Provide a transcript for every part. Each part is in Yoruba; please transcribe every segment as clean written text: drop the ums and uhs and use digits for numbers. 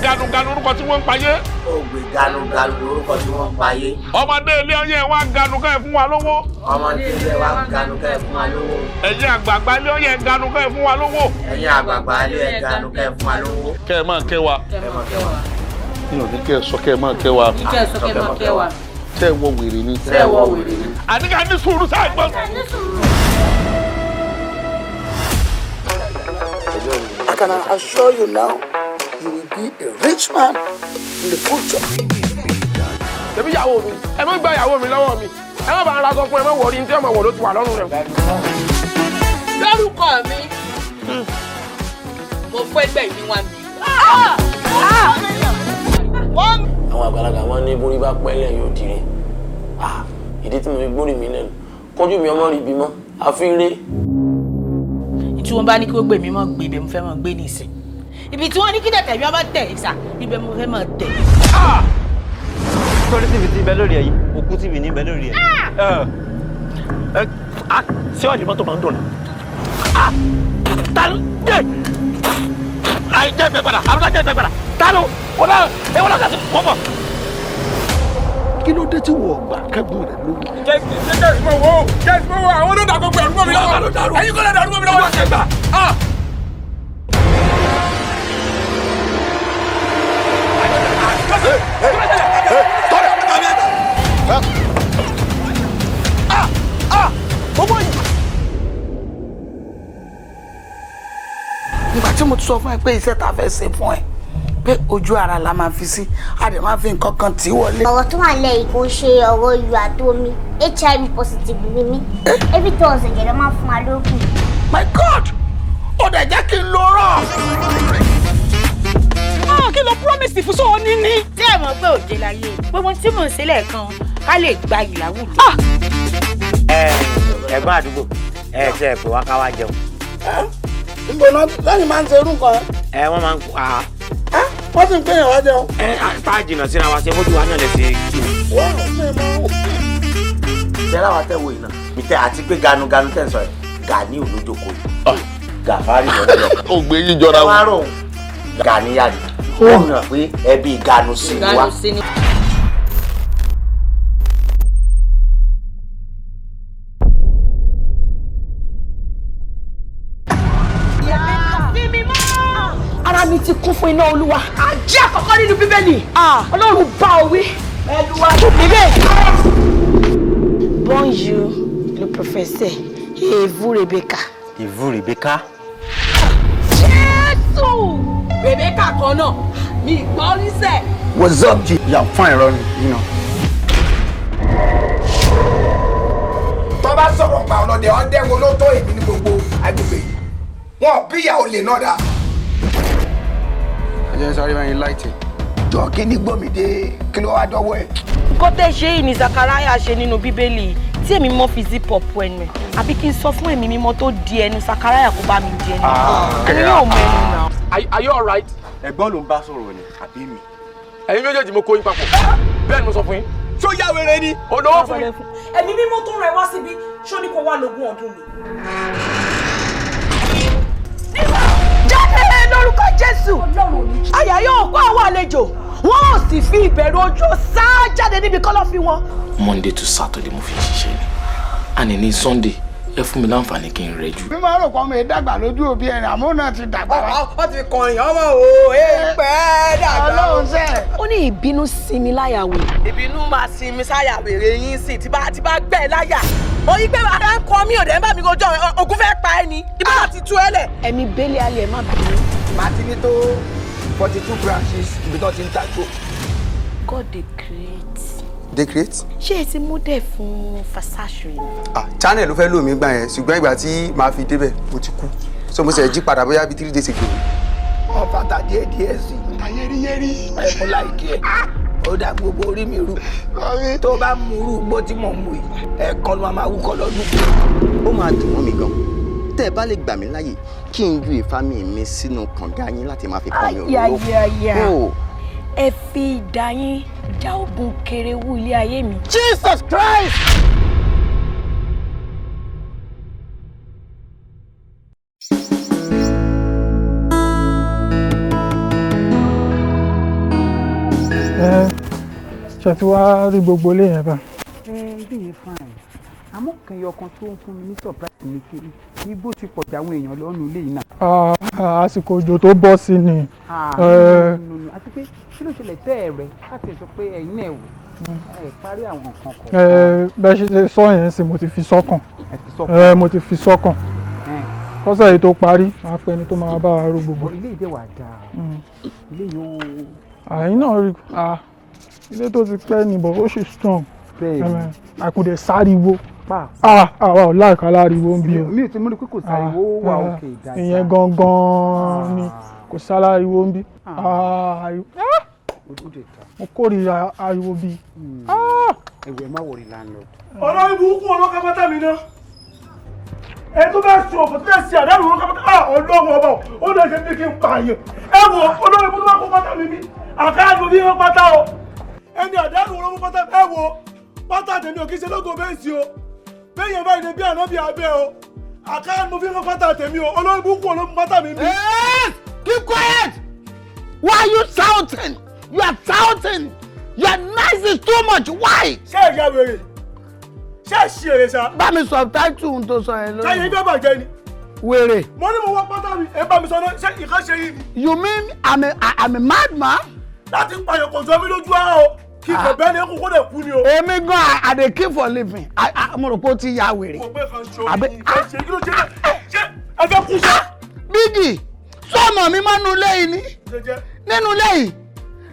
ganu orúkọ tí wọ́n ń payé. Ògbè ganu orúkọ tí wọ́n ń payé. Ọmọdé ilé ọyẹ́ wa ganu ká ẹ fún wa lówó. Ọmọdé ilé wa ganu ká ẹ fún wa lówó. Ẹ̀yin àgbààgbà ilé ọyẹ́ ganu ká ẹ fún wa lówó. Ẹ̀yin àgbààgbà ilé ẹ ganu ká ẹ fún wa lówó. Kẹ́ ẹ máa kẹ́ wa. Mi ò ní kẹ́ ẹ sọ kẹ́ ẹ máa kẹ́ wa. Kẹ́ ẹ sọ kẹ́ ẹ máa kẹ́ wa. Ṣé ẹ wọ wèrè ni? Ṣé ẹ wọ wèrè ni? Àníkà ní sùúrù sáà gbọ́. I can assure you now, you will be a rich man in the future. Ṣebí ìyàwó mi, ẹ má gba ìyàwó mi lọ́wọ́ mi. Ẹ má bàa ra sọ fún ẹ má wọrí ní tí ọmọ wọ̀ ló ti wà lọ́rùn rẹ̀. Lórúkọ mi, mo fẹ́ gbẹ̀ ní wá mi. Àwọn àgbàlagbà wọn ní borí bá pẹ́lẹ̀ yóò dire. Ìdí tí mo fi gbórí mi lẹ́nu. Kọjú mi ọmọ rí bímọ, àfi ré. Tí wọ́n bá ní kí ó gbé mi mọ́ gbé ibẹ̀ mo fẹ́ mọ́ gbé nìsín. Ibi tí wọ́n ní kí tẹ̀tẹ̀ mi ọba tẹ̀ ìsà ibẹ̀ mo fẹ́ mọ́ tẹ̀. Sọ́rí tìbí ti bẹ lórí ẹ̀ yìí, òkú tìbí ní bẹ lórí ẹ̀. Ṣé wàá ní mọ́tò máa ń dùn ní? Ta ló dé? Àìjẹ́ ìfẹ́ padà, àrùn àjẹ́ ìfẹ́ padà. Ta ló? Wọ́n náà kàtí wọ́n bọ̀. Kí ló dé tí wọ́n gbà kẹ́gbọ́n rẹ̀ lórí? Jẹ́ ìfowó àwọn ló dàgbọ́ pé àrùn mi lọ́wọ́. Ẹ̀yin kò lè dàrú mi lọ́wọ́. Nígbà tí mo ti sọ fún ẹ pé iṣẹ́ ta fẹ́ ṣe fún ẹ pé ojú ara la máa fi sí a dẹ̀ máa fi nǹkan kan tí wọlé. Ọ̀rọ̀ tó wà lẹ́yìn kò ṣe ọ̀rọ̀ iyọ̀ àti omi HIV positive ni mí every Thursday jẹ̀rẹ̀ máa fún wa lóògùn. My God! Ó dẹ̀ jẹ́ kí n lo rọ̀. Kí ló promise fún sọ́wọ́ níní? Tí ẹ mọ̀ pé òde láyé gbogbo tí mò ń ṣe lẹ́ẹ̀kan ká lè gba ìyàwó jù. Ẹ̀gbọ́n àdúgbò, ṣe ẹ pé wá ká wá jẹun. Níbo náà lẹ́yìn máa ń ṣe irú nǹkan? Wọ́n máa ń pa. Wọ́n sì ń pè yàn wá jẹun. Tá a jìnnà síra wa ṣe mójú wa náà lè ṣe kí ni. Ṣẹ́ra wa tẹ́ wo ìná. Mi tẹ́ àti pé ganu tẹ́ ń sọ ẹ̀. Gani olójókòó yìí. Gàfárì lọ́dọ̀. Ó gbé yín jọra wọn. Ẹ wá rò ó. Gani yá ni. Ó hàn pé ẹbí ganu sí ni wá. Ara mi ti kún fún iná Olúwa. Ajé àkọ́kọ́ nínú Bíbélì. Ọlọ́run bá o wí. Olúwa bíbẹ̀. Bonjour, le professeur. Et vous, Rebecca? Et vous, Rebecca? Jésù! Rebecca kan náà, mi gbọ́ níṣẹ́. What's up, G? Yeah, fine, Ronnie, you know. Tó bá sọ̀rọ̀ pa ọlọ́dẹ ọdẹ wo ló tó èmi ní gbogbo agbègbè yìí. Wọ́n bí ìyá olè náà dá. Ajẹ́ sáré máa ń láìtì. Jọ kí ní gbòmìdé kí ló wá dọ́wọ́ ẹ̀. Nǹkan tẹ́ ṣe yìí ni Zachariah ṣe nínú Bíbélì tí èmi mọ́ fi zip up ẹnu ẹ̀. Àbí kí n sọ fún ẹ̀mí mímọ́ tó di ẹnu Zachariah kó bá mi di ẹnu. Ẹni yóò mọ ẹnu náà. Are you alright? Ẹ̀gbọ́n ló ń bá sọ̀rọ̀ ni àbí mi. Ẹ̀yin méjèèjì mo kó yín papọ̀. Bẹ́ẹ̀ ni mo sọ fún yín. Ṣó yá wèrè ni? Olówó fún mi. Ẹ̀mí mímọ́ tó rẹ̀ wá síbi ṣó ní kó wá lógún ọdún mi. Jáde lórúkọ Jésù! Àyà yóò kó àwọn àlejò. Wọ́n ò sì fi ìbẹ̀rù ojú sá jáde níbi kọ́lọ́fín wọn. Monday to Saturday mo fi ṣiṣẹ́ ni. Àní ní Sunday ẹ fún mi láǹfààní kí n rẹ̀ jù. Bí máa rò pé ọmọ ìdàgbà lójú òbí ẹ̀rìn àmọ́ náà ti dàgbà wá. Ó ti kọrin ọmọ o, èèpẹ̀ dàgbà. Ọlọ́run sẹ́. Ó ní ìbínú sinmi láyà wò. Ìbínú máa sinmi sáyà wèrè yín sí tí bá gbẹ̀ láyà. Mo yí pé bàbá ń kọ mí ò dẹ̀ ń bá mi rojọ́ ogun fẹ́ pa ẹ́ ni. Ibi máa ti tú ẹ lẹ̀. Ẹ̀mí bẹ́lẹ̀ alẹ́ má bínú. Màá ti ní tó 42 branches ibi tó ti ń tàjò. God dey create. Dey create? Ṣé ẹ ti mú dẹ̀ fún Versace? Channel ló fẹ́ lò mí gbà yẹn ṣùgbọ́n ìgbà tí màá fi débẹ̀ mo ti kú. So mo ṣe jí padà bóyá bíi 3 days ago. Wọ́n fata díẹ̀ sí i. Ayẹ́rìyẹ́rì. Ẹ̀kọ́ láìkí ẹ̀. Ó dá gbogbo orí mi rú. Tó bá mú rú gbó tí mò ń mú yìí, ẹ̀ẹ̀kan ló máa wúkọ́ lọ́dún. Ó máa dùn mọ́ mi gan. Tẹ́ ẹ bá lè gbà mí láyè kí n ju ìfami mi sínú kànga yín láti máa fi pọn mi olówó. Ẹ fi ìdá yín já ogun kerewu ilé ayé mi. Jesus Christ! ṣe ti wá rí gbogbo ilé yẹn bá. Ilé yẹn fine. Àmọ́ kẹyọ kan tó ń fún mi ní surprise ní kiri ní bó ti pọ̀jù àwọn èèyàn lọ́nu ilé yìí náà. Àsìkò òjò tó bọ́ sí ni. Àti pé kí ló ṣẹlẹ̀ tẹ́ ẹ̀ rẹ̀ láti sọ pé ẹ̀yin náà wò ẹ̀ parí àwọn nǹkan kan. Bẹ́ẹ̀ ṣe sọ yẹn sí mo ti fi sọ́kàn. Mo ti fi sọ́kàn. Kọ́sẹ̀ yìí tó parí máa pẹ́ ni tó máa bá wa rú gbogbo. Ilé ìdè wà dáa. Ilé yóò. Àyín náà rí ilé tó ti pẹ́ ni bọ̀ ó ṣì strong. Àkùdẹ̀ sáriwo. Àwa ò láìka láriwo ń bí o. Mi ò ti mú ní pé kò sáriwo wà òkè dáadáa. Ìyẹn gangan ni kò sáláriwo ń bí. Mo kórìíra ariwo bí. Ẹ̀wẹ̀ má wọrí landlord. Ọlọ́run burúkú ọlọ́kà pátá mi ná. Ẹ tó bá sọ ọ̀pọ̀ tó bá ṣe àdánù ọlọ́kà pátá ọlọ́run ọba ó lè ṣe bí kí n pààyàn. Ẹ wo ọlọ́run burúkú ọlọ́kà pátá mi bí. Àkáàdùn bí wọ́n pátá o. Ẹni àdánù ọlọ́run pátá ẹ wo pátá tèmi ò kí ṣe lógo bẹ́ẹ̀sì o. Bẹ́ẹ̀yẹn báyìí ni bí àná bí abẹ́ o. Àkáàdùn bí wọ́n pátá tèmi o. Ọlọ́run burúkú ọlọ́run pátá mi bí. Keep quiet! Why are you shouting? You are shouting! Your noise is too much. Why? Ṣé ìyá wèrè? Ṣé ṣì èrè sa? Bá mi subtitle ohun tó sọ yẹn lórí. Ṣé yín bẹ́ẹ̀ bàjẹ́ ni? Wèrè. Mo ní mo wá pátá mi, ẹ bá mi sọ náà, ṣé ìkan ṣe yìí ni? You mean I'm a madman? Láti ń pààyàn kò jọ mí lójú ara o. Kí kò bẹ́ẹ̀ ni kókó dẹ̀ kú ni o. Èmi gan I dey keep for living. Mo rò pé ó ti ya wèrè. Mo gbé kan ṣo yìí, ṣe kí ló ṣe ṣe ẹ fẹ́ kú ṣá. Bígì, sọ́mọ̀ mi máa nu ilé yìí ni? Nínú ilé yìí?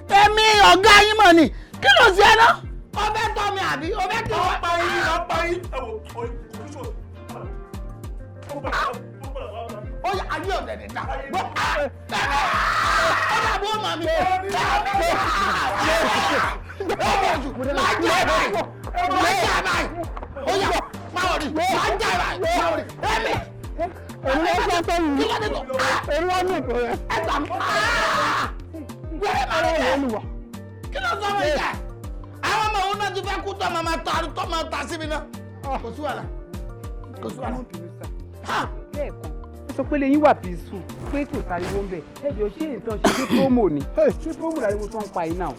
Èmi ọ̀gá yín mọ̀ ni. Kí ló ṣe ẹ́ náà? Ọbẹ̀ tọ́ mi àbí? Ọbẹ̀ tọ́ mi. Ọ̀pá yín. Ẹ wò kò ní sọ. Ó yà ayé ọ̀dẹ̀dẹ̀ ta. Ó dàbí ọmọ mi. Ó yà máa wọ̀ rí. Máa jà báyìí. Ẹ̀mí. Èmi ló sọ pé mi. Èmi wá ní ìkó rẹ̀. Ẹ gbà mí. Gbẹ̀rẹ̀ máa ń yẹ. Kí ló sọ wọ́n yẹ? Àwọn ọmọ òun náà ti fẹ́ kú tọ́ máa ta síbi náà. Kò sí wàhálà. Kò sí wàhálà. Lẹ́ẹ̀kan ó sọ pé lẹ́yìn wà peaceful pé kò sáriwo ń bẹ̀. Ẹ̀jọ̀ ṣé ìtàn ṣe ṣé promo ni? Ṣé promo láriwo tó ń pa iná o?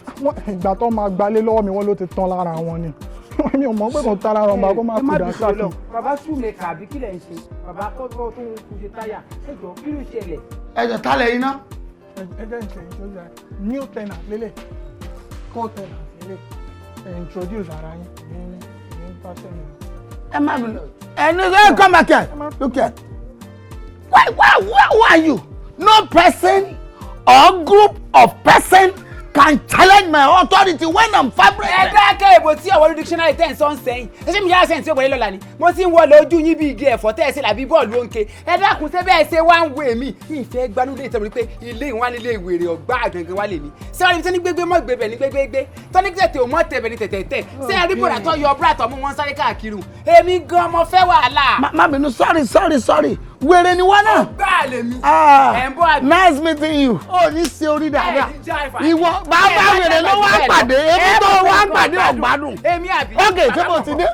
Ìgbà tó máa gbalé lọ́wọ́ mi wọ́n ló ti tán lára wọn ni. Mi ò mọ̀ pé kò tán lára wọn bá kó máa kú dá sákì. Bàbá ṣùmẹ̀kà àbí kí lẹ̀ ń ṣe? Bàbá kọ́kọ́ tó ń kú ṣe táyà. Ẹ̀jọ̀ kí ló ṣẹlẹ̀? Ẹ̀jọ̀ tálẹ̀ iná. Ẹ̀jẹ̀ ń ṣe ìṣòro new tenant lélẹ̀ co-tenant lélẹ̀ introduce ara yín ní pàṣẹ mi. Ẹ má bínú. Come back here. Look here. Who are you? No person or group of person can challenge my authority when I'm vibrating. Ẹ dákẹ́ ìbò tí àwọn dictionary ten sọ ń sẹ́yìn. Ẹ ṣé mi yára sẹ́yìn tí ó wọlé lọ́la ni. Mo ti ń wọ lójú yín bí igi ẹ̀fọ́ tẹ́ ẹ ṣe làbí bọ́ọ̀lù òǹkè. Ẹ dákun ṣé bẹ́ẹ̀ ṣe wá ń wo èmi. Ìfẹ́ gbanúlé ìtọ́jú pé ilé ìwọ̀n nílé ìwèrè ọ̀gbá àgàngàn wá lè mí. Ṣé wọ́n ní tí ní gbégbé mọ́ gbébẹ̀ ní gbégbégbé? Tọ́ní tètè ò mọ́ tẹ̀bẹ̀ ní tẹ̀tẹ̀tẹ̀. Ṣé ẹ rí bòrà tó yọ búrà tó mú wọn sáré káàkiri? Èmi gan mo fẹ́ wàhálà. Má bínú, sorry. Wèrè ni wọ́n náà. Ọgbà lè mi. Nice meeting you. Ó ní ṣe orí dáadáa. Ìwọ bàbá wèrè ló wá pàdé. Èmi tó wá pàdé ọ̀gbádùn. Èmi àbí. Ok, ṣé mo ti dé?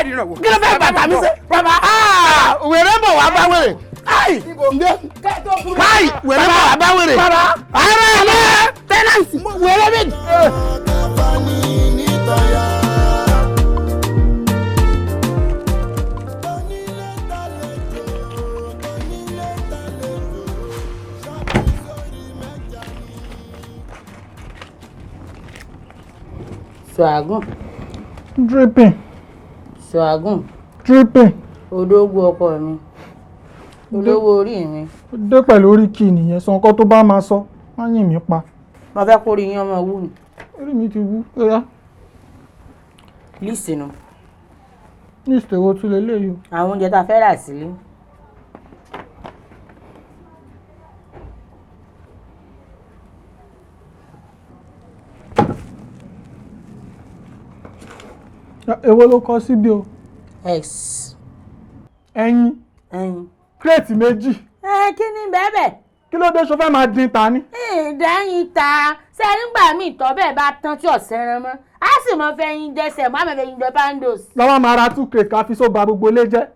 Kí ló fẹ́ bàtà mi ṣe? Wèrè bọ̀ wá bá wèrè. Káì, wèrè bọ̀ wá bá wèrè. Ara ẹ̀ lẹ́ tẹ́nàsì. Wèrè mi. Ṣàgùn. Dripping. Ṣàgùn. Dripping. Odógbó ọkọ mi. Olówó orí mi. Dé pẹ̀lú orí kì nìyẹn sọ nǹkan tó bá máa sọ má yìn mí pa. Mo fẹ́ kó rí yín ọmọ wú ni. Orí mi ti wú ẹ̀yà. Líìsì nu. Líìsì èwo tún lè léyìí o. Àwọn oúnjẹ tá a fẹ́ rà sílé. Èwo ló kọ síbi o? X. Ẹyin. Kírètì méjì. Kí ni bẹ́ẹ̀bẹ̀? Kí ló dé ṣo fẹ́ máa dín ta ni? Ìdáyìn ta. Ṣé nígbà míì tọ́ bẹ́ẹ̀ bá tán tí ọ̀sẹ̀ rán mọ́? A sì mọ fẹ́ yín dẹ́sẹ̀ mọ́ àmọ́ fẹ́ yín jẹ pandos. Lọ́wọ́ máa ra 2 crate ká fi só ba gbogbo ilé jẹ́.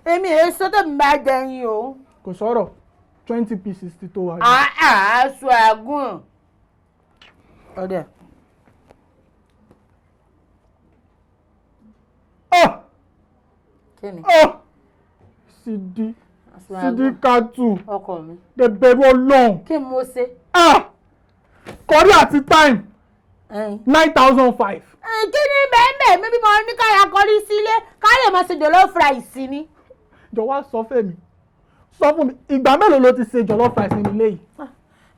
Èmi èé sọ́tò mi bá jẹyin o. Kò sọ̀rọ̀ 20 pieces ti tó wa. Aṣọ àgùn. Ọ̀dẹ̀. Kíni? Sidi Katu. Ọkọ mi. The bẹ̀rù Ọlọ́run. Kí mo ṣe? Kọ́rí àti time. 9,500. Kí ni bẹ́ẹ̀ mi bí mo ní káyà kọrí sílé ká lè máa ṣe jollof rice ni. Jọ̀wọ́ sọ fún mi ìgbà mélòó ló ti ṣe jollof rice nínú ilé yìí?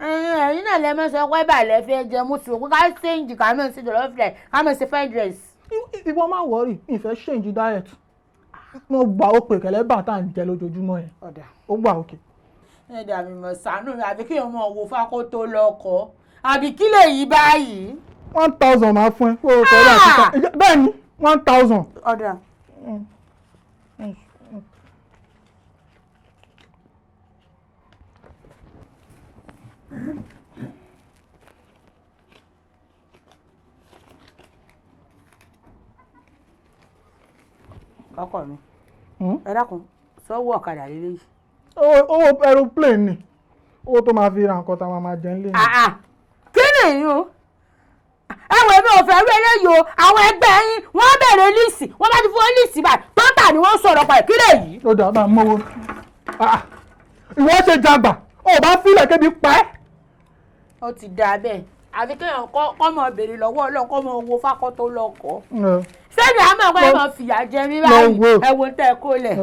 Ẹ̀yin náà lè máa sọ pé bàlẹ̀ fẹ́ jẹ mo sì wò pé ká change ká máa ṣe jollof rice ká máa ṣe fried rice. Ìwọ má worry ìfẹ́ change diet. Mo gbà ó pé kẹ̀lẹ́ bàtà ń jẹ lójoojúmọ́ yẹn. Ó gbà òkè. Ẹ̀dà mi mọ̀ ṣàánú mi àbí kí ọmọ wo fákó tó lọ́kọ̀ àbí kí lè yí báyìí. 1,000 máa fún ẹ kó o sọ̀rọ̀ àtìkà. Bẹ́ẹ̀ ni 1,000. Ọ̀dà. Ọkọ mi. Ẹ dákun sọ́wọ́ ọ̀kadà lélẹ́yìí. Owó aeroplane ni owó tó máa fi ra nǹkan tá a máa jẹ nílé. Kí ni èyí o? Ẹ̀wọ̀n èmi ò fẹ́ rí eléyìí o àwọn ẹgbẹ́ yín wọ́n bẹ̀rẹ̀ líìsì wọ́n bá ti fún líìsì báyìí tọ́tà ni wọ́n sọ̀rọ̀ pa ìkílẹ̀ yìí. Ó dà bá mọ́wọ́. Ìwọ ṣe jàgbà ó bá fílẹ̀ kébi pa ẹ́. Ó ti dà bẹ́ẹ̀ àfi kéèyàn kọ́ mọ béèrè lọ́wọ́ Ọlọ́run kọ́ mọ owó fákọ́ tó lọ́kọ́. Sẹ́ni àmọ́ ẹ̀kọ́ ẹ̀ mọ̀ fìyà jẹ mí báyìí ẹ̀wọ̀n tẹ́ kó lẹ̀.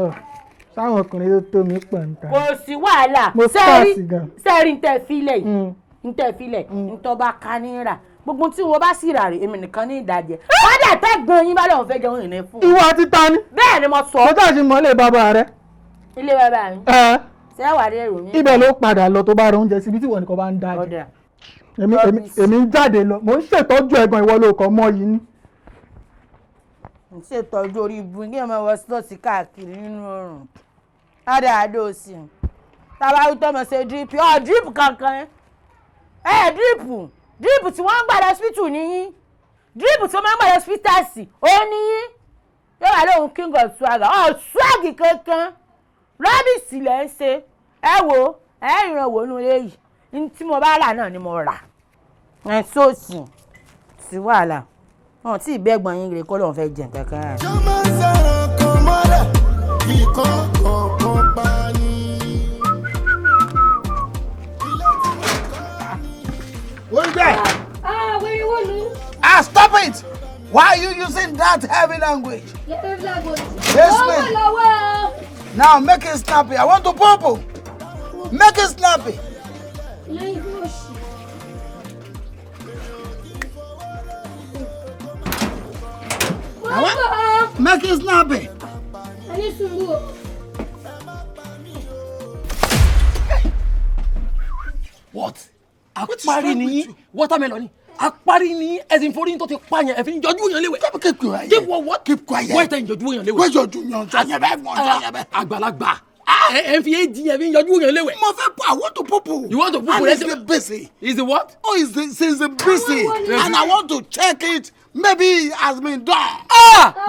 Sáwọn ọkùnrin tó tó mi pọ̀ níta. Kò sí wàhálà sẹ́ẹ̀rì ń tẹ́ filẹ̀ yìí ń tẹ́ filẹ̀ ń tọ́ bá ká ní rà gbogbo tí wọ́n bá sì rà rè èmi nìkan ní ìdajẹ́. Padà tẹ́gbọ̀n yín bá lọ́wọ́ fẹ́ jẹun ìrìn fún. Ìwọ àti ta ni. Bẹ́ẹ̀ ni mo sọ. Mo tà sí mọ́lẹ̀ bàbá rẹ. Ilé bàbá mi. Sẹ́wà rẹ̀ rò mí. Ibẹ̀ ló padà lọ tó bá rẹ oúnjẹ síbi tí ìwọ nìkan bá ń dájẹ́. Èmi ń jáde lọ mò ń ṣètọ́jú ẹ̀gbọ́n ìwọ ló kọ́ mọ́ yìí ní. Ń ṣètọ́jú orí ibu kí ẹ máa wọ sílọ́ọ̀sì káàkiri nínú oòrùn. Ádàádó òsì. Tábà wí tọ́mọ ṣe dírípù dírípù kankan dírípù tí wọ́n ń gbà lọ́sítù níyín dírípù tí wọ́n máa ń gbà lọ́sítàsì ó níyín yóò wà lóhun king of swagger swag kankan rọ́bìsì lẹ́ ń ṣe wo ìran wò nínú ilé yìí ní tí mo bá rà náà ni mo rà sóòsì sí wàhálà wọn tí ìbẹ́gbọ̀n yín rè kọ́ lóun fẹ́ jẹ kankan rà. jọmọ sọ̀rọ̀ kan mọ́lẹ̀ kíkọ́ kọ̀ọ̀kan pa ni. What's that? Where you want? Stop it! Why are you using that heavy language? Heavy language. Yes, ma'am. Now make it snappy. I want to purple. Make it snappy. Make it snappy. I need some more. What? Apari ni watermelon ni. Apari ni ẹ̀sìn forí tó ti pààyàn ẹ̀fín jọjú yàn léwẹ̀. Keep quiet. Keep what? Keep quiet. Wọ́n tẹ̀ ń jọjú yàn léwẹ̀. Wọ́n jọjú yàn léwẹ̀. Àgbàlagbà. Ẹ fi èjì ẹ̀fín jọjú yàn léwẹ̀. Mo fẹ́ I want to poo-poo. You want to poo-poo? And he's busy. Is it what? Oh, he's busy. And I want to check it. Maybe it has been done.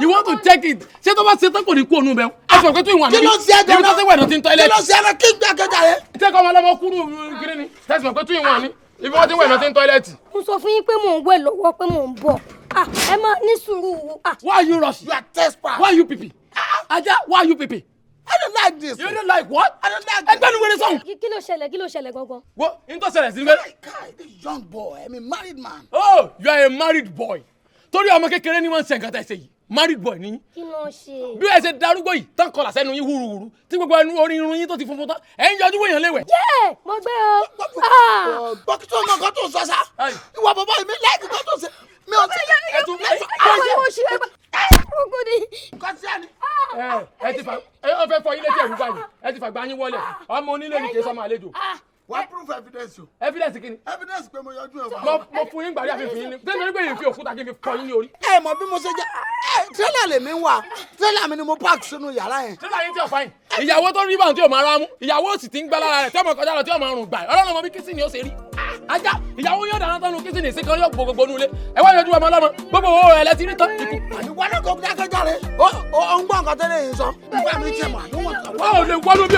You want to check it? Ṣé tó bá ṣe tán kò ní kú ònú bẹ́ẹ̀? Ẹ sọ pé tó ìwọ̀n níbi. Kí ló ṣe é Ibi tó ṣe wẹ̀ ló ti ń tọ́ilẹ̀. Kí ló ṣe é kí n gbà kẹta rẹ? Ṣé kọ́ ọmọ ọlọ́mọ kúrú kiri ni? Ṣé sọ pé tó ìwọ̀n ni? Ibi wọ́n ti wẹ̀ ló ti ń tọ́ilẹ̀tì. Mo sọ fún yín pé mò ń wẹ̀ lọ́wọ́ pé mò ń bọ̀. Ẹ máa ní sùúrù. Why are you rushing? You are desperate. Why are you pipi? Ajá, why are you pipi? I don't like this. You don't like what? I don't like this. Ẹgbẹ́ ni wẹ́rẹ́ sọ̀hún. Kí ló ṣẹlẹ̀ gangan? Wọ́n n tó ṣẹlẹ̀ sí bẹ́ẹ̀. Guy, this young boy, I'm a married man. Oh, you are a married boy. Torí ọmọ kékeré ni wọ́n ń ṣe nǹkan tẹ̀ ṣe yìí. Married boy ni. Kí ló ṣe? Bí ẹ ṣe darúgbó yìí tán kọlà sẹ́nu yín húruhùru tí gbogbo ẹnu orí irun yín tó ti funfun tán ẹ̀ ń yọjú wẹ̀yàn léwẹ̀. Yé! Mo gbé o. Bọ́kítọ̀ ọmọ kan tó sọ sá. Ìwà bàbá mi láìpẹ́ kan tó ṣe. Mi ò tí ì ẹ̀tún ẹ ti fà ẹ fẹ́ fọ ilé tí ẹ̀rú báyìí ẹ ti fàgbà yín wọlé ọmọ onílé ní kí sọmọ àlejò. What proof evidence o? Evidence kí ni? Evidence pé mo yọjú ẹ̀. Mo fún yín gbàdí àfihàn yín ni tẹ́lẹ̀ pé yín fi òkúta kí n fi fọ yín ní orí. Ẹ mọ̀ bí mo ṣe jẹ́ tírélà lèmi ń wà tírélà mi ni mo park sínú yàrá yẹn. Tírélà yín tí ò fáyìn ìyàwó tó rí báwọn tí ò máa ra mú ìyàwó sì ti ń gbá lára rẹ̀ tí ọmọ kọjá lọ tí ọmọ rùn gbà ọlọ́run ọmọ bí kìsì ni ó ṣe rí. Ajá ìyàwó yóò dáná tánu kìsì ní ìsìnkàn yóò gbogbo nulẹ̀ ẹ wá yọjú ọmọ ọlọ́mọ gbogbo owó ẹ̀ lẹ́tí rí tán ikú. Àníwá náà kò dákẹ́jà rẹ̀ ó ń gbọ́ nǹkan tẹ́lẹ̀ yìí sọ. Ìgbà mi tiẹ̀ mọ̀ àdúgbò kan. Ó lè wọnú bí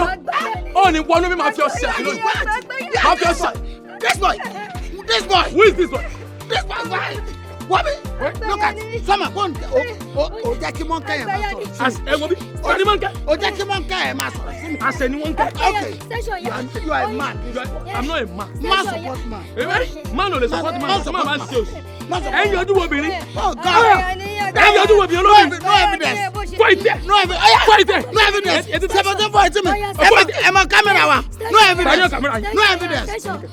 ó ní wọnú bí máa fi ọṣẹ àti lónìí. Máa fi ọṣẹ. This boy. Who is this boy? This boy. wọ́n mi look at sọ́mà kó o jẹ́ kí mọ́ńkẹ́ yẹn máa sọ̀rọ̀. ẹ wo bí o ní mọ́ńkẹ́. o jẹ́ kí mọ́ńkẹ́ yẹn máa sọ̀rọ̀ sí mi. àṣẹ ni wọ́n ń kẹ́. okay you are a man. I'm not a man. Man support man. Man ò lè support man. Man máa ń ṣe òsì. ẹ ń yọjú wo obìnrin. oh God. ẹ ń yọjú wo obìnrin olóyìn. no evidence. Fight it. No evidence. Sẹ́fọ̀tẹ́ fight mi. Ẹ mọ kámẹ́rà wa. No evidence. No evidence.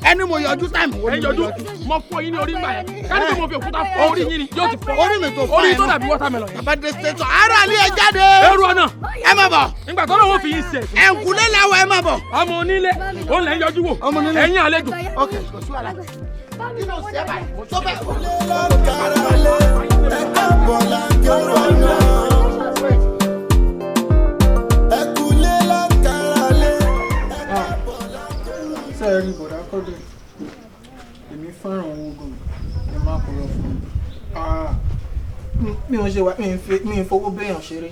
Ẹni mo yọjú táìmù wo ni mo yọjú. Mo fọ yín ní orí gbà yẹn. Ká ní kí mo fi òkúta fọ orí yín ni yóò ti fọ. Orí mi tó fọ orí tó dàbí watermelon yẹn. Bàbá de station. Ara àlẹ́ ẹ jáde. Eru ọ̀nà. Ẹ má bọ̀. Nígbà tó lọ́wọ́ fi yín ṣe. Ẹ̀ǹkùlé làwọn ẹ má bọ̀. Ọmọ onílé. Ó lẹ́ ń yọjú wò. Ọmọ onílé. Ẹ̀yin àlejò. Ok, kò sí wàhálà. Kí ló ṣe é báyìí? Mo tó bẹ̀. Sẹ́ẹ̀rì bọ̀dá kọ́dẹ̀ èmi fẹ́ràn owó gan ẹ má kúrò fún mi. Mi ò ṣe wá mi ì fowó béèyàn ṣeré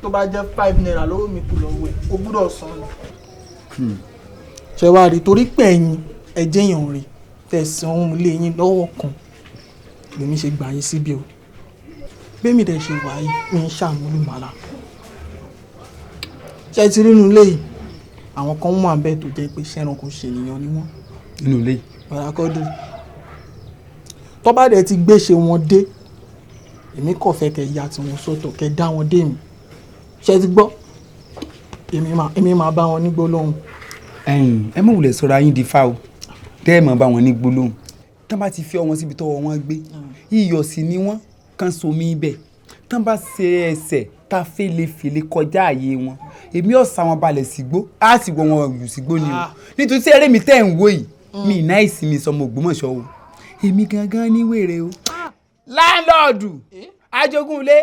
tó bá jẹ́ 5 naira lówó mi kù lọ́wọ́ ẹ̀ o gbúdọ̀ san ni. Ṣé wàá rí torí pé ẹ̀yin ẹ̀jẹ̀ èèyàn rè tẹ̀sán ohun ilé yín lọ́wọ́ kan lèmi ṣe gbà yín síbi o bẹ́ẹ̀mi dẹ̀ ṣe wáyé mi ń ṣàmúlùmọ́lá. Ṣé ti rí inú ilé yìí àwọn kan mú abẹ́ tó jẹ́ pé ṣẹ́ran kò ṣe ènìyàn ni wọ́n. Inú ilé. Bàrà kọ́dù. Tó bá dẹ̀ ti gbéṣe wọn dé, èmi kò fẹ́ kẹ́ ya tí wọ́n sọ́tọ̀ kẹ́ dá wọn dé mi. Ṣé ti gbọ́? Èmi máa bá wọn ní gbólóhùn. Ẹ mọ̀ wùlẹ̀ sọ̀rọ̀ ayín di fa o. Tẹ́ ẹ máa bá wọn ní gbólóhùn. Tán bá ti fi ọwọ́ síbi tọ́wọ́ wọn gbé. Iyọ̀ sì ni wọ́n kan somi ibẹ̀. Tán bá ṣe ẹsẹ̀ ta fèlèfèlè kọjá àyè wọn. Èmi ọ̀sà wọn balẹ̀ sígbó á sì wọ wọn yù sígbó ni o nítorí tí eré mi tẹ̀ ń wò yìí mi náà ìsinmi sọmọ Ògbómọ̀ṣọ́ o èmi gangan ní wèrè o. láńlọ́ọ̀dù Ajogunlé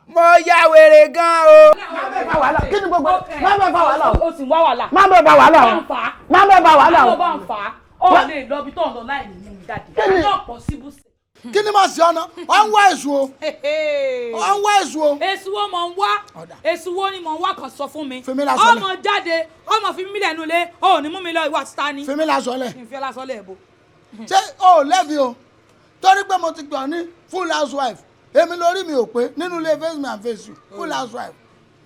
mo ya wèrè gan o. Kí ni gbogbo má bẹ fa wàhálà o. O sì ń wá wàhálà. Má bẹ fa wàhálà o. Má bẹ fa wàhálà o. Má bá ń fà á. Ó lè lọ bí tó ń lọ láì ní mú jáde. Kí ni possible sí. Kí ni máa ṣe ọ̀nà? Ó ń wá èṣù o. Ó ń wá èṣù o. Èṣù wo mò ń wá? Èṣù wo ni mò ń wá kan sọ fún mi? Fèmí lásán lẹ̀. Ọmọ jáde, ọmọ fi mí lẹ́nu lé, ó ní mú mi lọ ìwà títa ni. Fèmí lásán lẹ̀. Ìfẹ́ lásán lẹ̀ bò. Ṣé o ò lẹ́bi o? Torí pé mo ti gbọ́ ní full housewife. Èmi lórí mi ò pé nínú ilé face me and face you full housewife.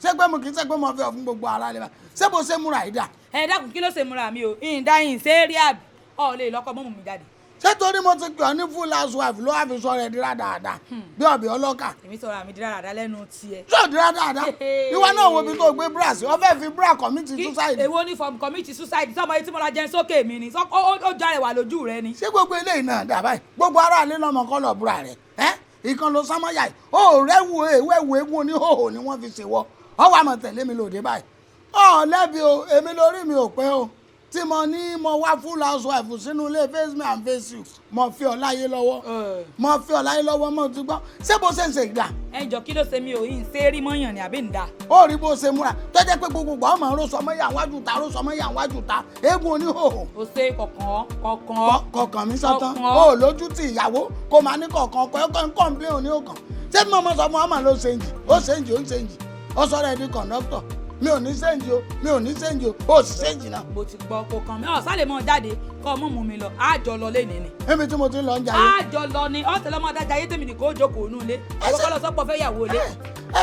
Ṣé pé mo kì í ṣe pé mo fi ọ̀ fún gbogbo ara lè bá? Ṣé mo ṣe múra ìdá? Ẹ dákun kí ló ṣe múra mi o? Ìdáyìn ṣe é rí àbí? Ọ̀ lè lọ́kọ̀ mọ́mú mi jáde. Ṣé torí mo ti gbọ́ ní full housewife ló wá fi sọ rẹ̀ dira dáadáa bí ọ̀bẹ ọlọ́kà. Èmi sọ̀rọ̀ àmì dira dáadáa lẹ́nu tiẹ̀. Ṣé dira dáadáa? Ìwọ náà wo ibi tó gbé bra sí, ó fẹ́ fi bra commit suicide. Èwo ni from commit suicide sọ́mọ yìí tí mo la jẹun sókè mi ni ó járe wà lójú rẹ ni. Ṣé gbogbo eléyìí náà dà báyìí? Gbogbo ará ilé lọ́mọ kọ́ lọ búra rẹ̀. Ìkan ló sámọ́yà yìí. Ó rẹ́wù ewéwu egun oníhòhò ni wọ́n fi ṣèwọ́. Ọ wà mọ̀ tẹ̀lé mi lòdì báyìí. Ọ̀ lẹ́bi o, èmi lórí mi ò pé o. Tí mo ní mo wá full housewife sínú ilé face me and face you mo fi ọ láyé lọ́wọ́ mo ti gbọ́ ṣé bó ṣe ń ṣe ìgbà. Ẹ jọ kí ló ṣe mi ò yín ṣe rí mọ́yàn ni àbí ń da. Ó rí bó ṣe múra tó jẹ́ pé gbogbo ọmọ ń rọ́ṣọ mọ́yà wájú ta eégún oníhòòhò. O ṣe kọ̀ọ̀kan mi sọ́tán ó lójú ti ìyàwó kó máa ní kọ̀ọ̀kan ọkọ̀ ń kọ̀ǹplé oníhòòkan ṣé mo mọ̀ sọ fún ọmọ ló ṣe ń jì ó sọ̀rọ̀ ẹ̀ di kọ̀ǹdọ́tọ̀ mi ò ní sẹ́ǹjì o ó sì sẹ́ǹjì náà. Mo ti gbọ́ kó kàn mí ọ̀sálẹ̀ mọ́ jáde kọ́ ọmọ mú mi lọ àjọ lọ lẹ́ni ni. Níbi tí mo ti ń lọ ń jayé. Àjọ lọ ni ọ̀tẹ̀lẹ̀ ọmọ adájà ayé tèmi nìkan ó jókòó nù ilé àwọn kọ́ lọ sọ́pọ̀ fẹ́ yàwó ilé.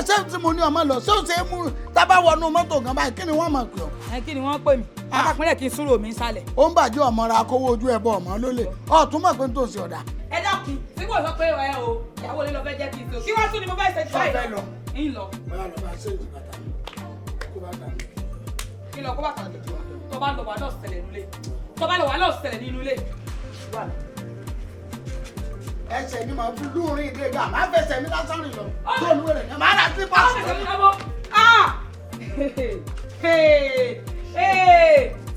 Ṣé tí mo ní ọmọ lọ ṣé ó ṣe é mú tábà wọnú mọ́tò gan báyìí kí ni wọ́n mọ̀ pé ọ. Kí ni wọ́n pè mí akápínlẹ̀ kí n súrò mi sálẹ̀. Ó ń bàjẹ́ ọmọra kówó ojú ẹ̀ bọ̀ ọmọ lólè ọ̀tún mọ̀ pé tó ṣe ọ̀dà. Ẹ dákun tí kò sọ pé ẹ o ìyàwó ilé lọ fẹ́ jẹ́ kí n so kí wọ́n tún ni mo fẹ́ ṣe kí lọ kó bá tàn lójú tó bá lọ wà lọ ṣẹlẹ̀ nínú ilé. Ẹsẹ̀ ni màá fi lúurin ìdè gà máa fẹsẹ̀ mi lásán rìn lọ tó ní wẹ̀rẹ̀ máa rà sí pàṣẹ.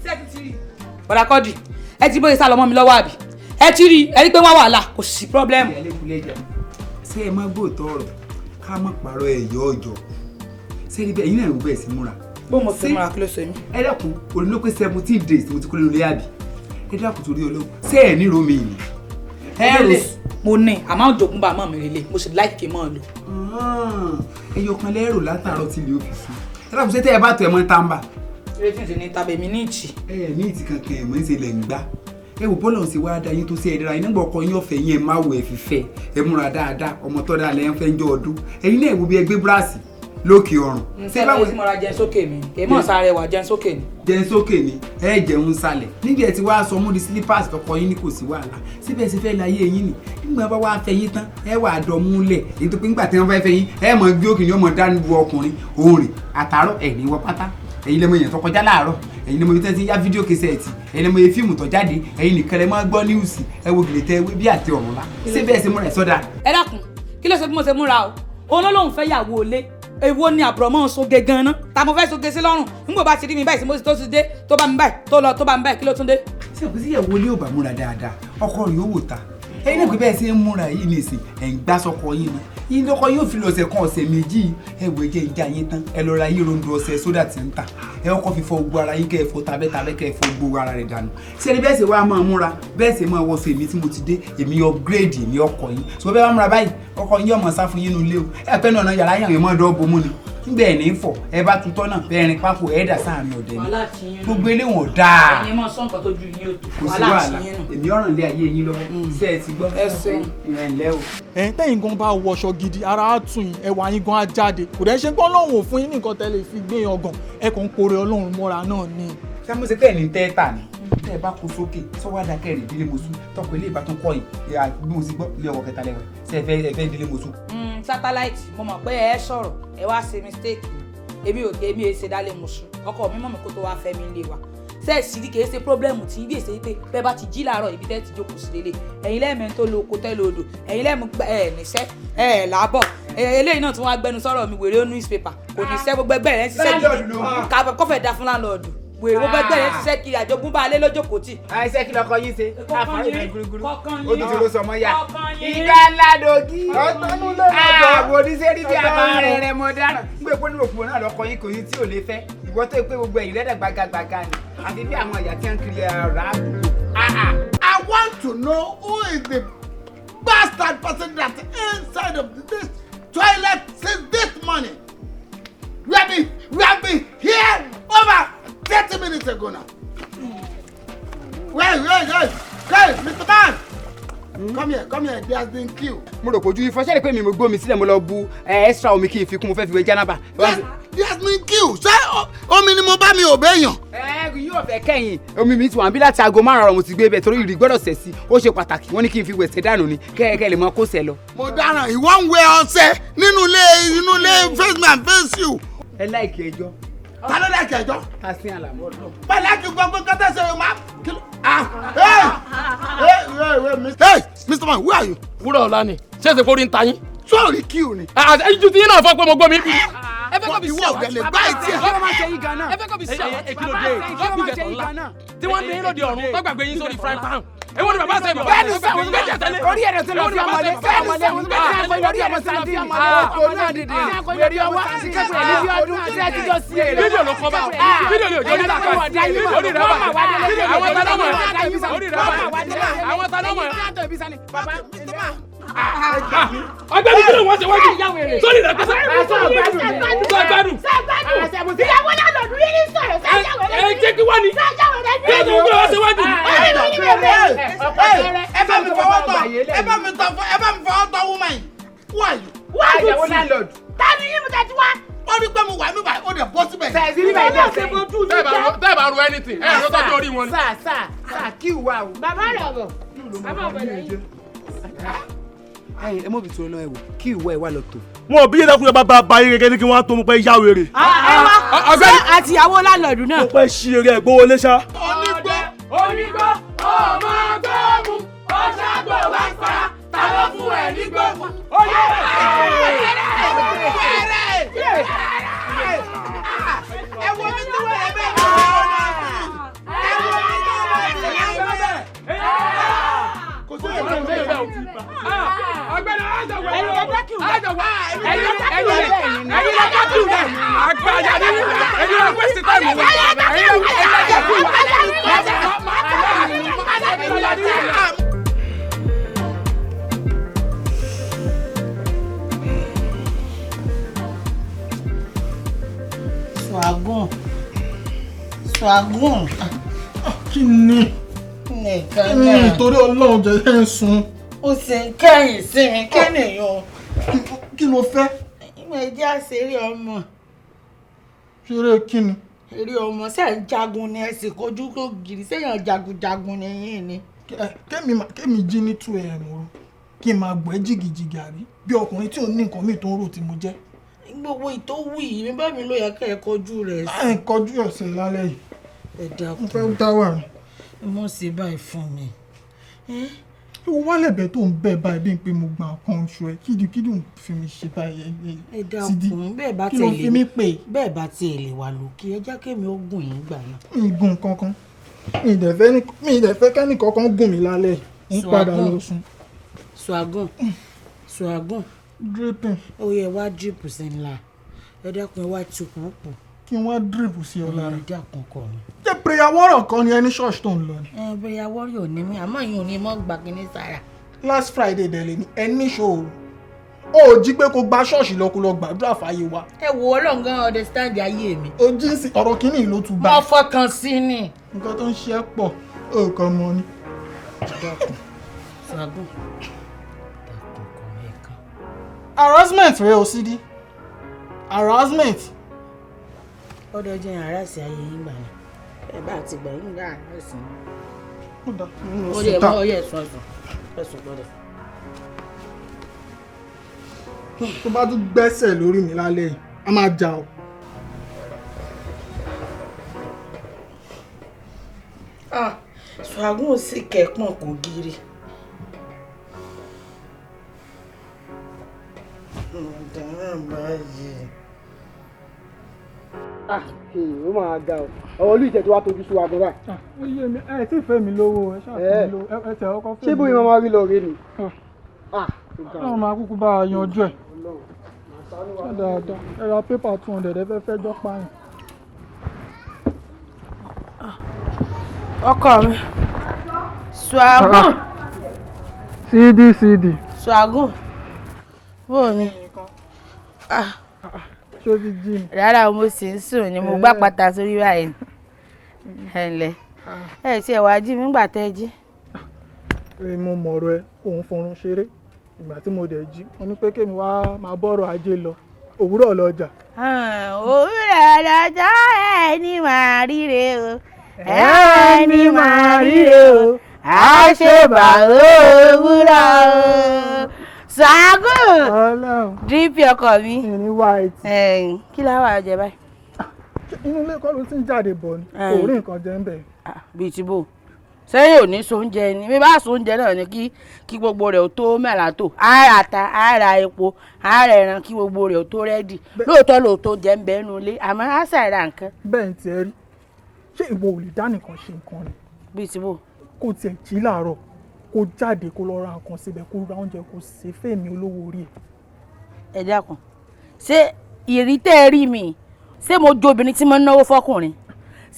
Ṣé ti ti rí? Bọ̀dà Kọ́dì ẹ ti bóyá sá lọ mọ́ mi lọ́wọ́ àbí ẹ ti rí ẹ rí pé wọ́n wàhálà kò sí pírọ́blẹ́mù. Ṣé ẹ má gbóòótọ́ ọ̀rọ̀ ká má pààrọ̀ ẹ̀yọ́ ọjọ́ ṣé ẹ rí bẹ́ẹ̀ yín náà ń bẹ́ẹ̀ sí múra. Bó mo ṣe múra kí ló ṣe mí. Ẹ dákun òní ló pé 17 days mo ti kó lórí ilé àbí ẹ dákun torí Ọlọ́run ṣé ẹ ní romi ni. Ẹ lè mo ní àmọ́ òjògùn bá mọ̀ mi rèlé mo sì láìkè mọ́ ọ lò. Ẹyọ kan lẹ́rù látàárọ̀ tí ilé ó fi sùn ẹ dákun ṣé tẹ́ ẹ bá tọ ẹ mọ́ tàǹbà. Eré tí n sì ní tàbí mi ní ìtì. Ẹ ní ìtì kankan ẹ̀ mọ́ ń ṣe lẹ̀ ń gbá ẹ wò bọ́lọ̀ sí wá dá yín tó sí ẹ̀dára yín nígbà ọkọ yín ọ̀fẹ́ yín ẹ má wò ẹ fífẹ́ ẹ múra dáadáa ọmọ tó dáa lẹ́yìn fẹ́ ń jọ ọdún ẹ̀yin náà wo bí ẹgbẹ́ búrásì lókè ọrùn. ṣé báwo ni mo ra jẹun sókè mi kì í mọ̀ sáré wà jẹun sókè ni. jẹun sókè ni ẹ jẹun sálẹ̀ níbi ẹ ti wá sọ mú di slippers tọkọ yín ní kò sí wàhálà síbẹ̀ sí fẹ́ láyé yín ni nígbà bá wá fẹ́ yín tán ẹ wà dọ̀múlẹ̀ èyí tó pé nígbà tí wọ́n fẹ́ fẹ́ yín ẹ mọ̀ gbé òkè ni ọmọ dání bu ọkùnrin òun rìn àtàárọ̀ ẹ̀ ní wọ pátá ẹ̀yin lẹ́mọ̀ èèyàn tó kọjá láàárọ̀ ẹ̀yin lẹ́mọ̀ ibi tẹ́ ti yá fídíò kẹsẹ̀tì ẹ̀yin lẹ́mọ̀ iye fíìmù tó jáde ẹ̀yin nìkan lẹ́ máa gbọ́ níwùsì ẹ wo gèlè tẹ́ bí àti ọ̀run la síbẹ̀ ṣe múra ẹ̀ sọ́dà. ẹ dákun kí ló ṣe bí mo ṣe múra o olólùfẹ́ fẹ́ yàwó olé èwo ni àbùrọ̀mọ́ soge gan-an ta mo fẹ́ soge sí lọ́rùn nígbà bá ti rí mi báyìí sí mo tó ti dé tó bá mi báyìí tó lọ tó bá mi báyìí kí ló tún dé. ṣé òkú sí ìyàwó ilé ò bá múra dáadáa ọkọ rẹ̀ yóò wò ta ẹ̀yin náà pé bẹ́ẹ̀ ṣe ń múra yìí nìsín ẹ̀ ń gbá sọkọ yín ni yín lọkọ yóò fi lọ́sẹ̀ kan ọ̀sẹ̀ méjì ẹ wò jẹ́ ìjà yín tán ẹ lọ ra yín rondo ọṣẹ sódà tí ń tà ẹ kọ́kọ́ fi fọ gbogbo ara yín kẹ́ ẹ fọ tabẹ́tabẹ́ kẹ́ ẹ fọ gbogbo ara rẹ̀ dànù ṣé ẹni bẹ́ẹ̀ ṣe wá máa múra bẹ́ẹ̀ ṣe máa wọṣọ èmi tí mo ti dé èmi upgrade èmi ọkọ yín ṣùgbọ́n bẹ́ẹ̀ bá múra báyìí ọkọ yín ọmọ sá fún yín nulẹ̀ o ẹ pẹ́ náà yàrá yàn yín mọ́ ọ̀dọ́ bomú ni nígbà ẹ̀ ní fọ̀ ẹ bá tutọ́ náà bẹ́ẹ̀ rin pákó ẹ̀ dà sáàrin ọ̀dẹ ni gbogbo eléwọ̀n dáa ẹ̀yin mọ̀ sọ́nkàn tó ju yín o tó kò sí wàhálà èmi ọ̀ràn lé ayé yín lọ́wọ́ ṣe é ti gbọ́ ìrẹ̀lẹ́ o. tẹ́yìn gan bá wọṣọ gidi ara á tún yín ẹwà yín gan á jáde kò dẹ́ ṣe gbọ́ lọ́hùn òfin yín nìkan tẹ́lẹ̀ fi gbé yan gan ẹ kàn ń kórè ọlọ́run mọ́ra náà ni. sámúsẹ tẹ́ ẹ̀ ní tẹ́ẹ̀tà ni tẹ́ ẹ bá kó sókè sọ́wọ́ àdàkẹ́ rẹ̀ ìdílé mọ́sú tọkọ ilé ìbátan kọ́ yìí bí mo ti gbọ́ ilé ọkọ̀ kẹta lẹ́wẹ̀ ṣe ẹ fẹ́ ìdílé mọ́sú. satellite mo mọ̀ pé ẹ sọ̀rọ̀ ẹ wá ṣe mistake èmi ò ké èmi ò ṣe dálé mọ̀ṣú ọkọ mi mọ̀ mi kó tó wá fẹ́ mi lé wa sẹ́ẹ̀sì rí kìí ṣe pọ́blẹ́mù tí ibi èsè pé bẹ́ẹ̀ bá ti jí làárọ̀ ibi tẹ́ ti jókòó sí lélẹ̀ ẹ̀yin lẹ́ẹ̀mẹ́ tó lo oko tẹ́ lo odò ẹ̀yin lẹ́ẹ̀mú níṣẹ́ làbọ̀ eléyìí náà tí wọ́n á gbẹnu sọ̀rọ̀ mi wèrè ó newspaper kò ní iṣẹ́ gbogbo ẹgbẹ́ rẹ̀ ń ṣiṣẹ́ gidi kọ́fẹ̀ dá fún láńlọ́ọ̀dù wèrè gbogbo ẹgbẹ́ rẹ̀ ń ṣiṣẹ́ kiri àjogún bá alẹ́ lójókòó tì. àìsẹ́ kí lọkọ yín ṣe àfàrẹ́ ìlú gúrúgúrú ó ti ti ló sọmọ yá ìgbà ńlá dògí àwọn oníṣẹ́rí bí àbá rẹ̀ mọ̀ dáná gbé pé ní òkú náà lọkọ yín kò yín tí ò lè fẹ́ ìwọ tó pé gbogbo ẹ̀yìn lẹ́dẹ̀ gbagagbága ni àti bí àwọn ìyá tí wọ́n ń kiri ọ̀rá àdúgbò. I want to know who is the bastard person that's inside of this toilet since this morning. We have been here over 30 minutes ago now. Wait, Mr. Man. Come here, there has been queue. Mo rò pé ojú ifọ̀ ṣẹ́ni pé mi mo gbó mi sílẹ̀ mo lọ bu extra omi kí n fi kún mo fẹ́ fi wẹ̀ jánábà. There has been queue. Ṣé omi ni mo bá mi ò béèyàn? Yóò fẹ́ kẹ́yìn omi mi ti wà bí láti aago 5 mo ti gbé bẹ̀ torí ìrì gbọ́dọ̀ sẹ̀ sí ó ṣe pàtàkì wọ́n ní kí n fi wẹ̀sẹ̀ dànù ni kẹ́kẹ́ lè mọ kó sẹ̀ lọ. Mo dáràn ìwọ ń wẹ ọṣẹ nínú ilé face me and face you. Ẹ láìkí ẹjọ́. Ta ló láìkí ẹjọ́? Asin àlàmọ́. Bá láìkí gbogbo kọ́tà ṣe o máa. Hey, Mr. Man, where are you? Wúrọ̀ ọ̀la ni ṣé èsè kórìí ń ta yín. Sọ́ọ̀rì queue ni. Ju ti yín náà fọ́ pé mo gbọ́ mi bí. Ẹ fẹ́ kọ́ bí ìwọ ọ̀gẹ̀lẹ̀ gbá ìtì ẹ̀. Ṣé máa ṣe yín gan-an? Ẹ fẹ́ kọ́ bí ṣé kí ló dé? Ṣé máa ṣe yín gan-an? Tí wọ́n ń dé yín lóde ọ̀run tó gbàgbé yín sórí frying pan. Èwo ni bàbá sẹ́yìn bàbá bẹ́ẹ̀ni sẹ́wọ̀n méjì àtẹlẹ orí ẹ̀rọ tó lọ fi ọmọlé bẹ́ẹ̀ni sẹ́wọ̀n méjì àtẹlẹ orí ẹ̀rọ tó lọ fi ọmọlé òun náà dìde lórí ọwọ́ kẹ́kọ̀ọ́ níbi ọdún tí a ti jọ sí èrè. Fídíò ló kọ́ bá o. Fídíò ni òjò ní bàbá o. Orí rẹ̀ bá. Àwọn ta lọ́mọ ẹ̀. Orí rẹ̀ bá. Àwọn ta lọ́mọ ẹ̀. Ọgbẹ́ni kí ló wọ́n ṣe wájú? Sórí rẹ̀ pẹ́sẹ́. Sọ́gbádùn. Ìyàwó náà lọ́dún yìí ní sọ̀rọ̀ sáyàwó rẹ̀. Ẹ jẹ́ kí wọ́n ní. Kí ló ń gbé wọ́n ṣe wájú? Ẹ bá mi fọwọ́ tọ́ woman yìí. Who are you? Ìyàwó landlord. Tani yín mo tẹ́tí wá. Ó ní pé mo wà mí báyìí, ó dẹ̀ bọ́ síbẹ̀. Sẹ́ẹ̀sì rí báyìí náà ṣe fojú mi jẹ́. Tẹ́ẹ̀ bá ru anything, ẹ̀ ló tọ́jú orí wọn. Sáà kí wà o. Bàbá rẹ̀ bọ̀. Bàbá ọ̀bẹ lẹ́yìn. Ẹ mọ̀ bí tó lọ ẹ wò kí ìwọ ẹ wà lọ tó. Wọn ò bí yẹn dákúrẹ́ bá ba yín gẹ́gẹ́ ní kí wọ́n á tó mú pé yá wèrè. Ọ̀gbẹ́ni àtìyàwó láńlọ́ọ̀dù náà. Mo pẹ́ ṣí eré ẹ̀ gbówó lé ṣá. Onígbó ọmọ gbọ́mù ọ̀ṣàgbọ̀ wá fara ta ló fún ẹ̀ ní gbọ́mù. Oyè ẹ wo mi tí wọ́n ẹ bẹ́ẹ̀ bá Ọ̀gbẹ́ni àjọwọ ẹ̀yin lọ́jọ́ kí àgbàjà ní ẹ̀yin lọ́jọ́ wẹ́sì táìmù wọ̀ ẹ̀yin lọ́jọ́ kí Swagun. Kí ni? nìkan náà. Nítorí Ọlọ́run jẹ́ ẹ̀ ń sun. Ó sì ń kẹ́yìn sí mi kí nìyẹn. Kí ló fẹ́? Ìmọ̀ ẹ̀jẹ̀ àṣírí ọmọ. Ṣeré kí ni? Eré ọmọ ṣe ń jagun ni ẹ̀sìn kojú tó gìrì ṣéyàn jagunjagun ni yín ni. Kémi jí ní 2 AM o kí n máa gbọ́ ẹ́ jìgìjìgì àrí bí ọkùnrin tí ò ní nǹkan míì tó ń rò tí mo jẹ́. Gbogbo ìtòwú yìí mi bá mi ló yẹ kẹ́ ẹ kọjú rẹ̀ sí. Ẹ kọjú ọ̀sẹ̀ lálẹ́ yìí. Ẹ dákun. Mo fẹ́ dá wà ní. Mo sì báyìí fún mi. Ìwọ wálẹ̀bẹ̀ tó ń bẹ̀ báyìí bí n pé mo gba nǹkan oṣù ẹ̀ kídùkídù ń fi mi ṣe báyìí. Ẹ dákun bẹ́ẹ̀ bá kí ló fi mí pè. Bẹ́ẹ̀ bá tiẹ̀ lè wà lókè ẹ jẹ́ kémi ó gùn yín gbà náà. Ìgùn kankan mi ì dẹ̀ fẹ́ kẹ́nì kankan gùn mí lálẹ́ ń padà lọ sùn. Ṣùgbọ́n dripping. Ó yẹ wá drip sí ńlá ẹ dákun ẹ wá tukùkù. Kí n wá drip sí ọ lára. Ẹ dákun kọ mi. Jẹ́ prayer warrior kan ni ẹni ṣọ́ọ̀ṣì tó ń lọ ni. Prayer warrior ní mi àmọ́ yìí ò ní mọ́ gbà kíní sára. Last Friday dẹ̀ lè ní ẹni ṣòro ó jí pé kó gba ṣọ́ọ̀ṣì lọ kó lọ gbàdúrà fáyé wa. Ẹ wo Ọlọ́run gan understand ayé mi. O jí sí ọ̀rọ̀ kìíní ló tún bá. Mo fọkàn sí ni. Nǹkan tó ń ṣe é pọ̀ ó kàn mọ́ ni. Ṣàgùn. Harassment rẹ o Sidi. Harassment. Ó dọjọ́ yẹn àràsì ayé yín gbà ní. Ẹ bá ti gbà yín gbà àràsì. Ó dà nínú Ó oṣù yẹ ta. mọ́ ọyẹ ẹ̀sùn ẹ̀sùn gbọ́dọ̀. Tó bá tún gbẹ́sẹ̀ lórí mi lálẹ́ yìí, a máa jà o. Ṣàgùn sì kẹ̀pọ̀n kò gírí. Ó máa ga ọ. Ọwọ́ olú ìjẹ́ tí wàá tójú sí wa gan báyìí. Ó yé mi, ẹ tí ì fẹ́ mi lówó, ẹ ṣáà fẹ́ mi lówó, ẹ tẹ̀ ọkọ fẹ́ mi. Ṣé bóyá máa rí lọ rí ni? Ọlọ́run máa kúkú bá a yanjú ẹ̀. Ṣé dáadáa, ẹ ra pépà 200 ẹ fẹ́ fẹ́jọ́ pààyàn. Ọkọ mi. Ṣàgùn. Sidi. Ṣàgùn. Bó ni? Ṣé o ti jí ni? Rárá mo sì ń sùn ni mo gbá pátá sórí báyìí. Ẹ ǹlẹ́. Ẹ ti ẹ̀ wá jí mi ńgbà tẹ́ jí. Mo mọ̀rọ̀ ẹ, òun fọrun ṣeré. Ìgbà tí mo dẹ̀ jí, mo ní pé kémi wá máa bọ́rọ̀ ajé lọ. Òwúrọ̀ lọ́jà. Òwúrọ̀ lọ́jọ́ ẹni máa ríre o. Ẹni máa ríre o. A ṣe bàrò òwúrọ̀ o. Ṣàgùn. Dípì ọkọ mi. Ní white. Kí láwà jẹ báyìí? Inú ilé kọ́ ló ti ń jáde bọ̀ ni. Kò rí nǹkan jẹ ń bẹ̀. Bíi ti bò. Sẹ́yìn ò ní sóúnjẹ ni bí bá sóúnjẹ náà ni kí gbogbo rẹ̀ ò tó mẹ́la tó ara ta ara epo ara ẹran kí gbogbo rẹ̀ ò tó rẹ́dì lóòótọ́ jẹ́ ń bẹ́ẹ̀ nulẹ̀ àmọ́ á ṣàìra nǹkan. Bẹ́ẹ̀ ti ẹ rí ṣé ìwọ ò lè dá nìkan ṣe nǹkan ni. Bíi ti bò. Kó tiẹ̀ jí láàárọ̀ kó jáde kó lọ ra nǹkan síbẹ̀ kó ra oúnjẹ kó ṣe fẹ́mi olówó orí ẹ̀. Ẹ dákun ṣé ìrí tẹ́ ẹ rí mi ṣé mo jo obìnrin tí mo náwó fọkùnrin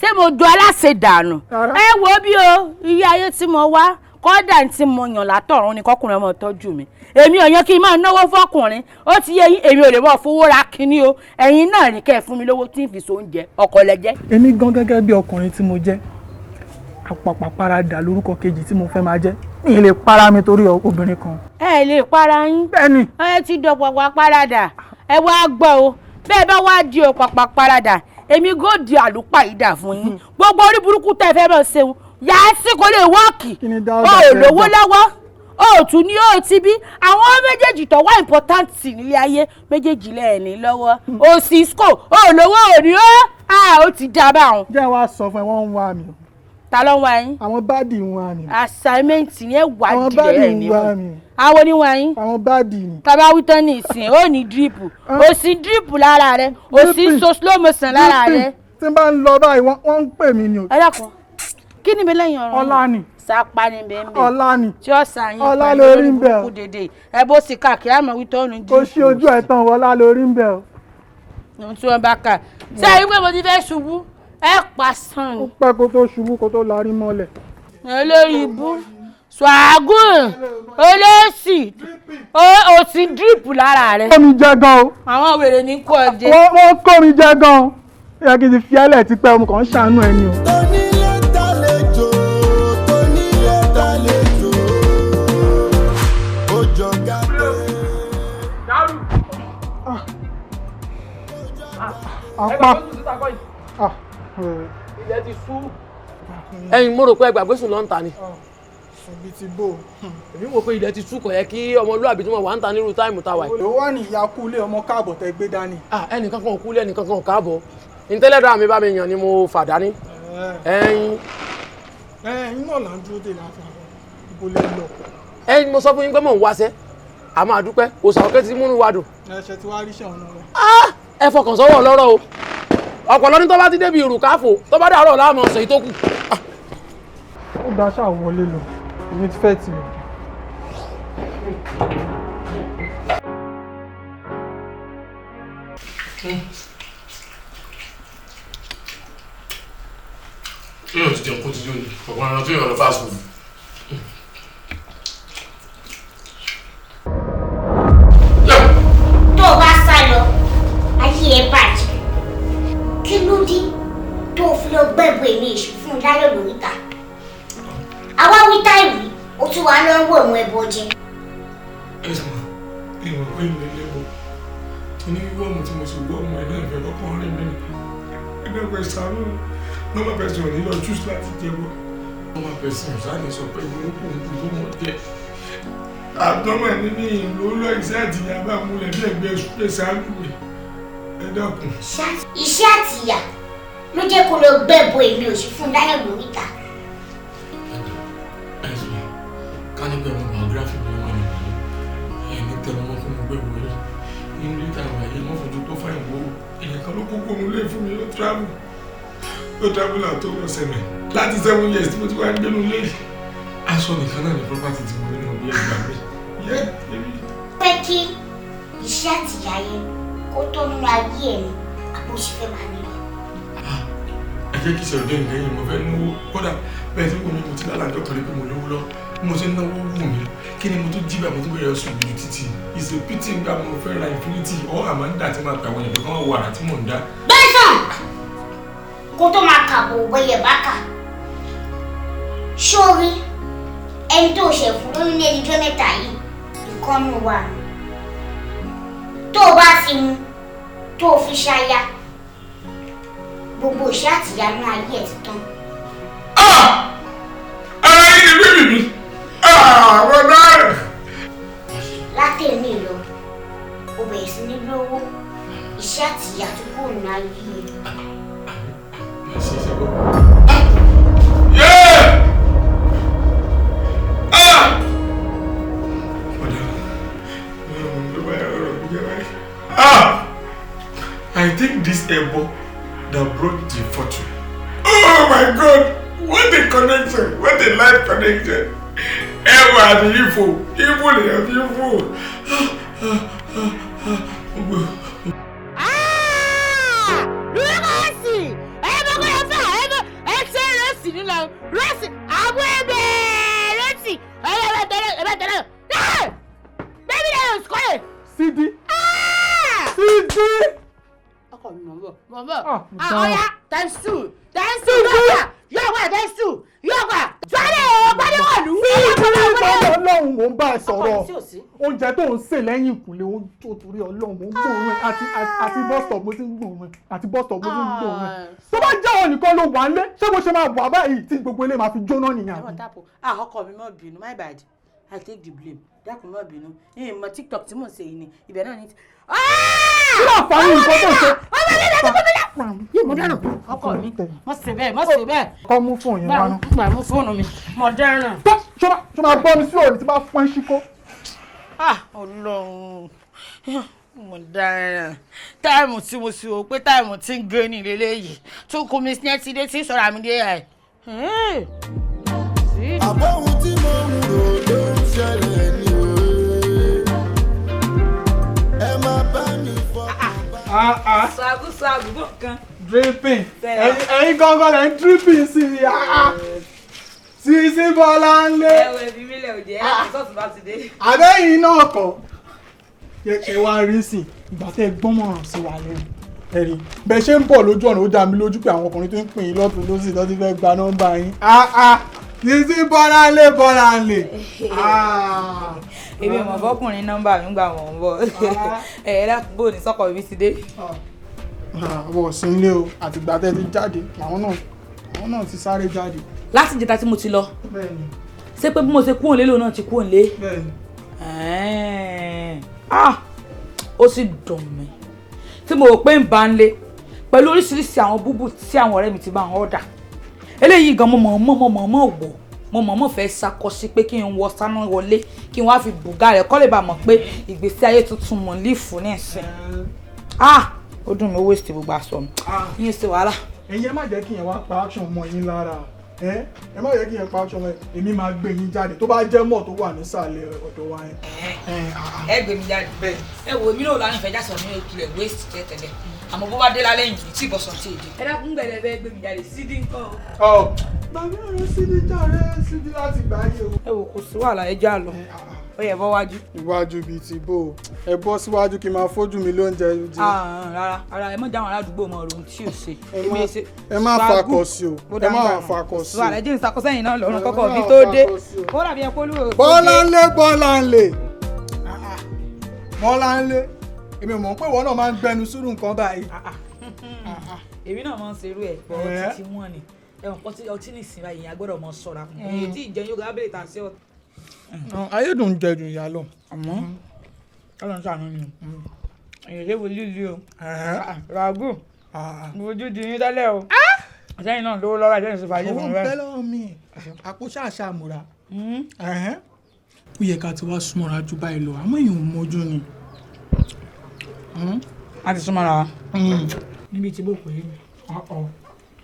ṣé mo jọ aláṣẹ dànù ẹ wo bí o iye ayé tí mo wá kọ́dà tí mo yàn látọ̀run ni kọkùnrin ọmọ tọ́jú mi èmi ò yan kí n máa náwó fọkùnrin ó ti yé yín èmi ò lè mọ̀ fowó ra kinní o ẹ̀yin náà ní kẹ́ ẹ̀ fún mi lówó tí n fi so oúnjẹ ọkọ lẹ́jẹ́. Èmi gan gẹ́gẹ́ bí ọkùnrin tí mo jẹ́ àpàpà paradà lórúkọ kejì tí mo fẹ́ máa jẹ́ mi ì lè para mi torí obìnrin kan. Ẹ lè para yín. Bẹ́ẹ̀ni. Ẹ ti dọ̀pọ̀pọ̀ paradà ẹ wá gbọ́ o bẹ́ẹ̀ bá wá di ọ̀pọ̀pọ̀ paradà èmi gò di àlùpàyídà fún yín gbogbo orí burúkú tẹ́ fẹ́ bá ṣeun yà á sí kó lè wọ́ọ̀kì ó lówó lọ́wọ́ ó tún ní ó ti bí àwọn méjèèjì tó wá important nílé ayé méjèèjì lẹ́ẹ̀ni lọ́wọ́ ó sì sco ó lówó ò ní ó ti dá báwọn. Jẹ́ wá sọ fún ẹ wọ́n ń wá mi. Ta ló ń wá yín? Àwọn báàdì ń wá mi. Assignment yẹn wà àwọn dìde báàdì ẹ̀ ń ní wá wọn. mi. Àwọn ni wá yín. Àwọn báàdì ni. Tàbá wí tán ní ìsìn ó ní dírípù ó sì dírípù lára rẹ ó sì so slow motion lára rẹ. Tí n bá ń lọ báyìí wọ́n ń pè mí ni o. Ẹ dákun kí ni mi lẹ́yìn ọ̀rọ̀ Ọlá ni. Sápá ni bẹ́ẹ̀ bẹ́ẹ̀. Ọlá ni. Tí ó sàn yín Ọlá lórí ń bẹ̀ o. Dédé ẹ bó sì káàkiri àmọ́ wí tó ní dírípù. Ó ṣí ojú ẹ̀ tán Ọlá lórí ń bẹ̀ o. Ohun tí wọ́n bá kà ṣé ẹ rí pé mo ti fẹ́ ṣubú ẹ pa sàn. Ó pẹ́ kó tó ṣubú kó tó larí mọ́lẹ̀. Olórí ibú Ṣàgùn olóòsì ó ti dírípù lára rẹ. Kó mi jẹ gan o. Àwọn wèrè ní kò jẹ. Wọ́n kó mi jẹ gan o. Ó yẹ kí n ti fi ẹ́lẹ̀ ti pẹ́ ọmọ kan ṣàánú ẹni o. Tónílé tàlejò, tónílé Apá. Ilẹ̀ ti sú. Ẹ̀yin mo rò pé ẹgbàgbé sùn lọ ń ta ni. Ibi ti bò. Èmi wò pé ilẹ̀ ti sú kò yẹ kí ọmọlúàbí tí wọ́n wà ń ta nírú táìmù táwa yìí. Ó wà ní ìyá kúlé ọmọ káàbọ̀ tẹ gbé dání. Ẹnìkan kan ò kúlé ẹnìkan kan ò káàbọ̀. Ìtẹ́lẹ́dàá mi bá mi yàn ni mo fà dání. Ẹ̀yin náà là ń dúró dè láti ibo lè lọ. Ẹ̀yin mo sọ fún yín pé mò ń wáṣẹ́. A máa dúpẹ́ òsàókè tí múnú wa dùn. Ẹ̀ṣẹ̀ tí wàá ríṣẹ́ ọ̀nà rẹ̀. Ẹ fọkàn sọ́wọ́ lọ́rọ̀ o. Ọ̀pọ̀lọ́ ní tó bá ti débi ìrùkáfò tó bá dàrọ̀ láàmú ọ̀sẹ̀ yìí tó kù. Ó dá ṣáà wọlé lọ èmi ti fẹ́ tì í. Yóò ti jẹun kó ti jóni ọ̀pọ̀ ẹran tó yọ̀ lọ fast food. Tó o bá sá lọ ayé ẹ bàjẹ́ kí ló dé tó o fi lọ gbẹ́bọ̀ èmi èṣù fún láyọ̀ lóríta àwa wíta ìwé o tún wà lọ́wọ́ òun ẹbọ jẹ. Ẹ sọ ìwọ̀n pé ilé lẹ́bọ̀ ní wíwọ́ mu tí mo sì wọ́ ọmọ ẹ̀ náà ìfẹ́ lọ́kùnrin mi ẹgbẹ́ sàánú normal person ò ní lọ choose láti jẹ́wọ́ normal person sáàlì sọ pé burúkú nǹkan tó mọ̀ jẹ́ àtọ́mọ̀ ní ní ìlú lọ iṣẹ́ àtìyà bá múlẹ̀ bí ẹgbẹ́ ṣúlẹ̀ sáàlù mi ẹ dákun. Iṣẹ́ àtìyà ló jẹ́ kó lọ gbẹ́bọ̀ èmi òṣì fún láyọ̀ lóríta. Ká ní pé ọmọ biography mi wà nínú ẹni tẹnu wọn fún mi gbẹ́bọ̀ rẹ̀ nínú lítà àwọn àyè wọn fojú tó fáìn wò ó èèyàn kan ló kókó òun lé fún mi ó travel out tó wọ́n sẹ́mẹ̀ láti 7 years tí mo ti wá gbénu lé aṣọ nìkan náà ní property tí mo rí nínú bí ẹgbàá mi. Pé kí iṣẹ́ àtìyà yẹn kó tó nínú ayé ẹ̀ ní àbóṣe fẹ́ máa nílò. Ẹ jẹ́ kí ìṣẹ̀lẹ̀ dé ìgbẹ́yìn mo fẹ́ náwó kódà bẹ́ẹ̀ tí mo ti lálàjọ kan rí pé mo lówó lọ mo ṣe náwó wù mí kí ni mo tó jí bá mo tó bẹ̀rẹ̀ sùn lójú títì ìṣe pítì ń gbà mo fẹ́ ra infinity ọ̀ àmàǹdà tí máa pè àwọn èèyàn kan wọ àrà tí mò ń dá. Bẹ́sàn kó tó máa kàbò bọ́yẹ̀ bá kà sórí ẹni tó ṣẹ̀ fún lórí ní ẹnìjọ́ mẹ́ta yìí ìkọ́nù wa tó o bá ti mu tó o fi ṣaya gbogbo ìṣẹ́ àtìyanu ayé ẹ̀ ti tán. Ara yìí ni bíbí mi. Àwọn náà. Látẹ̀mí lọ o bẹ̀rẹ̀ sí ní lówó iṣẹ́ àtìyà tó kúrò ní ayé ẹ̀. I think this elbow that brought the fortune. Oh my God! What a connection! What a life connection! Ever and evil, evil and evil. Rọ́ọ̀sì! Ẹ̀ṣẹ̀ rọ́ọ̀sì nílò rọ́ọ̀sì àwọn ẹ̀bẹ̀ rọ́ọ̀sì ẹ̀bẹ̀ bẹ́ẹ̀ni ẹ̀ ṣùkọ́ ẹ̀. Sidi. Sidi. Ọkọ mi mọ̀ bọ̀. Ọ̀ya times 2 yọ̀ọ̀gbà times 2 yọ̀ọ̀gbà jọ́lẹ̀ ọ̀gbọ́dé wọ̀lú. Ọlọ́run mò ń bá ẹ sọ̀rọ̀ oúnjẹ tó ń sè lẹ́yìn ìkùnlé tó torí Ọlọ́run mò ń gbóòórùn àti bus stop mo ti ń gbóòórùn àti bus stop mo ti ń gbóòórùn tó bá jẹ́ òun nìkan ló wà ń lé ṣé mo ṣe máa wà báyìí tí gbogbo ilé máa fi jóná nìyẹn. Ọkọ mi má bínú my bad I take the blame dákun má bínú ìmọ̀ TikTok tí mò ń ṣe yìí ni ibẹ̀ náà ní. Kí ló fà á ní nǹkan tó ṣe? Ọmọ mi lè tó mi lọ. Yé mo dáná ọkọ mi mo ṣe bẹ́ẹ̀. Kọ́ mú fóònù yẹn wá ná. Gbà mú fóònù mi mo dáná. Ṣé máa gbọ́ mi sí òòrùn tí máa fún ẹ ṣíkó? Ọlọ́run mo dáná táìmù tí mo sì wò pé táìmù tí ń gé ní lélẹ́yìí tó kó mi sí ẹtí dé tí sọ̀rọ̀ àmì dé ẹ̀. Àbọ̀hún tí mo ń rò ló ń ṣẹlẹ̀ ní òye. Ẹ máa bá mi fọkàn bá. Ṣàgùn bọ̀ kan. Dripping. Ẹ̀yin gangan lẹ̀ ń dripping sí i. Sisi Bọ́lá ń lé. Ẹ̀wẹ̀ bí mílẹ̀ òde ẹ̀ àtọ́sí bá ti dé. Àbẹ́yìn náà kọ̀. Ṣé wàá rí sí ìgbà tẹ́ gbọ́mọ̀ràn sí wa lẹ́nu. Ẹ̀rí bẹ́ẹ̀ ṣe ń bọ̀ lójú ọ̀nà ó dá mi lójú pé àwọn ọkùnrin tó ń pè yín lọ́tún lósì tó ti fẹ́ gba nọ́mbà yín. Sisi Bọ́lá ń lé. Èmi mọ̀ fọ́kùnrin nọ́mbà mi gbà wọ́n bọ̀. Ẹ̀ẹ́dá bò ní sọ́kọ̀ mi ti dé. Àwọn ọ̀sìn ilé o àtìgbà tẹ́ ti jáde àwọn náà ti sáré jáde. Láti ìjẹta tí mo ti lọ. Bẹ́ẹ̀ni. Ṣé pé bí mo ṣe kúrò nílé lòun náà ti kúrò nílé? Bẹ́ẹ̀ni. Ó sì dùn mí tí mo rò pé ń bá ń lé pẹ̀lú oríṣiríṣi àwọn búbù tí àwọn ọ̀rẹ́ mi ti bá ń ọ̀dà. Eléyìí gan mo mọ̀ wọ̀ mo mọ̀ fẹ́ ṣàkọsí pé kí n wọ sáná wọlé kí n wá fi bùgá rẹ̀ kọ́ lè bá mọ̀ pé ìgbésí ayé tuntun mọ̀ lífù ní ẹ̀sìn. Ó dùn mí ó waste gbogbo aṣọ mi yín ṣe wàhálà. Ẹ̀yin ẹ má jẹ́ kí yẹn wá pa action mọ́ yín lára ẹ má jẹ́ kí yẹn pa action mọ́ èmi máa gbé yín jáde tó bá jẹ́ mọ́ tó wà nísàlẹ̀ ọ̀dọ̀ wa yẹn. Ẹ gbé mi jáde ẹ wo èmi náà lánàá ìfẹ́ jásọ ní ìpìlẹ̀ waste tẹ́tẹ́lẹ̀ àmọ́ bó bá dé lálẹ́ yìí tí ìbọ̀sán ti èdè. Ẹ dákun gbẹ̀lẹ̀ bẹ́ẹ̀ gbé mi jáde Sidi nǹkan. Bàbá rẹ Sidi jàre Sidi láti gbà yé o. Ẹ wò kò sí wàhálà ẹ já lọ ó yẹ bọ́ wájú. Iwájú bíi ti bò ẹ bọ́ síwájú kí n máa fojú mi lóúnjẹ jẹ. Rárá ẹ mọ̀ jáwọn aládùúgbò mọ̀ ọ̀run tí ò ṣe. Ẹ má fakọ̀ sí o ẹ má fakọ̀ sí o. Wàhálà jí n sakọ́sẹ́yìn náà lọ́rùn kọ́kọ́ bí tó dé ó dàbí ẹ polú. Bọ́láńlé èmi mọ̀ pé ìwọ náà máa ń gbẹnu sùúrù nǹkan báyìí. Èmi náà máa ń ṣerú ẹ̀ bọ́ títí wọ́n ni ẹ̀wọ̀n pọ́ ọtí nìsín báyìí ìyá gbọ́dọ̀ mọ sọ̀rọ̀ èyí tí ìjẹun yóò gábẹ̀rẹ̀ tà sí ọ̀tọ̀. Ayédùn jẹ ju ìyá lọ. Àmọ́ ọlọ́run ṣàánú ni èyí ṣe wò líle o ràgùn ojú di yín tẹ́lẹ̀ o àtẹ́yìn náà lówó lọ́wọ́ àtẹ́yìn sí fàájì fún mi. Owó bẹ́ẹ̀ lọ́wọ́ mi àpò ṣáṣá múra. Ó yẹ ká ti wá súnmọ́ra ju báyìí lọ àmọ́ èèyàn ò mójú ni. A ti súnmọ́ra wa níbi tí bò pé mi.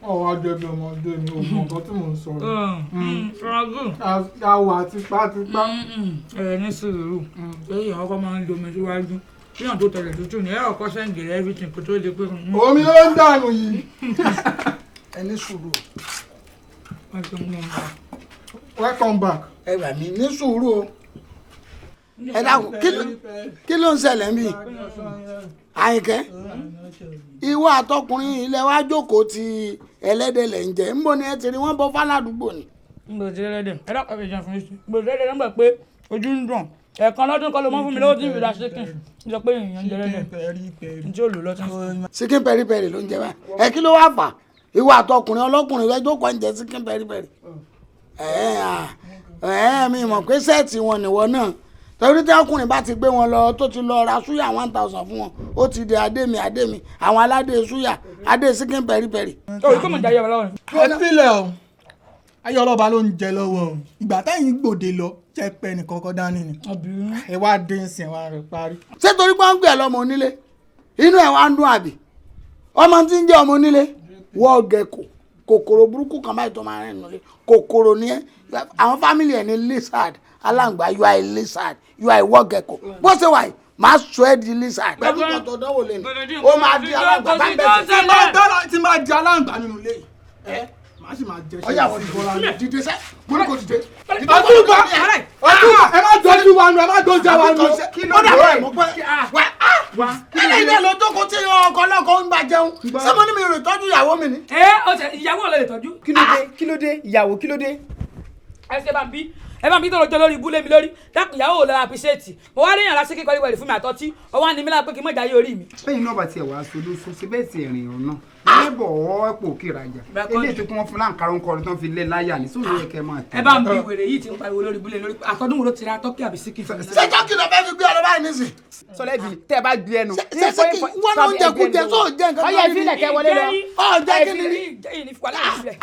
Ajẹ́bí ọmọdé ni ògùn nǹkan tí mò ń sọ rẹ̀. Àwọ̀ tipátipá. Ní sùúrù lẹ́yìn ọkọ̀ máa ń lo omi síwájú kí yàn tó tẹ̀lé tútù ní ẹ̀rọ kọ́ sẹ́ǹgẹ̀rẹ̀ everything kó tó lè pé. Omi ló ń dànù yìí. Ẹ ní sùúrù. Welcome back. Ẹ gbà mí ní sùúrù o. Ẹ dákun kí ló ń ṣẹlẹ̀ ń bì? Àyìnkẹ́ ìwọ àtọkùnrin ilẹ̀ wa jókòó ti ẹlẹ́dẹ̀ lẹ̀ ń jẹ́ ń bọ̀ ni ẹ ti rí wọ́n bọ́ fáládùúgbò ni. ń bò ti ẹlẹ́dẹ̀ ẹ dákun ẹ jẹun fún mi sí bò ti ẹlẹ́dẹ̀ nígbà pé ojú ń dùn ẹ̀ẹ̀kan lọ́dún kan ló mọ́ fún mi lówó tí ń fi ra ṣíkìn ń sọ pé èèyàn ń jẹ ẹlẹ́dẹ̀ tí ó lò lọ́tún. ṣíkìn pẹ́rípẹ́rí ló ń jẹ báyìí ẹ kí ló wá fà ìwọ àtọkùnrin ọlọ́kùnrin rẹ jókòó ń jẹ ṣíkìn pẹ́rípẹ́rí. Mi mọ̀ pé sẹ́ẹ̀tì wọn nìwọ náà torí tí ọkùnrin bá ti gbé wọn lọ tó ti lọ ra súyà 1000 fún wọn ó ti di adémi àwọn aládé súyà adé síkín pẹ̀rípẹ̀rí. orí kò mọ̀ jẹ́ ayé ọlọ́run. ẹ filẹ̀ o ayé ọlọ́ba ló ń jẹ lọ́wọ́ o ìgbà tẹ́yìn gbòde lọ jẹ́ pẹ́ nìkan kọ́ dání ni ẹ wá dé ń sìn wá rẹ̀ parí. ṣé torí pé wọ́n ń gbé ẹ lọ́mọ onílé inú ẹ̀ wá ń dún àbí ọmọ tí ń jẹ́ ọmọ onílé wọ́ọ̀ gẹ̀kọ̀ kòkòrò burúkú kan báyìí tó máa rìn nílé kòkòrò ni ẹ àwọn fámìlì ẹ ní lizard alàǹgbá you are a lizard you are a war gecko bó ṣe wà yìí máa sọ ẹ di lizard. pẹ̀lú kan tó dánwò lé ní ó máa di alàǹgbá bá bẹ̀rẹ̀ tí máa di alàǹgbá nínú ilé ẹ máa sì máa jẹ ṣe ọyàwó dìde sẹ́ mo ní kò dìde. ọdún ẹ má dojú wa nù ẹ má dojú wa nù. kí ló dé ẹ mọ̀ pé ilé ló tó kó tí ọkọ náà kó ń bá jẹun ṣé mo ní mi rè tọ́jú ìyàwó mi ni. ìyàwó lè tọ́jú. kí ló dé ìyàwó kí ló dé. ẹ ṣe bá ń bí ẹ bá ń bí tó lọ jẹ lórí ibúlé mi lórí dákun ìyàwó ò lọ àpíṣẹ́ẹ̀tì mo wá rí yàn lásìkò ìkọ́lé wẹ̀lì fún mi àtọ́tí ọwọ́ á ní mi lára pé kí n mọ̀ jáyé orí mi. lẹ́yìn náà bá tiẹ̀ wá aṣọ lóṣù ṣe bẹ́ẹ̀ ti ẹ̀rìn ọ̀nà lẹ́bọ̀ ọwọ́ ẹ̀pọ̀ òkè ìrajà eléyìí tó kún wọn fún láǹkarọ̀ ńkọrin tó ń fi lé láyà ní sóòrò yẹ kẹ́ máa tẹ̀. ẹ bá ń bí wèrè yìí ti ń pariwo lórí ibúlé lórí àtọ́dún wo ló ti ra tọ́kì àbí síkì fún mi. ṣé tọ́kì lọ fẹ́ fi gbé ọ̀rọ̀ báyìí nísìn. sọlẹ́bì tẹ́ ẹ bá gbé ẹnu. ṣé síkì wọn ló ń jẹ kú jẹ sóò jẹ nǹkan ọyẹ ìfilẹ̀ kẹ́ wọlé lọ. ọ jẹ kí ni rí.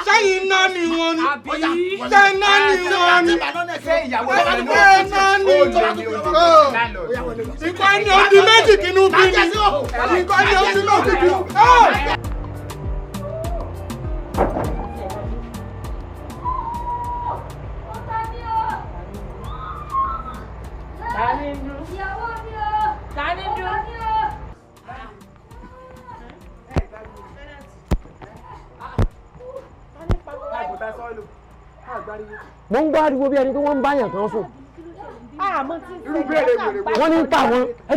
sẹ́yìn náà ni wọ́n ní. sẹ́yìn náà ni wọ́n ní. ṣé ìyàwó rẹ̀ náà ni nǹkan ni ó di méjì kínú bí mi nǹkan ni ó di méjì kínú. mo ń gbọ́ ariwo bí ẹni tí wọ́n ń báyàn kan sùn. wọ́n ní ń pa wọn. ẹ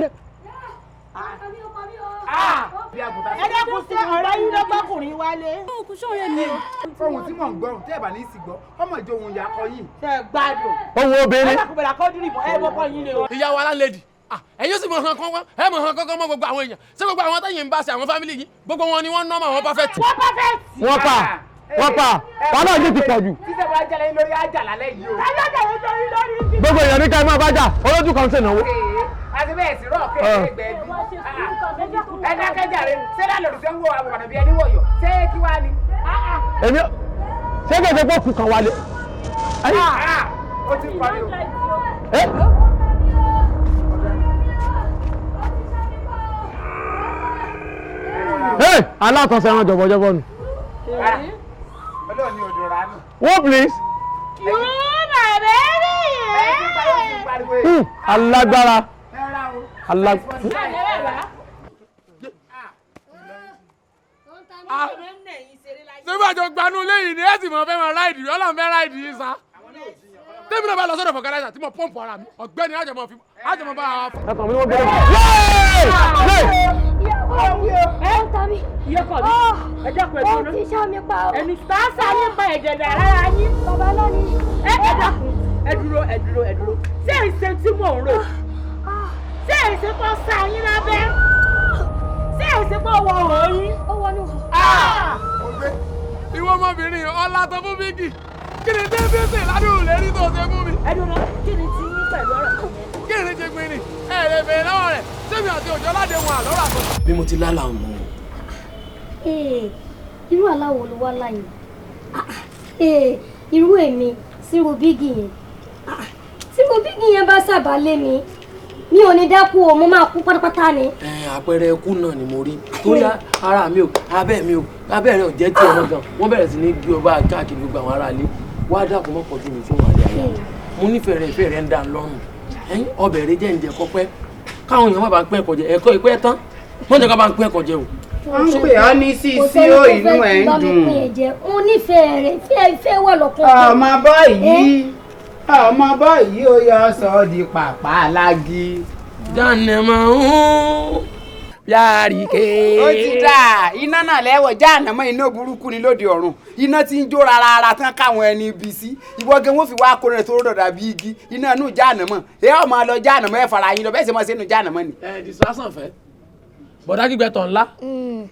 dẹ́kun sí ọ̀rẹ́ yín lọ́gbọ́kùnrin wálé. òkú sọ̀rọ̀ mi o. fóun tí mò ń gbọ́rùn tẹ́ ẹ̀ bá ní í sì gbọ́ ọmọ ìjọ òun ìyá kọ yìí. ṣe gbádùn. ohun obìnrin. ẹ dàkú bẹ̀rẹ̀ akọ́dúrì mọ́ ẹ bọ́kọ yín lé wọn. ìyàwó aláǹlẹ̀dì ẹ̀yin sì mọ̀ hàn kọ́kọ́ ẹ mọ̀ hàn kọ́kọ́ mọ́ gbogbo àwọn èèyàn ṣé gbogbo àwọn tẹ̀yìn ń bá ṣe àwọn fámìlì yìí gbogbo wọn ni wọ́n nọ́mọ̀ àwọn perfect. wọ́n pa wàhálà yìí ti pọ̀ jù. títẹ̀ bá jẹ́ lẹ́yìn lórí àjà lálẹ́ yìí o. gbogbo èèyàn ní ká ẹ máa bá jà olójú kan ṣe náwó. àti bẹ́ẹ̀ sí rọ́ọ̀kẹ́ ẹgbẹ́ bí ẹ dákẹ́jàre ṣé lálọ́ọ̀dù ṣe ń wo àwòrán bí ẹni wọ̀yọ̀ ṣé kí wá ni. èmi ṣé kò ṣe pé kù kàn wálé. ó ti kọ́ ni o. alátọ̀sẹ̀ ẹran jọ̀bọ̀jọ̀bọ̀ nù. Ọlọ́run ni òjò rà nù. What please? You my baby. Alágbára. Nígbà tó gbanú léyìí ni ẹ sì mọ̀ fẹ́ máa ráìdì Ọlọ́run fẹ́ ráìdì yìí sá. Tẹ́mi náà bá lọ sọ́dọ̀ fọ̀gáráìsà tí mo pọ́ǹpù ara mi ọ̀gbẹ́ni ájọmọ̀ bá a fọ. Ẹ̀kọ́ mi ni wọ́n gbé lọ. Ẹ ń tàbí. Iyọ̀kọ̀ mi. Ẹ dákun ẹ̀ gbóná. Ẹ ti ṣá mi pa o. Ẹni sáásá yín pa ẹ̀jẹ̀ dà lára yín. Bàbá lónìí. Ẹ dákun. Ẹ dúró. Ṣé ìṣe tí mò ń rò? Ṣé ìṣe kọ́ sá yín lábẹ́? Ṣé ìṣe kọ́ wọ òun yín? Ó wọnú. Ìwọ ọmọbìnrin ọlá tó fún bíkì kí ni débísì ládùúgbò lérí tó ṣe fún mi. Ẹ dúró kí ni tí yín pẹ̀lú ọ̀rọ̀ yẹn? Kí ni ti gbin ni ẹ lè fèrè lọ́wọ́ rẹ̀ sẹ́mi àti òjò ládé wọn àlọ́rà tó. Bí mo ti lálàá mọ́. Irú aláwọ̀ ló wá láyé. Irú èmi sírú bígì yẹn. Sírú bígì yẹn bá sábà lé mi ò ní dákú o, mo máa kú pátápátá ni. Àpẹẹrẹ ikú náà ni mo rí torí ara mi ò abẹ́ rẹ̀ ò jẹ́ tí ọmọ gan wọ́n bẹ̀rẹ̀ sí ní gbé ọba káàkiri gbogbo àwọn ará ilé wá dàpọ̀ mọ́ pọ̀jù mi fún wàlẹ́ àyà mo nífẹ̀ẹ́ rẹ̀ ìfẹ́ rẹ̀ ń dá lọ́rùn ọbẹ̀ rẹ̀ jẹ́ ǹjẹ́ kọ́pẹ́ káwọn èèyàn má bàa pẹ́ ẹ̀kọ́ jẹ ẹ̀kọ́ ìpẹ́ tán wọ́n jẹ́ ká bá ń pẹ́ ẹ̀kọ́ jẹ o. Wọ́n ń pè ọ́ ní sísí ó inú ẹ̀ ń dùn. Ó nífẹ̀ẹ́ rẹ̀ ìfẹ́ wà lọ́kàn. Ọmọ báyìí ó yọ sọ di pàpà alági. Jàǹdàmọ́ yàrá ké. Ó ti dà iná náà lẹ́wọ̀ jàǹdàmọ́ iná burúkú ni lóde ọ̀run iná tí ń jó rárá tán káwọn ẹni ibi sí ìwọ gan wọn fi wá kó rẹ tó rọdà bí igi iná nù jàǹdàmọ́ ẹ ọ máa lọ jàǹdàmọ́ ẹ fara yín lọ bẹ́ẹ̀ sì máa ṣe nù jàǹdàmọ́ ni. Distraction fẹ́ bọ̀dá gbígbẹ tọ̀ ńlá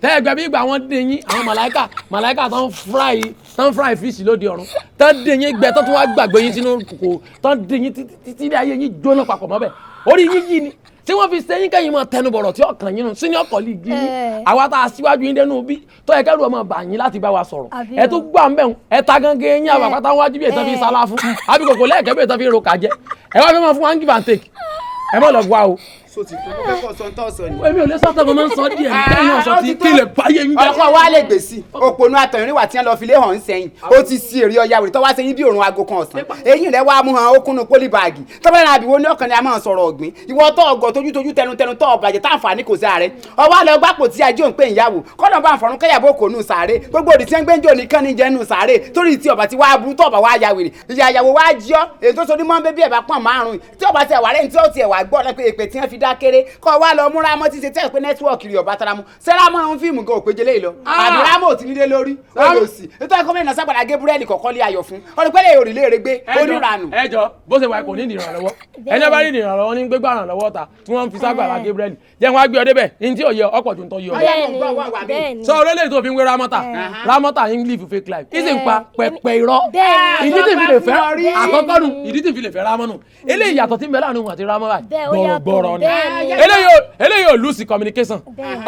tẹ́ ẹgbẹ́ bí ìgbà wọn dé yín àwọn màláìkà tán fry fish lóde ọ̀run tán dé yín gbẹ tán tún wá gbàgbé yín sínú kòkò tán dé yín títí dé ayé yín jóná papọ̀ mọ́bẹ̀ orí yín yí ni tí wọ́n fi sẹ́yìn kẹ́yìn mọ́ tẹnubọ̀rọ̀ tí ọkàn yín nù senior colleague yín àwa tá a síwájú yín dẹnu bí tó yẹ kẹ́rù ọmọ bà yín láti bá wa sọ̀rọ̀ ẹ tó gbà ń bẹ̀rù ẹ ta gángan yín àwọn àpáta wájú bí ètò fi sálá fún àbí kòkò lẹ́ẹ̀kẹ́ bí ètò fi ro kàjẹ́ ẹ wá fẹ́ máa fún wa ń give and take ẹ má lọ gbá o. So ti tó fẹ́ kọ́ sọ ń tọ́ sọ ni. Èmi ò lè sọ́tọ̀ mo máa ń sọ díẹ̀ ní kẹ́yìn ọ̀sọ̀ tí kí lè báyé yín jẹ́. Ọkọ wa lè gbèsè òpònú àtọ̀yìnrín wà tí wọ́n lọ fi lé hàn sẹ́yìn ó ti sí èrè ọ̀yà wèrè tó wá sẹ́yìn bí òrùn aago kan ọ̀sán eyín rẹ̀ wá mú hàn ókúnnú pólíbàgì tọ́pẹ́ náà àbíwọ́ ní ọkàn ni a máa sọ̀rọ̀ ọ̀gbìn ìwọ tó ọgọ̀ tójútójú tẹnutẹnu tó ọ̀bàjẹ́ tá àǹfààní kò sí ààrẹ ọwọ́ àlọ́ gbàpò tí ajé òun pé ìyàwó kọ́nà bá àǹfọ̀rún kẹ́yàbó kò nù sàárè gbogbo òdì tí wọ́n gbé ń jò nìkan ní jẹ́ nù sàárè torí tí ọba ti wá burú tó ọba wá ya wèrè ìyá ìyàwó wá jí ọ èyí tó sọdí mọ́ bébí ẹ̀ bá pọ̀n márùn-ún tí ọba ti ẹ̀wà rẹ̀ ní tí ó ti ẹ̀wà gbọ́ lẹ́pẹ́ èpè tí wọ́n fi dá kéré kọ́ wá lọ múra mọ́ ti ṣe tẹ́ ẹ̀ pé nẹ́tíwọ̀kì rí ọba tara mu sẹ́rámọ́ ń fíìmù gan òpèjẹ lé lọ àbúrámọ́ ò ti nílé lórí olùsì nítorí kọ́mẹ́rin náà sábàdà Gabriel kọ̀ọ̀kan lé ayọ̀ fún ọdún pẹ́lẹ́ òrì léèrè gbé onírànù. ẹ jọ bó ṣe wà kò ní ìrànlọ́wọ́ ẹni bá ní ìrànlọ́wọ́ ní gbégbá ìrànlọ́wọ́ ta tí wọ́n ń fi ságbàlá Gabriel jẹ́ wọn á gbé ọ débẹ̀ ní tí ò yẹ ọ̀pọ̀ tó ń tọ́ yọ. sọ orílẹ̀ èdè òfin wé Ramọ́tà ń live fake life ìsìn pa pẹ̀pẹ̀ irọ́ ìdí tí fi lè fẹ́ àkọ́kọ́ nu ìdí tí fi lè fẹ́ Ramọ́ nu eléyìí yàtọ̀ tí ń bẹ láàrin òun àti Ramọ́ báyìí gbọ̀rọ̀ ni eléyìí ò lùsì communication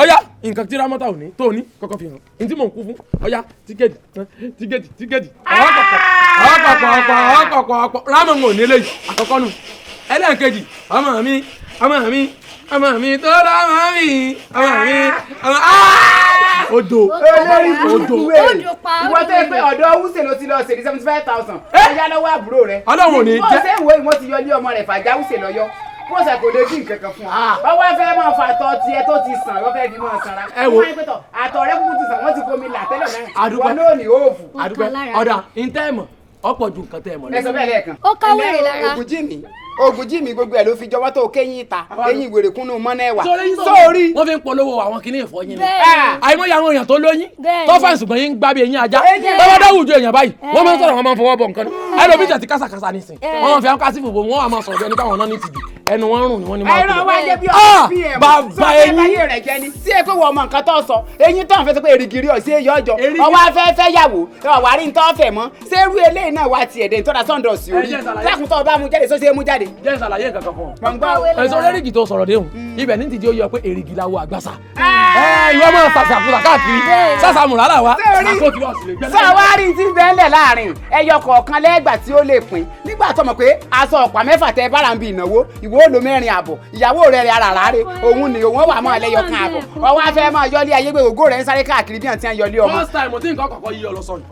ọ̀yá nǹkan tí Ramọ́tà ò ní tó ní kọ́kọ́ fi hàn ní tí mò ń kú fún ọ̀yá tíkẹ́ẹ̀tì ọ̀pọ̀ Ramọ́ ò ní eléyìí àkọ́kọ́ nu ẹlẹ́ẹ̀kejì ọmọ mi tó ọmọ mi odò ìwọ tó yẹ pé ọ̀dọ̀ wúṣẹ ló ti lọ ṣe ní 75,000 ẹ̀yà lọ́wọ́ àbúrò rẹ̀ Ọlọ́run ò ní jẹ́ bó ṣe ń wo ìwọ́n ti yọ ní ọmọ rẹ̀ fàjà wúṣẹ lọ́yọ́ bó ṣe kò lè dín nǹkan kan fún ọ ọwọ́ fẹ́ máa fà tọ́ tiẹ̀ tó ti sàn wọ́n fẹ́ fi máa sanra wọ́n á pẹ́tọ̀ àtọ̀ rẹ̀ kúkú ti sàn wọ́n ti fomi là tẹ́lẹ̀ náà wọ́n náà ní òòfù. ọ̀dà ìtẹ́ẹ̀mọ̀ ọ̀pọ̀ ju nǹkan tẹ́ẹ̀mọ̀ ẹ sọ bẹ́ẹ̀ lẹ́ẹ̀kan. Ó káwé rẹ̀ lára. Ògùn jí mi gbogbo ẹ̀ ló fi jọwọ́ tó kéyìn ta eyín ìwèrè kúnnú mọ́nà ẹ̀wà sórí wọ́n fi ń polówó àwọn kìnìún ìfọyín ni àìmọye àwọn èèyàn tó lóyún tó fà ṣùgbọ́n yín gbábí eyín ajá tọ́wọ́ dáwùjọ èèyàn báyìí wọ́n máa ń sọ̀rọ̀ wọn máa ń fọwọ́ bọ̀ nǹkan ní ẹlòmíì tẹ̀ ti kásàkásà nísìn wọ́n máa fi àwọn kásìfò bò wọ́n á máa sọ̀rọ̀ bí ẹni káwọn náà ní tìjú ẹnu wọn rùn ni wọ́n ní máa ẹran wa jẹ́ bí ọ̀sán bí ẹ̀ mọ̀ sọ fẹ́ báyé rẹ̀ jẹ́ ni sí ẹ pé wọ́n mọ nǹkan tó sọ eyín tó ń fẹ́ sọ pé èrìgìrì ọ̀ sí èyí ọjọ́ ọwọ́ afẹ́fẹ́ yàwó ọ̀wà rí nǹkan ọ̀fẹ́ mọ́ ṣé irú eléyìí náà wá tiẹ̀ dé nítorí sọ́ńdọ̀ sí orí lákùn tó bá mú jáde sọ́sẹ́ mú jáde. jẹ́ ìsàlàyé nǹkan kan fún ọ. ẹ̀sọ́ èrìgì tó sọ̀rọ̀ déhùn ibẹ̀ ní tìjú yọ pé èrìgì la wo àgbàsà. ìwọ máa sàṣàkùsà káàkiri sàṣàmùrà là wá. sọ̀wárí ti bẹ́ẹ̀lẹ̀ láàrin ẹyọ kọ̀ọ̀kan lẹ́gbà tí ó lè pín nígbà tó mọ̀ pé aṣọ ọ̀pá mẹ́fà tẹ bára ń bi ìnáwó ìwọ ó lo 4 àbọ̀ ìyàwó rẹ̀ ara rárẹ̀ òun ni òun wà máa lẹ́yọ kan àbọ̀ ọwọ́ afẹ́ máa yọlé ayé gbé ògo rẹ̀ ń sáré káàkiri bí àti yọlé ọmọ. first time tí nǹkan kọ̀ọ̀kan yíyọ lọ sọ̀rọ̀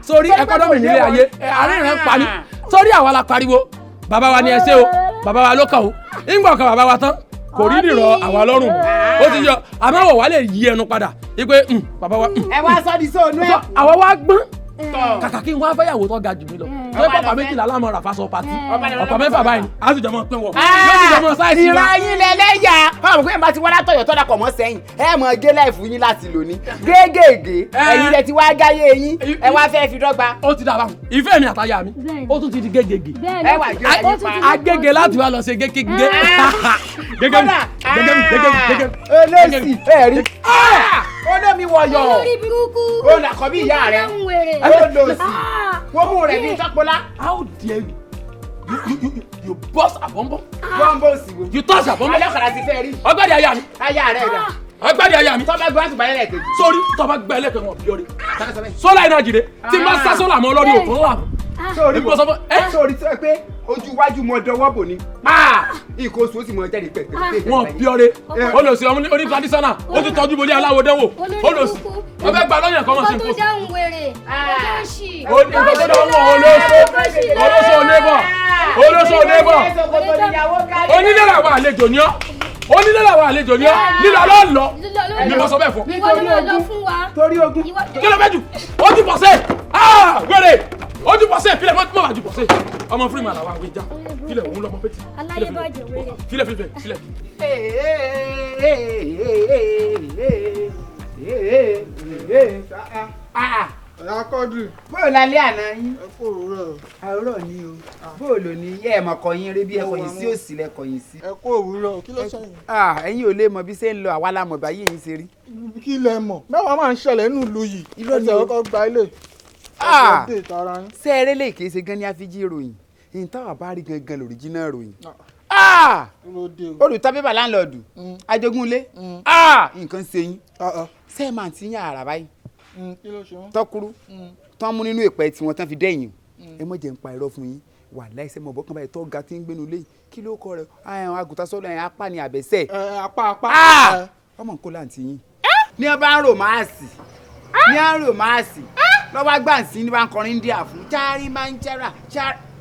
sórí ẹkọ́dọ́mì nílé ayé àárín rẹ̀ ń pa ni sórí àwa la pariwo bàbá wa ni ẹ ṣe o bàbá wa ló kàn o ìgbà kan bàbá wa tán kò rí nìrọ̀ àwa lọ́rùn ó ti yọ àmọ́ wọ̀ wá lè yí ẹnu padà wípé bàbá wa. ẹ wá sọ di sóònù ẹ. àwa wá gbọ́n kàkà kí n wá fẹ́yàwó tó ga jù mí lọ tó yẹ pàpà méjìlá lámọ̀ rà fásọ pàtí ọ̀pá mẹ́fà báyìí á sì jọ mọ́ pín wọ̀ yóò sì jọ mọ́ sáìsì wa. ìròyìn lẹ́lẹ́yà ọmọ pé bá ti wá látọ̀yọ̀ tọ́da kọ̀ mọ́ sẹ́yìn ẹ mọ̀ gé láìfù yín láti lò ní gégéègé ẹ̀yin lẹ ti wá gáyé yín ẹ wá fẹ́ fi dọ́gba. ó ti dàbà ìfẹ́ mi àtàyà mi ó tún ti di gégéègé ẹ wà gé ayé pa agége láti wá lọ ṣe gégéègé olóòsì ẹ̀rí olómi wọ̀yọ̀ olùkọ́ bí ìyá rẹ̀ olóòsì wọ́n mú rẹ̀ bí tọ́pọ́lá. How dare you bust a bọ́nbọ́n. bọ́nbọ́n sì wo. you touch a bọ́nbọ́n. alẹ́kọ̀ọ́ra ti fẹ́ rí. ọgbẹ́ni aya mi. aya rẹ̀ rà. ọgbẹ́ni aya mi. tọ́ba gbọ́ àtùbà yẹn lẹ́ẹ̀kejì. sórí tọ́ba gbẹ́ ẹlẹ́kẹ̀ẹ́ wọn bí ọrí. sọ́lá iná jìde tí n bá sá sọ́lá mọ́ lórí òkun ńlá. sórí tó ẹ pé ojú iwájú mọ dọwọ́ bò ní. nǹkan oṣù ó sì mọ jáde pẹ̀pẹ̀. wọn bí ọrẹ olùsí ọmọ oní traditional ó ti tọ́jú bolí aláwo dánwò olùsí wọn fẹ́ gba lọ́yàn kan mọ̀ sí nǹkan. tó dáhùn wèrè nǹkan tó dáhùn olóṣò neighbour onílé làwọn àlejò ní ọ́ onílé làwọn àlejò ní ọ́ lílọ lọ́ọ̀lọ́ ni mo sọ bẹ́ẹ̀ fún. torí ogun kí ló fẹ́ jù ojú pọ̀ sẹ́ẹ̀ wẹ́rẹ́ ojú pọ̀ sẹ́ẹ̀ fílẹ̀ mọ́ wájú pọ̀ sẹ́ẹ̀ ọmọ fúri màá làwọn àwìn já fílẹ̀ òun lọ́mọ pẹ́tì fílẹ̀. Akọ́dù. bóò lálẹ́ àná yín. ẹ kú òwúrọ̀. àwòrán ni o. bóò lò ní ẹ mọ̀ kọyín rí bí ẹ kọyín sí òsì lẹ kọyín sí. ẹ kú òwúrọ̀ kí ló ṣẹlẹ̀. ẹ̀yin ò lè mọ bí ṣe ń lọ àwa la mọ̀ báyìí yín ṣe rí. kí lẹ mọ̀ mẹ́wàá máa ń ṣẹlẹ̀ nínú ìlú yìí. ẹsẹ̀ ọkọ̀ gba ilé. ṣé eré lè kìí ṣe gan ní àfijì ìròyìn ìtawà bá rí gangan lóríjínà ìròyìn. olùtọ́ bíbà láńlọ́ọ̀dù ajogúnlé nǹkan ṣe yín ṣé máa ti yàn àrà báyìí tọkuru tán mú nínú ìpẹ́ tí wọ́n tán fi dẹ́yìn ẹ mọ̀ jẹ́ ń pa irọ́ fún yín wà láìsẹ́ mọ̀ bọ́kàn báyìí tọ́ ga tí ń gbénu lé kí ló kọ́ rẹ̀ àgùntàn sọ́lọ́ ẹ̀ apá ni àbẹ̀sẹ̀. apá. ọmọ nǹkó láǹtí yín. ní ẹ bá ń ròmáàsì lọ́wọ́ gbàǹsí ní bá ń kọrin díà fún chárí máa ń chára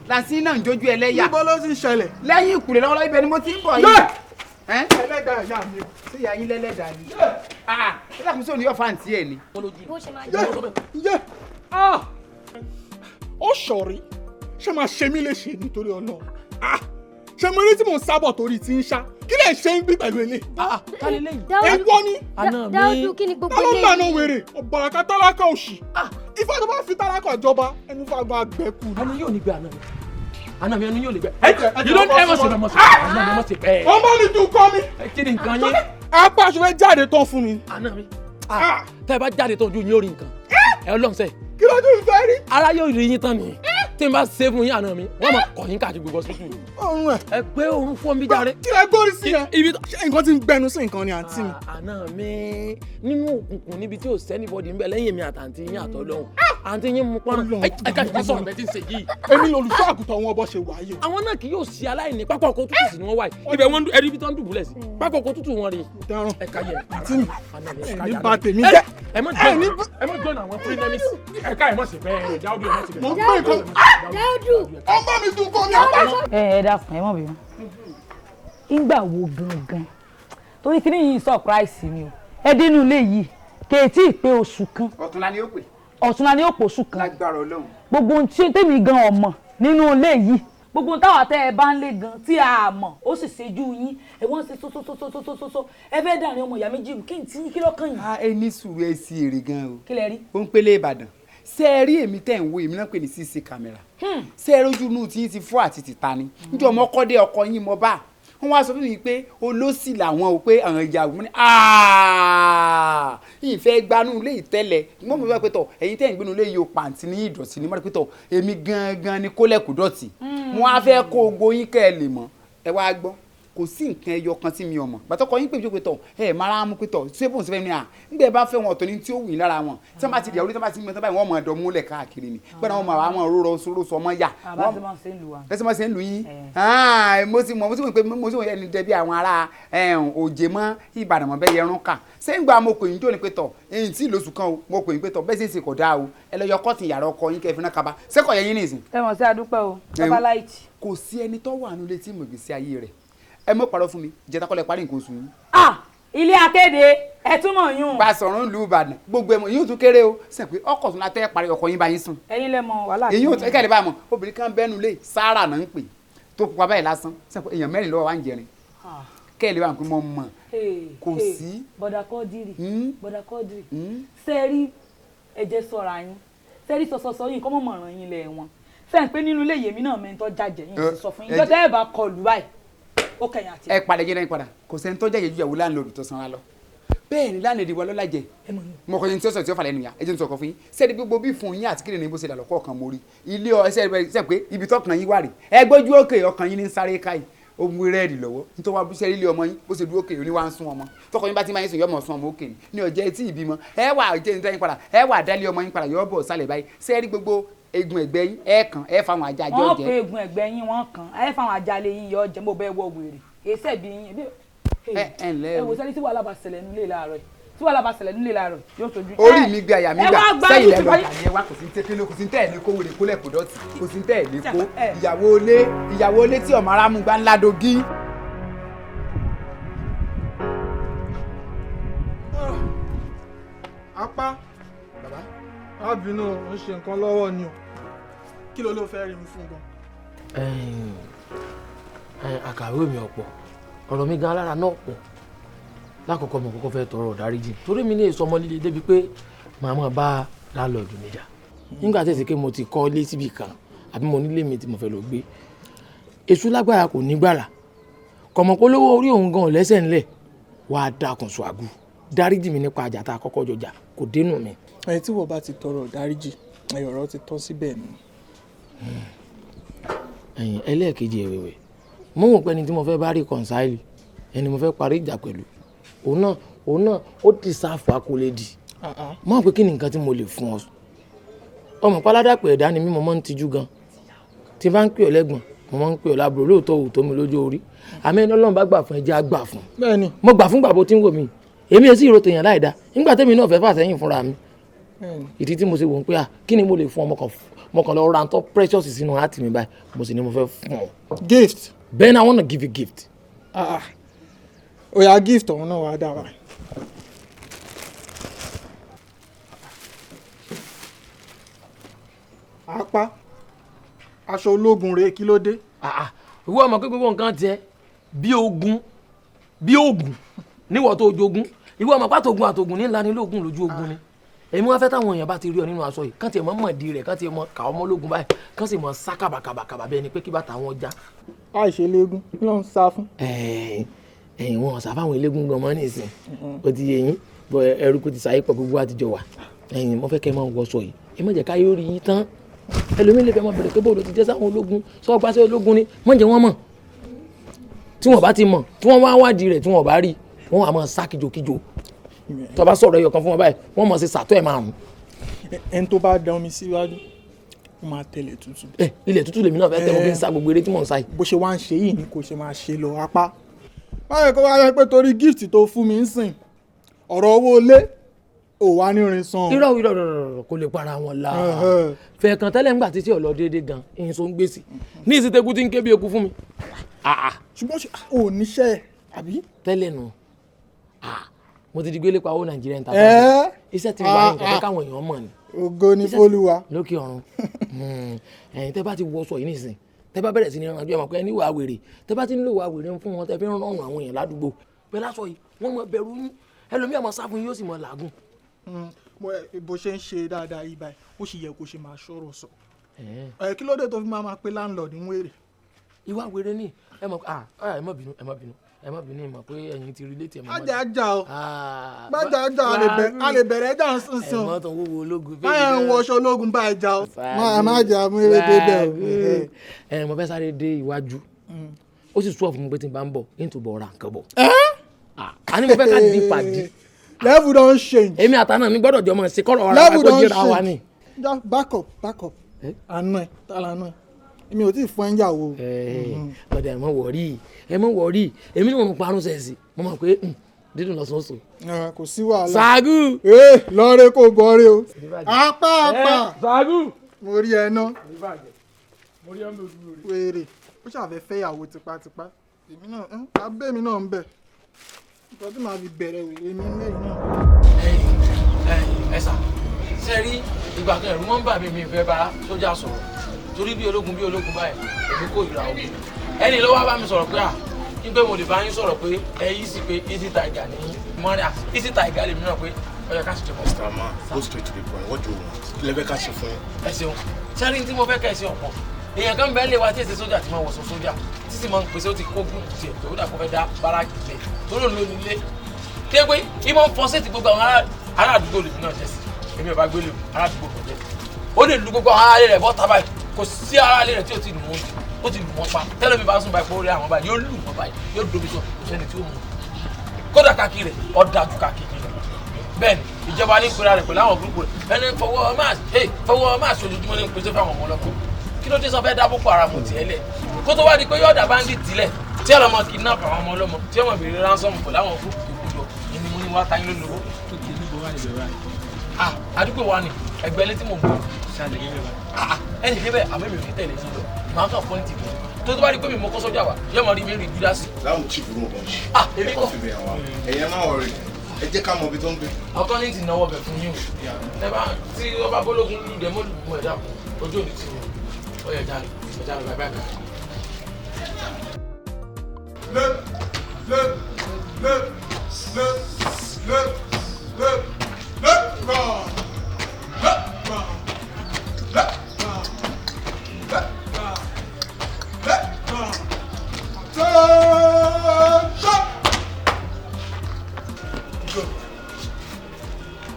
làǹsí náà ń jójú ẹlẹ́yà. níbo ló ti ṣẹlẹ̀. lẹ́yìn ìkùlẹ̀ lọ́wọ́lọ́wọ́ ibẹ̀ ni mo ti ń bọ̀ yìí. ẹlẹ́dàá ìyá mi. sí ìyá yín lẹ́lẹ́dàá ni. ẹ dàkún sí òní ọ̀fà àǹtí ẹ̀ ni. ó ṣọ̀rí ṣé máa ṣe mí léṣe nítorí Ọlọ́run ṣé mo rí tí mò ń sábọ̀ torí ti ń ṣá kí lè ṣe ń bí pẹ̀lú ilé. èèwọ̀ ni Dáúdú kí ni gbogbo ilé yìí. ilé ta ló ń gbàna wèrè ọ̀bàràkà tálákà òṣì ifá tó bá fi tálákà jọba ẹnu fagbọn àgbẹ̀kù. àná yóò ní gbé àná mi ẹnu yóò lè gbẹ. yìí ló ní ẹ mọ̀ sí bẹ́ẹ̀. ọmọ mi tún kọ́ mi. kí ni nǹkan yín. apá aṣọ fẹ́ jáde tán fún mi. àná mi tẹ́ ẹ bá jáde tán ojú yín ó rí nǹkan ẹ lọ́sẹ̀. kí ló dé ìfẹ́ rí. ara yóò rí yín tán ni tí n bá ṣe fún yín àná mi wọ́n máa kọ̀ yín káàkiri gbogbo hospital. ọrùn ẹ pé òun fún mi jáde. kí lẹ gbórí sí yẹn. ṣé nǹkan ti ń gbẹnu sí nǹkan ni àǹtí mi. àná mi nínú òkùnkùn níbi tí ò sẹ́nibọ́dì ń bẹ lẹ́yìn mi àtàǹtí yín àtọ́lọ́hún àǹtí yín mú pọ́nrán ẹ ká ìfẹ́ sọ̀rọ̀ bẹ́ẹ̀ tí ń ṣe yìí. èmi ni olùṣọ́ àgùntàn wọn bọ́ ṣe wáyé. àwọn náà kì yóò ṣe aláìní pápá ọkọ̀ tútù sí ni wọ́n wáyé ibẹ̀ wọ́n ẹ̀rí ibi tó ń dùbúlẹ̀ sí pápá ọkọ̀ tútù wọn rí. dáràn ẹ ká yẹ àǹtí mi ẹni bá tèmi jẹ́. ẹ mọ̀ jọ́nà àwọn frenemies ẹ ká ẹ mọ̀ sí bẹ́ẹ̀ Dáúdù ẹ mọ̀ sí bẹ́ẹ̀. mo ń gbé nǹkan. Dáúdù. ọmọ mi tún kọ́ mi apá. ẹ dákun ẹ mọ̀ bí wọn. ìgbà wo gangan torí kí ni yìí surprise mi o ẹ dénú ilé yìí kèétí ìpè oṣù kan. ọ̀túnla ni ó pè. ọ̀túnla ni ó pè oṣù kan. lágbára Ọlọ́run. gbogbo ohun tí tèmi gan ọmọ nínú ilé yìí gbogbo ohun táwa tẹ ẹ bá ń lé gan tí a mọ̀ ó sì ṣẹ́jú yín ẹ wọ́n ṣe sósósósósósósó ẹ fẹ́ dàrin ọmọ ìyá méjì kí n tí kí lọ́kàn yín. ẹ ní sùúrù ẹ sí èrè gan o. kí lẹ rí. ó ń pélé Ìbàdàn ṣé ẹ rí èmi tẹ̀ ń wo èmi náà pè ní CC camera ṣé ẹ rójú inú tí yín ti fọ́ àti ti ta ni níjọ́ ọmọ kọ́dé ọkọ yín mo bá wọ́n wá sọ fún mi pé olóṣì làwọn ò pé àwọn ìyàwó mi ní ìfẹ́ gbanú ilé ìtẹ́lẹ̀ mo mọ̀ wá pé tọ̀ ẹ̀yin tẹ́ ń gbénu ilé yìí o pàǹtí ní ìdọ̀tí ní mọ́tò pé tọ̀ èmi gangan ni kólẹ̀kù dọ̀tí mo wá fẹ́ kó ogbó yín kẹ́ ẹ lè mọ̀ ẹ wá gbọ́ kò sí nǹkan ẹyọ kan tí mi ò mọ̀ gbàtọ́ kọ yín pé bí ó pé tọ̀ ẹ mara mú pé tọ̀ ṣé bóun ṣe fẹ́ ní à nígbà bá fẹ́ wọn ọ̀tọ̀ ní tí ó wù yín lára wọn tí wọ́n bá ti dìyàwó tí wọ́n bá ti mọ̀ tí wọ́n mọ̀ ọ̀dọ̀ múlẹ̀ káàkiri ni gbọ́dọ̀ wọn máa wọn róró sọ ọmọ yà. ẹsẹ̀ máa ṣe ń lù yín mo ti mọ̀ pé mo ti mọ̀ ẹni dẹbi àwọn ará òjè mọ́ Ìbàdàn mọ́ bẹ́ẹ̀ yẹrun kà sẹ́yìn gba mo kò yín jó ni pé tọ̀ èyí tí lóṣù kan o mo kò yín pé tọ̀ bẹ́ẹ̀ sì ṣe kò dáa o ẹ lọ yọ kọ́ọ̀tì yàrá ọkọ yín kẹfìn náà kaba sẹ́kọ̀ yẹn yín nìsín. ẹ mọ̀ sí adúpẹ́ o bàbá láìtì. kò sí ẹni tó wà nílé tí mo gbèsè ayé rẹ̀ ẹ mọ̀ parọ́ fún mi jẹ́ta kọ́lẹ̀ parí nǹkan oṣù yín. ilé akéde ẹ túmọ̀ yún. bá a sọ̀rọ̀ ń lu Ìbàdàn gbogbo ẹ̀mọ̀ yóò tún kéré o sẹ́ pé ọkọ̀ tún la tẹ́ parí ọkọ̀ yín bá yín sùn. ẹ̀yin lẹ mọ̀ wàhálà. èyí ò tẹ́ kẹ́lẹ́ bá mọ̀ obìnrin kan bẹ́nu lé Sáárà náà ń pè tó pupa báyìí lásán sẹ́ pé èèyàn mẹ́rin lọ́wọ́ wa ń jẹrin kẹ́lẹ́ bá mọ̀ mọ̀ kò sí. bọ̀dà Kọ́dírì sẹ́ẹ̀rí ẹ̀jẹ̀ sọ̀rọ̀ yín sẹ́ẹ̀rí sọ̀sọ̀sọ̀ yín kọ́ mọ̀ mọ̀ràn yín lẹ̀ wọn sẹ́ẹ̀ pé nínú ilé yèmí náà mẹ́ńtọ́ jàjẹ́ yín ti sọ fún yín jọ́tẹ́ ẹ̀ bá kọlù báyìí ó kẹyìn àti. ẹ padà jẹ́ náà padà kò sẹ́ni tó jẹ́ ìyẹ̀jú ìyàwó láńlọ́ọ̀dù tó sanra lọ bẹ́ẹ̀ ni láńlọ́ọ̀dù wa lọ́la jẹ mọ̀kọ́ yẹn tí ó sọ tí ó falẹ̀ nù yá ẹ jẹ́ ní sọ̀kọ̀ fún yín sẹ́ni gbogbo bí fún yín àti kíni ní bó ṣe dà lọ́kọ̀ ọ̀kan mórí ilé ẹsẹ̀ pé ibi tọkàn yín wà rè ẹ gbójú òkè ọkàn yín ní sáré káyì ó mú rẹ́ẹ̀dì lọ́wọ́ nítorí wá búṣẹ́ ilé ọmọ yín bó ṣe dúró òkè òní wá ń sún ọmọ tọkọ yín bá ti máa yín sùn yọmọ sún ọmọ òkè ní ọjọ́ etí ìbímọ ẹ wà jẹ́ ní tẹ́yìn padà ẹ wà dálé ọmọ yín padà yọ bọ̀ sálẹ̀ báyìí sẹ́ẹ̀rí gbogbo egun ẹ̀gbẹ́ yín ẹ kàn ẹ fáwọn ajá jọ jẹ. wọ́n pe egun ẹ̀gbẹ́ yín wọ́n kàn ẹ fáwọn ajá lé yín yọ jẹ mo bẹ́ẹ̀ wọ wèrè èsẹ̀ bí yín ẹ wò sẹ́ni tí wàhálà bá ṣẹlẹ̀ nílé láàárọ̀ tí wàhálà bá ṣẹlẹ̀ nílé láàárọ̀ yóò tójú. orí mi gbé àyà mi gbà sẹ́yìn lẹ́nu ọ̀tà yẹn wá kò sí tẹ́kẹ́lẹ́ kò sí tẹ́ẹ̀ ní kó wèrè kólẹ̀ kó dọ̀tí kò sí tẹ́ẹ̀ ní kó ìyàwó ilé tí ọmọ arámú gbá ńlá dogi. apá bàbá má bínú ó ṣe nǹkan lọ́wọ́ ni o kí ló fẹ́ rí mi fún gan. àkàwé mi ọ̀pọ̀ ọ̀rọ̀ mi gan alára náà pọ̀ lákòókò mo kọ́kọ́ fẹ́ tọrọ ìdáríjì torí mi ní èso ọmọ líle débi pé màá máa bá láńlọ́ọ̀dù mi jà nígbà tẹ̀sí pé mo ti kọ́ ilé síbì kan àbí mo nílé mi tí mo fẹ́ lọ gbé èṣù lágbára kò ní gbàrà kọ̀mọ̀ polówó orí òun gan lẹ́sẹ̀ ńlẹ̀ wàá dákun ṣùgbọ́n dáríjì mi nípa àjà tá a kọ́kọ́ jọjà kò dénú mi. ẹni tí wọ́n bá ti tọrọ ìdáríjì ọ̀rọ̀ ti tán síbẹ̀ ni. ẹ̀yin ẹlẹ́ẹ̀kejì ẹ̀wẹ̀wẹ̀ mo mọ̀ pé ẹni tí mo fẹ́ bá rí kọ̀ǹsáìlì ẹni mo fẹ́ parí ìjà pẹ̀lú òun náà ó ti sáfù akólédì mọ̀ pé kí ni nǹkan tí mo lè fún ọ ọmọ páládàpọ̀ ẹ̀dá ni mí mo máa ń tijú gan tí bá ń pè ọ́ lẹ́gbọ̀n mo máa ń pè ọ́ lábúrò lóòótọ́ òótọ́ mi lójú orí àmì ẹni Ọlọ́run bá gbà fún ẹjẹ́ á gbà fún. bẹ́ẹ̀ni mo gbà fún gbàgbó tí ń wò mí èmi èsì ìró tèèyàn láì dá nígbà tẹ́mi náà fẹ́ fà sẹ́yìn fúnra mi ìdí tí mo ṣe wò ó pé kí ni mo lè fún ọmọ kan lọ ra ntọ́ precious sínú àti mi báyìí mo sì ní mo fẹ́ fún ọ. gift. Ben, I want to give you gift. Oya gift ọ̀hún náà wàá dà wá. apá aṣọ ológun rèé kí ló dé. ìwọ ọmọ pé gbogbo nǹkan tiẹ̀ bí ogun níwọ̀ tó jogún ìwọ ọmọ pàtó ogun àtògùn ní ńlá ní lóògùn lójú ogun ni èmi wọn fẹ́ táwọn èèyàn bá ti rí ọ nínú aṣọ yìí kán tiẹ̀ mọ́ mọ̀dí rẹ̀ kán tiẹ̀ mọ́ kà ọmọ ológun báyìí kán sì mọ́ sá kàbàkàbà bẹ́ẹ̀ ni pé kí bàtà wọn já. àìṣe léegun kí ló ń sá fún. wọn sá fáwọn eléégún gan mọ́ nísìn ó ti yé yín bọ ẹrú kò ti sáyé pọ̀ gbogbo àtijọ́ wa mo fẹ́ kẹ́ ẹ máa wọṣọ yìí ẹ má jẹ́ ká yóò rí yín tán ẹlòmíín lè fẹ́ máa bẹ̀rẹ̀ pé bóòlù ti jẹ́ sáwọn ológun sọ́ọ́ gbáṣẹ́ ológun ni mọ̀ jẹ́ wọ́n mọ̀ tí wọ́n bá ti mọ̀ tí wọ́n wá wádìí rẹ̀ tí wọ́n bá rí wọ́n wà máa sá kíjokíjo tó bá sọ̀rọ̀ ẹyọ kan fún wọn báyìí wọ́n mọ̀ sí sàtọ́ ẹ̀ márùn. ẹni tó bá dán mi síwájú ó máa tẹ̀lé tútù. ilẹ̀ tútù lèmi náà fẹ́ tẹ́ mo fi ń sá gbogbo eré tí mò ń sá yìí. bó ṣe wá ń ṣe yìí ni kò ṣe máa ṣe lọ apá. báyọ̀ kó wá yẹ pé torí gift tó fún mi ń sìn ọ̀rọ̀ owó ilé ò wá ní rin san. irọ́ kò lè para wọn la fẹ̀ẹ̀kan tẹ́lẹ̀ ńgbà títí ọ̀lọ́ déédéé gan ìyẹn so ń gbèsè ní ìsìtẹ́kù tí ń ké bí eku fún mi. ṣùgbọ́n ò níṣẹ́ àbí. tẹ́lẹ̀ nù mo ti di gbélé pa owó Nàìjíríà ń ta iṣẹ́ tí mo bá yín kẹ́kẹ́ káwọn èèyàn mọ̀ ni. ògo ni fólúwa. lókè ọ̀run ẹ̀yin tẹ́ bá ti wọṣọ yìí nìsín tẹ́ bá bẹ̀rẹ̀ sí ní ìrànjú ẹ̀mọ̀ pé ẹni wà wèrè tẹ́ bá ti ń lò wà wèrè fún wọn tẹ́ fi ń rọrùn àwọn èèyàn ládùúgbò pẹ̀lú aṣọ yìí wọ́n mọ bẹ̀rù yín ẹlòmíà máa sá fún yín yóò sì mọ làágùn. bó ṣe ń ṣe dáadáa yìí báyìí ó sì yẹ kó ṣe máa ṣọ̀rọ̀ sọ. kí ló dé tó fi máa pe landlord ń wèrè. ìwà wèrè ni ẹ mọ̀ ẹ má bínú ìmọ̀ pé ẹ̀yin ti relate ẹ̀ mọ́. Májà o. Májà a lè bẹ̀rẹ̀ ẹja sísun. Ẹ̀mọ́ tó ń wúwo ológun. Báyọ̀ ń wọṣọ ológun bá ẹja o. Má jà mú eré débẹ̀ o. Mo fẹ́ sáré dé iwájú. Ó sì sọ fún mi pé tí n bá ń bọ̀ yín tó bọ̀ ra nǹkan bọ̀. A ní mo fẹ́ ká di pàdé. Level don change. Èmi àtàná mi gbọ́dọ̀ jọ mọ̀ sí kọ́rọ̀ ọ̀rọ̀ àwọn akọ́jẹ́ra wa ni. Back up. Àná ẹ̀ tààlà náà. Èmi ò tí ì fún ẹ̀yàwó. Ọ̀dà ẹ̀ mọ̀ wọ̀rí èmi náà mo parun sẹ́ẹ̀sì mo mọ̀ pé dídùn lọ́sọ̀ọ̀sọ̀. Kò sí wàhálà. Ṣáàgù. Lọ́ọ̀rẹ́ kò gbọ́rí o. Apá. Ṣáàgù. Mo rí ẹ ná. Mo rí ẹ ń bẹ ojú rẹ̀. Wèrè ó ṣàfẹ́ fẹ́yàwó tipátipá. Èmi náà abẹ́ mi náà ń bẹ̀. Nǹkan tí màá fi bẹ̀rẹ̀ wèrè mi lẹ́yìn náà. Ẹ sà ṣe rí ìgbà kan ẹ̀rù mọ́ ń bà mí fẹ́ bá sójà sọ̀rọ̀ torí bí ológun báyìí èmi kò ìra ogun ẹni ló wá bá mi sọ̀rọ̀ pé kí n pé mo lè bá yín sọ̀rọ̀ pé ẹ yí sí pé easy tiger ní mọ́ríà easy tiger lè mìíràn pé ọjọ́ ká ṣe jẹ́ mọ́. Mr. Man, go straight to the point. What do you want? Kí lẹ fẹ́ ká ṣe fún yín? Ẹ ṣeun sẹ́rí tí mo fẹ́ kẹ́ ẹ ṣe ọ̀pọ̀ èèyàn kan bẹ́ẹ̀ lé wa tí èsì sójà ti máa wọ̀sọ̀ sójà títí máa ń pèsè ó ti kó gúrùpù tiẹ̀ tó dà kó fẹ́ dá báràkì lẹ̀ tó lò ló nílé tí pé ìmọ̀ ń fọ́sẹ̀tì gbogbo àwọn ará àdúgbò lèmi náà jẹ́ sí èmi ò bá gbélé ará àdúgbò kan jẹ́ ó lè lu gbogbo àwọn ará rẹ̀ bọ́ tábàì kò sí ará rẹ̀ tí ò ti lù wọ́n ó ti lù wọ́n pa tẹ́lẹ̀ mi bá sùn báyìí pé ó rí àwọn báyìí yóò lù wọ́n báyìí yóò domi sọ kò sẹ́ni tí ó mú kódà káàkiri rẹ̀ ó dájú káàkiri bẹ́ẹ̀ ni ìjọba ní ìpínlẹ̀ rẹ̀ pẹ̀lú àwọn gúrúpù rẹ̀ ẹni fọwọ́ máa ṣojoojúmọ́ ní pèsè fáwọn ọmọ ọlọ́kọ̀ kí ló dé sọ fẹ́ dá Boko Haram tiẹ̀ lẹ̀ kó tó wá di pé yóò dá bandit tilẹ̀ tí ọ̀rọ̀ ọmọ kidnap àwọn ọmọ ọlọ́mọ tí ọmọ béèrè ransom pẹ̀lú àwọn gúrúpù ìkújọ ìní mo ní wá táyé lólobó. Àdúgbò wa ni ẹgbẹ́ létí mò ń bọ̀ ẹnì débẹ̀ àmọ́ mi ò ní tẹ̀lé yín lọ màá kàn pọ́ǹtì mi tó tó bá rí pé mi mọ kó sọ́jà wa yóò mọ rí mi rí júdásì. láwọn chief ló mọ̀ ṣe èmi kọ́ ẹ̀yẹ máa wọ̀ rẹ̀ ẹ jẹ́ ká mọ ibi tó ń gbé. ọkọ ní ti náwó bẹ̀ fún yín o tí ọba bọ́lógún lù dẹ́ mọ́lù mọ́ ẹ̀dá ojú òní ti yàn ó yẹ jáde bàbá ẹ̀ka.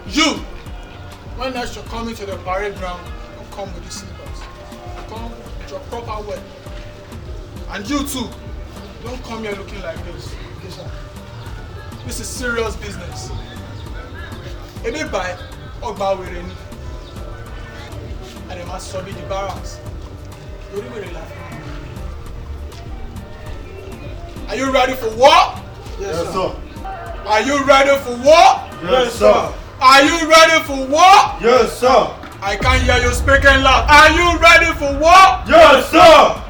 You, when next you're coming to the parade ground, don't come with the slippers. Come with your proper wear. And you too, don't come here looking like this. This is serious business. Ebe by Ogboluke ni. And they must submit the barracks. Are you ready for war? Yes, sir. Are you ready for war? Yes, sir. Are you ready for war? Yes, sir. I can't hear you speaking loud. Are you ready for war? Yes, sir.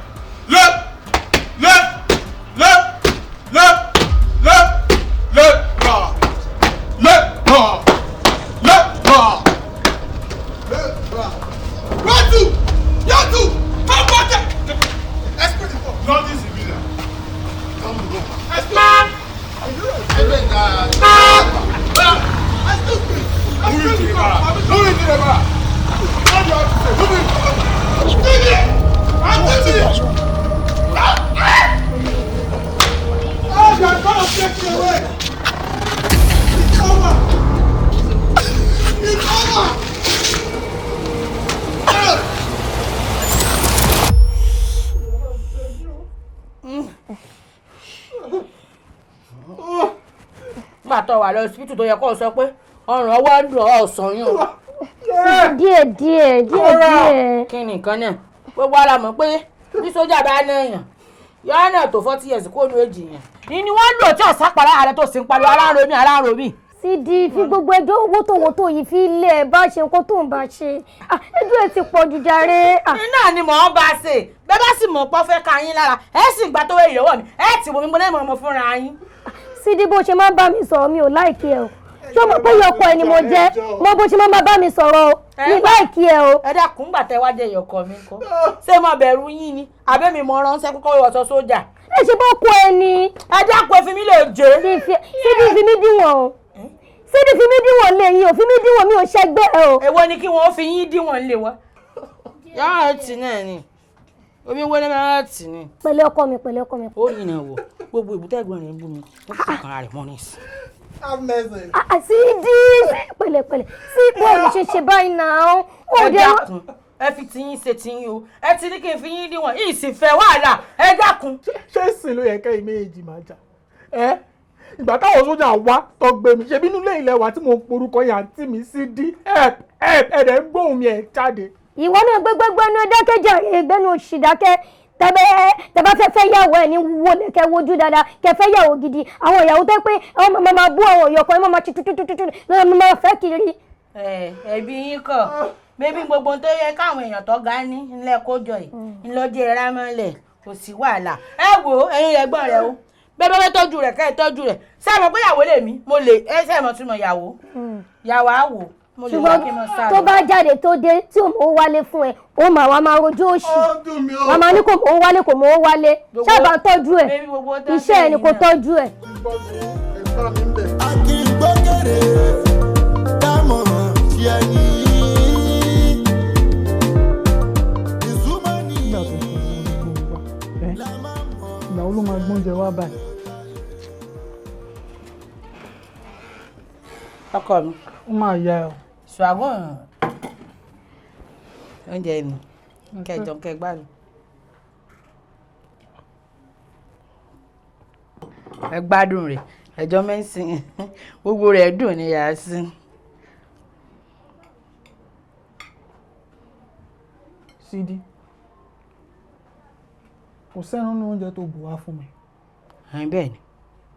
Left. Right. Left, right. Run to! You two! Come back there! Expert report. Nothing civilian. Come on, go. Expert! Move into the bar. Move into the bar. What do you have to say? Move in. Sidi! I'm Sidi! Oh, they're gonna take you away! It's over! It's over! Gbàtọ̀ wà lọ hospital tó yẹ kó sọ pé ọrùn ọwọ́ ń dùn ọ̀sán yín o. díẹ̀. Kí ni nǹkan náà? Gbogbo ara mọ̀ pé bí sójà bá ná èèyàn yọ náà tó 40 years kó nu èjì yẹn. Ni wọ́n lò tí ọ̀sán pàrọ̀ ààrẹ tó sì ń pariwo aláàrọ̀ mi. Sidi fi gbogbo ẹjọ́ owó tó yìí fi lé ẹ bá ṣe nǹkan tó ń bá ṣe. Ẹjọ́ ẹ ti pọ̀ jù jàre. Iná ni mò ń bá ṣe. Bẹ́ẹ̀ bá sì mọ̀ pọ́ fẹ́ ka yín lára. Ẹ sì gbà tó wẹ̀ ìyọ̀wọ̀ mi. Ẹ ti wò mí mo lẹ́mọ̀ ọmọ fúnra yín. Sidi bó ṣe máa ń bá mi sọ̀rọ̀ mi ò láìkí ẹ o. Ṣé o mọ̀ pé ìyọkọ ẹ ni mo jẹ́? Mo bó ṣe máa ń bá mi sọ̀rọ̀ o. Mi láìkí ẹ o. Ẹ dákun gbà tẹ́ wá jẹ́ ìyọkọ mi kọ́. Ṣé mo bẹ̀rù yín ni? Àbẹ́ mi mọ ránṣẹ́ kókó ìwọ̀sọ sójà. Ẹ ṣe bó kú ẹ ni. Ẹ dákun ẹ fi mí lè jẹ́. Sidi fi mí díwọ̀n o. Sidi fi mí díwọ̀n lè yín o, fi mí díwọ̀n mi ò ṣẹgbẹ́ ẹ o. Èwo ni kí wọ́n fi yín díwọ̀n lè wá? Yáà ti náà ni. omi wọlé máa tì ní. pẹ̀lẹ́ ọkọ mi pẹ̀lẹ́ ọkọ mi. ó yìnbọn wò gbogbo ìbútẹ́gbọ̀n rẹ̀ ń bú mi ó sì kan rẹ̀ mọ́ ní ìsìn. Sidi pẹ̀lẹ́pẹ̀lẹ́ sí bọ́ọ̀lù ṣe báyìí náà. ẹ dákun ẹ fi tiyín ṣe tiyín o ẹ ti ní kí n fi yín díwọ̀n yìí sì fẹ́ wàhálà ẹ dákun. ṣé ìsìn ló yẹ kẹ́yìn méjì máa jà ẹ́ ìgbà táwọn sójà wá tó gbé mi ṣebí nílé ilẹ̀ wa tí mo porúkọ yẹn àǹtí mi Sidi ẹ̀ẹ́dẹ̀ ń gbóhùn mi ẹ̀ jáde. ìwọ náà gbẹgbẹgbẹ ní dákẹ́jà ìgbẹ́nu òṣì dákẹ́ tẹ́bá fẹ́ yàwó ẹ̀ ní wọlé kẹ́ wojú dáadáa kẹ́ fẹ́ yàwó gidi àwọn ìyàwó tẹ́ pé ọmọ máa bú àwọn òyọ̀kọ̀ ẹ̀ máa tututututu lọ́nà máa fẹ́ kiri. ẹbí yín kọ bébí gbogbo tó yẹ káwọn èèyàn tó ga ní ńlẹ kójọ yìí ńlọjẹ rámọlẹ kò sí wàhálà ẹ wo ẹ̀yin ẹ̀gbọ́n rẹ o bẹ́ẹ̀ bá tọ́jú rẹ̀ kẹ́ ẹ tọ́jú rẹ̀ sẹ́ẹ̀mọ̀ pé ìyàwó lèmi mo lè ẹ sẹ́ẹ̀mọ̀ túmọ̀ ìyàwó yàwó àwò mo lè wá kí n mọ sáà. tó bá jáde tó dé tí ò mọ̀ wálé fún ẹ ó mà wá máa rojú òṣì wà máa ní kò mọ̀ wálé kò mọ̀ wálé ṣáàbà tọ́jú ẹ̀ iṣẹ́ ẹ̀ ni kò tọ́jú ẹ̀. akíngbókèrè dámọ̀ ṣe ẹni. ìgbà wo ló máa gbóúnjẹ wá báyìí. ọkọ mi. ó máa yá ẹ o. ṣùgbọ́n oúnjẹ mi kẹjọ kẹgbà mi. ẹ gbádùn rẹ̀ ẹjọ́ mẹ́sìn gbogbo rẹ̀ dùn ní yàrá sí. Sidi kò sẹ́run ní oúnjẹ tó bù wá fún mi. ẹ̀yin bẹ́ẹ̀ ni.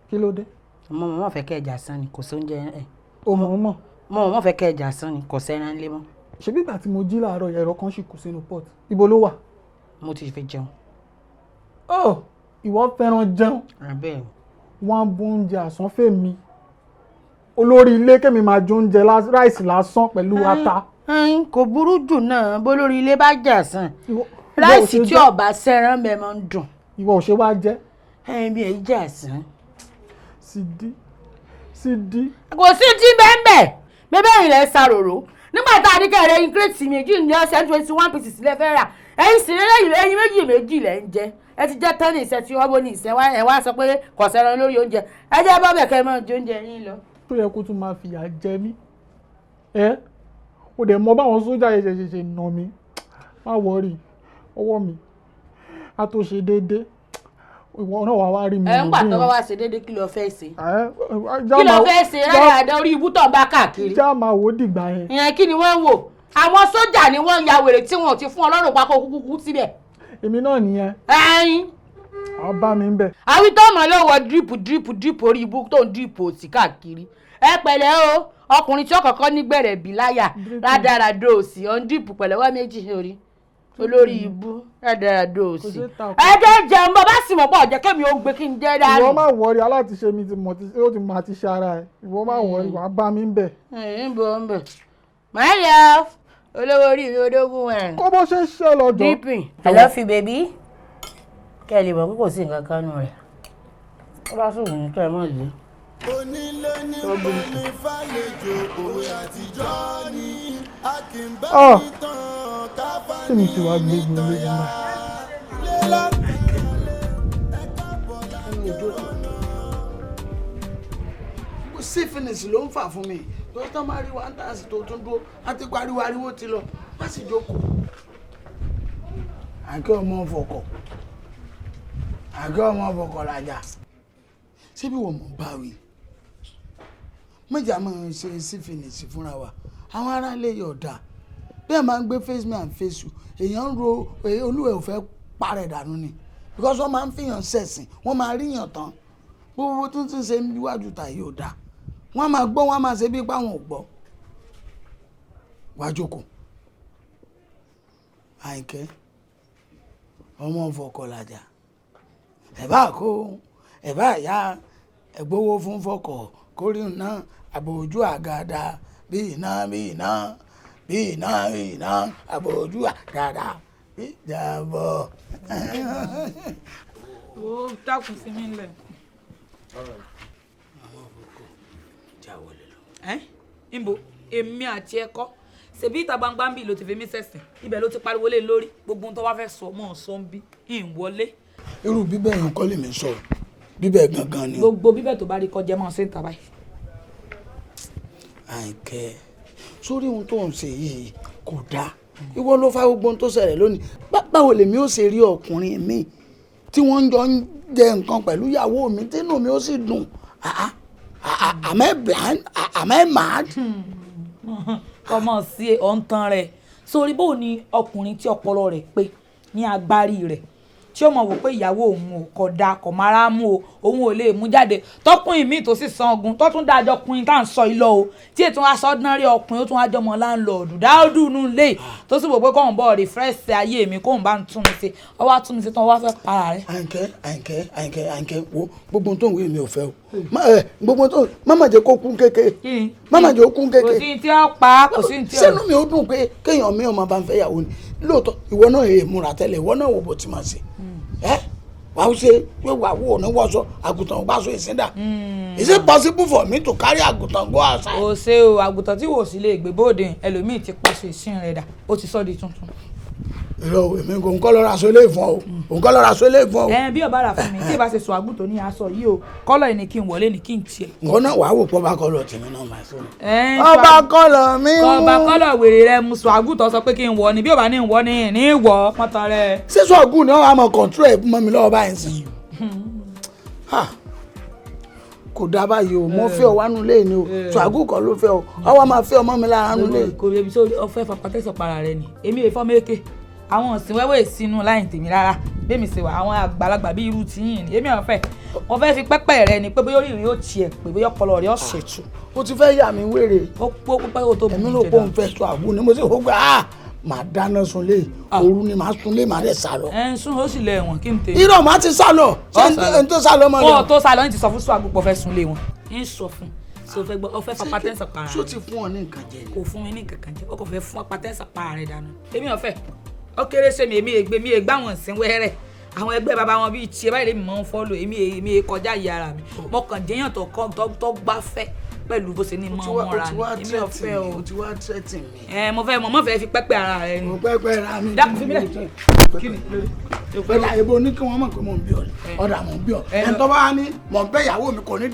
kí ló dé. ọmọ mọ̀ fẹ́ kẹ́ ẹja sán ni kò sí oúnjẹ ẹ̀. ọmọ mọ̀. mọ̀ fẹ́ kẹ́ ẹja sán ni kò sẹ́ran lé mọ́. ṣebí ìgbà tí mo jí láàárọ̀ ẹ̀rọ kan sì kù sínú pot ibo ló wà. mo ti fi jẹun. ó ìwọ fẹ́ràn jẹun. bẹ́ẹ̀ ni. wọ́n bú oúnjẹ àsán fèmí olórí ilé kémi máa jẹ oúnjẹ ráìsì lásán pẹ̀lú ata. kò burú jù náà bó lórí ilé bá jà sàn ráìsì tí ọba sẹ́ran bẹ́ẹ̀ máa ń dùn. ìwọ ò ṣe wá jẹ́. bí èyí jà sàn. Sidi. kò sí tí bẹ́ẹ̀ bẹ́ẹ̀ ilẹ̀ ṣàròrò nígbà tá a ní kẹrẹ increte méjì ní ọ̀sẹ̀ 21 pieces lẹ fẹ́ rà ẹ̀yin sì ẹ̀yin méjì lẹ ń jẹ ẹ ti jẹ́ tán ní ìṣẹ́ tí wọ́n bó ní ìṣẹ́ ẹ wá sọ pé kò sẹ́ran lórí oúnjẹ ẹ jẹ́ bọ́ bẹ̀ kẹ́ ẹ máa jẹ oúnjẹ yín lọ. tó yẹ kó tún máa fìyà jẹ mí ó dẹ̀ mọ báwọn sójà yẹn ṣe nà mí má wọrí ọwọ́ mi a tó ṣe déédéé ìwọ náà wá rí mi. ń gbà tó bá wá ṣe déédéé kí ló fẹ́ ṣe. kí ló fẹ́ ṣe rárá orí ibú tó bá káàkiri. já máa wò ó dìgbà yẹn. ìyẹn kí ni wọ́n ń wò àwọn sójà ni wọ́n ń ya wèrè tí wọn ò ti fún ọlọ́run pa kó kúkú síbẹ̀. èmi náà nìyẹn. ẹyin. àwọn bá mi ń bẹ̀. àwí tó mọ̀ ló wọ dírípù orí ibú tó ń dírípù òsì káàkiri. ẹ pẹ̀lẹ́ o ọkùnrin tí ó kọ́kọ́ ní gbẹ̀rẹ̀ bí láyà rádaràdà òsì ọ̀ ń dírípù pẹ̀lẹ́ wá méjì orí olórí ibú rádaràdà òsì. ẹ jẹ́ jẹun bọ́ bá sì mọ̀ pọ̀ jẹ́ kémi ó gbé kí n jẹ́ dání. ìwọ máa wọrí aláàtìṣe mi ó ti máa ti ṣe ara ẹ ìwọ máa wọrí wàá bá mi ń bẹ̀. ń bọ̀ my love olówó orí mi odógún ẹ̀. kó bó ṣe ń ṣe lọ́jọ́. dípìn I love you baby kẹ́ ẹ lè mọ̀ pé kò sí nǹkan kan nù rẹ̀ ó bá sùn ní kẹ́ ẹ mọ̀ lé. onílé ní bọ́ọ̀lì fàlejò òwe àtijọ́ ní akínbá ìtàn káfá ní mi ti wá gbégbé lórí náà. sífìnìsì ló ń fà fún mi tó tán máa rí wa ń tà sí tó tún dúró àti pariwo ariwo ti lọ má sì jókòó. àkẹ́ ọmọ fọkọ̀ làjà ṣé bí wọ́n mọ̀ bá wí méjà máa ń ṣe sífìnìsì fúnra wa àwọn aráalé yọ̀ọ̀dà bẹ́ẹ̀ máa ń gbé face me and face you èèyàn ń ro olúwẹ̀ ò fẹ́ parẹ́ dànù ni because wọ́n máa ń fìyàn sẹ̀sìn wọ́n máa ríyàn tán gbogbo tó ti ṣe níwájú ta yóò dá wọ́n máa gbọ́ wọ́n máa ṣe bí páwọn ò gbọ́ wá jókòó àìkẹ́ ọmọ fọkọ̀lajà ẹ̀bá àyà ẹ̀gbówó fún fọkọ̀ kórìí náà àbòjú àgàdà bí iná àbòjú àgàdà bí ìjàbọ̀. ó dákun sí mi lẹ. Ìbò èmi àti ẹ̀kọ́ ṣebí ìta gbangba ń bì ló ti fi mí sẹ̀sìn ibẹ̀ ló ti pariwo lé lórí gbogbo ohun tó wá fẹ́ sọ mọ́ sọ ń bí ìwọlé. irú bíbẹ̀ yẹn kọ́ lèmi sọ bíbẹ̀ gangan ni. gbogbo bíbẹ̀ tó bá rí kọjá mọ́ ṣe ń ta báyìí. Àyìnkẹ́ sórí ohun tó ń ṣe yìí kò dáa ìwọ ló fa gbogbo ohun tó ṣẹlẹ̀ lónìí báwo lèmi ó ṣe rí ọkùnrin mi tí wọ́n jọ ń jẹ nǹkan pẹ̀lú ìyàwó mi tínú mi ó sì dùn am I blind? Am I mad? ọmọ sí ọ̀ǹtàn rẹ̀ sórí bó ni ọkùnrin tí ọpọlọ rẹ̀ pé ní agbárí rẹ̀ tí ó mọ̀ wò pé ìyàwó òun ò kódà kò mára mú o òun ò lè mú jáde tọkùnrin míì tó sì san ogun tó tún dájọ́ ọkùnrin tá à ń sọ yìí lọ o tí ètò aṣọ́dúnrún ọkùnrin ó tún wájọ́ ọmọ láńlọ́ọ̀dù dáódù nù lé tó sì wò pé kóun bọ̀ refresh ayé mi kóun bá ń tún mi ṣe ọwọ́ á tún mi ṣe tán ọwọ́ á fẹ́ para rẹ̀. Àyìnkẹ́ wo gbogbo tó ń wé mi ò fẹ́ o gbogbo tó má jẹ́ kó kún kéke má jẹ́ kó kún kéke. kò sí tí ó pa kò sí tí ó. sẹ́nu mi ó dùn pé kéèyàn mi ò máa bá ń fẹ́ yàwó ni lóòótọ́ ìwọ náà èè múra tẹ́lẹ̀ ìwọ náà wò bó ti máa ṣe wàá ṣe pé wàá wò ní wọ́sọ àgùntàn gbàsó ìsíndà is it possible for me to carry àgùntàn go outside. o ṣe o àgùntàn tí wò sí lè gbé bóde ẹlòmíì ti paṣọ ìsìn rẹ̀ dà ó ti sọ di tuntun. irọ́ èmi kò ń kọ́ lọ́ra aṣọ ilé ìfọ́n o kò ń kọ́ lọ́ra aṣọ ilé ìfọ́n o. bí ọba rà fún mi tí ìbá ṣe sọ àgùntàn ní aṣọ yìí o kọ́lọ̀ yìí ni kí n wọlé ní kí n tiẹ̀. nǹkan náà wàá wò pọ̀ bá kọ́lọ̀ tèmi náà máa sọ. ọba kọ́lọ̀ mi. ọba kọ́lọ̀ wèrè rẹ mu sọ àgùntàn sọ pé kí n wọ ni bí ọba ní wọ ni ní wọ pọ́ntàn rẹ. sísọ àgùn ni wọ́n á mọ control ẹ̀ mọ́ mi lọ́wọ́ báyìí sìn. kò dá báyìí o mo fẹ́ ọ wá nulẹ̀ ni o sọ àgùn kan ló fẹ́ ọ ọwọ́ máa fẹ́ ọmọ mi lára nulẹ̀. kò lè bí sọ ọfẹ́ fapátẹ́sọ̀ para rẹ ni èmi èèfọ́ méke àwọn òsín wẹ́wẹ́ ìsinú láyìn tèmi rárá bẹ́ẹ̀mi ṣe wà àwọn àgbàlagbà bíi irú tiyín ni èmi ọ̀fẹ́ wọ́n fẹ́ fi pẹ́pẹ́ rẹ ni pé bóyá orí rẹ yóò tiẹ̀ pé bóyá ọpọlọ rẹ ọ̀sẹ̀ tù. o ti fẹ́ yà mí wèrè. ó pọ́ pípẹ́ kó tó bù èmi ló pọ̀ ń fẹ́ sọ àgùn ni mo sì kó gbà màá dáná sunlé òru ni màá sunlé màá dẹ̀ sálọ. ń sún ó sì lẹ ẹ̀wọ̀n kí n tẹ. irọ́ màá ti sálọ ṣé n tó sálọ mọ́ lọ. kó o tó sálọ ní ti sọ fún sọ àgùpọ̀ fẹ́ sunlé wọn ń sọ fún so fẹ́ gbọ́ ọfẹ́ papatẹ́sà para rẹ. ṣó ti fún ọ ní nǹkan jẹ ni. kò fún mi ní nǹkan kan jẹ ọkọ̀ fẹ́ fún papatẹ́sà para rẹ dànù èmi ọ̀fẹ́ ó kéré sí mi èmi ègbé àwọn ìsìn wẹ́rẹ́ àwọn ẹgbẹ́ bàbá wọn bíi tiẹ̀ báyìí lèmi máa ń fọ́lò èmi kọjá ìyá ara mi mo kàn jẹ́yàn tó gbáfẹ́ pẹ̀lú bó ṣe ní mọ́ mọ́ra ni èmi ọ̀fẹ́ o. o ti wá tẹ́tì mi. mo fẹ́ mọ̀ fẹ́ fi pẹ́pẹ́ ara rẹ ni. mo pẹ́pẹ́ ra mi. dákun fi mi lẹ̀. kí ni pẹ̀lú ebo ní kí wọ́n mọ̀ pé mò ń bí ọ ọ̀dà mò ń bí ọ ẹni tó bá ní mò ń bẹ́ ìyàwó mi kò ní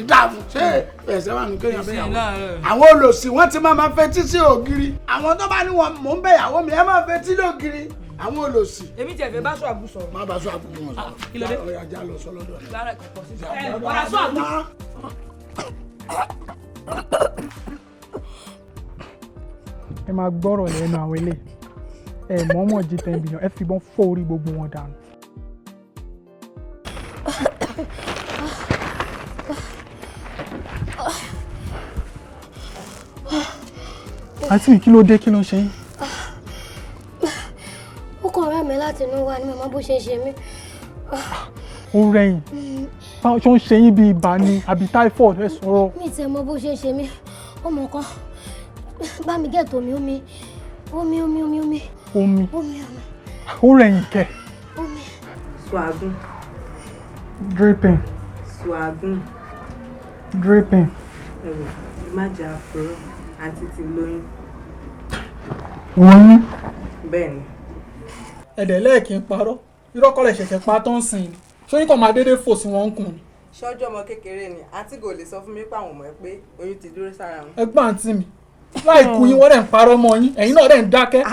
dáa fún ṣé ẹ̀sẹ̀ wà ní kéèyàn bẹ́ ìyàwó àwọn olòṣì wọ́n ti máa fetí sí ògiri àwọn tó bá ní wọn mò ń bẹ́ ìyàwó mi ẹ máa fetí lógiri àwọn olòṣì. èmi tiẹ̀ fẹ́ bá sọ àgùn sọ̀rọ̀. má bá sọ àgùn wọn sọ. kí ló dé. ọ̀rẹ́ ajá lọ sọ lọ́dọ̀ rẹ̀. lára ìkọ̀kọ̀ sí ọ̀rẹ́ sọ àgùn. ẹ máa gbọ́rọ̀ lẹ́nu àwọn ilé ẹ mọ̀ọ́mọ̀ jí 10 billion ẹ fìbọn fọ́ orí gbogbo wọn dànù. àǹtí mi kí ló dé kí ló ń ṣe yín. ó kàn rẹ̀ mí láti inú wa ni màmá bó ṣe ṣe mí. ó rẹ̀yìn ṣó ń ṣe yín bíi ibà ni àbí typhoid ẹ sọ̀rọ̀. mi ti mọ bó ṣe ṣe mí ọmọ kan bá mi gẹ̀ẹ́tò omi. ó rẹ̀yìn kẹ̀. Swagun. Dripping. Swagun. Dripping. Ẹ̀wọ̀ má jẹ́ àfúrọ́ àti ti lóyún. Wọ́n. Bẹ́ẹ̀ni. Ẹ̀dẹ̀ lẹ́ẹ̀kì ń parọ́ irọ́ kọ́lẹ̀ ṣẹ̀ṣẹ̀ pa tó ń sìn ni ṣé kò máa déédéé fò sí wọn ń kùn ni. Ṣọ́jọ́ ọmọ kékeré ni àǹtí kò lè sọ fún mi pé àwọn ọmọ ẹ pé oyún ti dúró sára wọn. Ẹgbọ́n àǹtí mi láì kú yín wọ́n dẹ̀ ń parọ́ mọ́ yín ẹ̀yin náà dẹ̀ ń dákẹ́.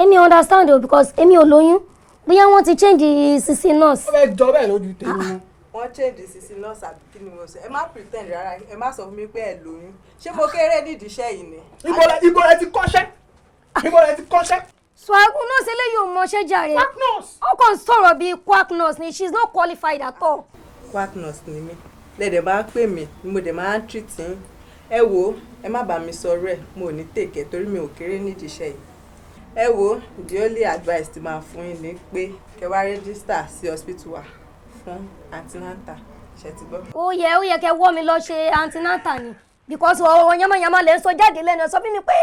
Èmi understand o because èmi ò lóyún bóyá wọ́n ti change sisi nurse. Ó fẹ́ jọ bẹ́ẹ̀ lójú tèmi. Wọ́n change sisi nurse àbí kí ni mo sọ ẹ má pretend rárá ẹ má sọ fún mi pé ẹ lóyún ṣé mo kéré nídìí iṣẹ́ yìí ni. Ibo lẹ ti kọ́ṣẹ́. Swagun nurse eléyìí ò mọṣẹ́ jàre. Quack nurse. Ó kàn sọ̀rọ̀ bíi quack nurse ni she is not qualified at all. Quack nurse ni mí lẹ́dẹ̀ máa ń pè mí ni mo dẹ̀ máa ń treat yín ẹ wo ẹ má bá mi sọ̀rọ̀ ẹ̀ mo ò ní tèkẹ́ torí mi ò kéré nídìí iṣẹ́ yìí ẹ wo the only advice ti máa fún yín ni pé kẹ́ wá register sí hospital wa fún antenatal ṣe ti gbọ́. Ó yẹ kẹ́ wọ́ mi lọ ṣe antenatal ni because ọ̀rọ̀ yamayama lè sọ jáde lẹ́nu sọ fún mi pé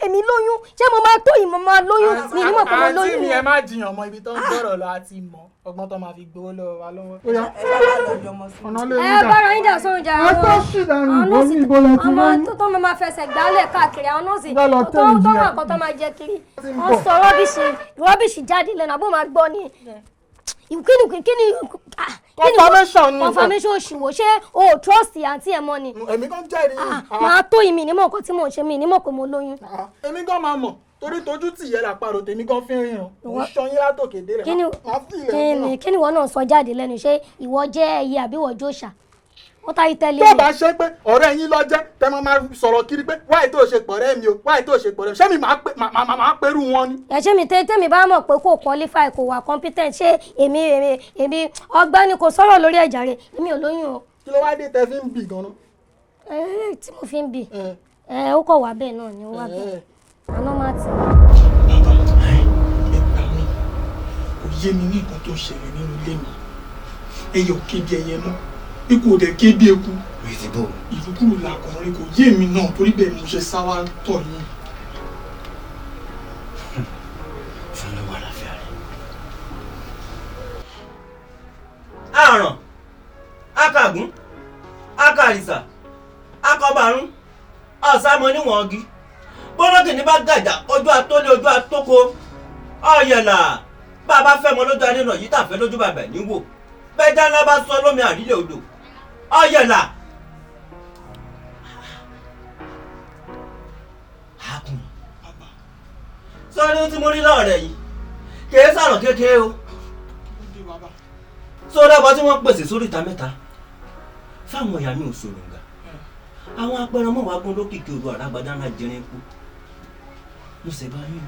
èmi lóyún ṣé mo máa tó ìmọ̀ máa lóyún mi ní mọ̀ pé mo lóyún. àǹtí mi ẹ má jiyàn mọ́ ibi tó ń gbọ́rọ̀ lọ àti mọ̀ ọgbọ́n tó máa fi gbowó lọ́wọ́ wa lọ́wọ́. ẹ bára yín dà sóhun jà àwọn nọ́ọ̀sì tó máa fẹsẹ̀ gbálẹ̀ káàkiri àwọn nọ́ọ̀sì tó máa kọ́ tó máa jẹ kiri wọ́n sọ rọ́bìṣì jáde lẹ́nu àbó máa gbọ́ ni kíni confirmation òṣìwò ṣé o trust àǹtí ẹ mọ́ ni. èmi kan jẹ́rìí. máa tó ìmì nímọ̀ nǹkan tí mò ń ṣe mí nímọ̀ pé mo lóyún. èmi gan máa mọ̀ torí tójú tì yẹ làpárò tèmi gan fi ń rìn ò ń ṣọyín látòkè délẹ̀. kí ni ìwọ náà sọ jáde lẹ́nu ṣé ìwọ jẹ́ ẹyẹ àbí ìwọ jóṣà wọ́n táyé tẹ́lẹ̀ tó bá ṣe pé ọ̀rẹ́ yín lọ jẹ́ tẹ́ máa sọ̀rọ̀ kiri pé wáyé tó ṣe pọ̀rẹ́ mi o wáyé tó ṣe pọ̀rẹ́ ṣé mi máa pẹ́rù wọn ni. ẹ̀ṣẹ́ mi tẹ́mi bá mọ̀ pé kò qualify kò wà competent ṣé èmi ọgbẹ́ni kò sọ̀rọ̀ lórí ẹ̀jà rẹ̀ èmi ò lóyún o. kí ló wá dé tẹ́ fi ń bì gan-an. tí mo fi ń bì ó kọ̀ wá bẹ́ẹ̀ náà ni ó wá bẹ́ẹ̀ àná má ti. bàbá ẹ gbà mí kò yé mi ní nǹkan tó ṣẹlẹ̀ nínú ilé mi ẹyọ kébi ẹyẹ náà ikú òde ké bí eku ìlúkúrò làkùnrin kò yé mi náà torí bẹ́ẹ̀ mo ṣe sáwá tọ̀ yín. fún mi wà láfíà rẹ. àrùn akàgún akàrìsà akọbàrún ọ̀sàmọ níwọ̀n ọ̀gí bọ́lọ́gì ní bá gàjà ojú àtólé ojú àtókò ọ̀yẹ̀là bàbá fẹ́ mọ lójú adé náà yìí tàfẹ́ lójú bàbá níwò bẹ́ẹ̀ ńlá bá sọ lómi àrílẹ̀ odò ọ̀yẹ̀là. Hakun sọ́ni tí mo rí lọ́ọ̀rẹ́ yìí kìí sọ̀rọ̀ kékeré o sórí ọba tí wọ́n pèsè sórí ìta mẹ́ta fáwọn ìyá mi ò sọ̀rọ̀ nga àwọn apẹranmọ́ wa gún lókìkí odò àràgbádá ńlá jẹrin kú mo sì bá yín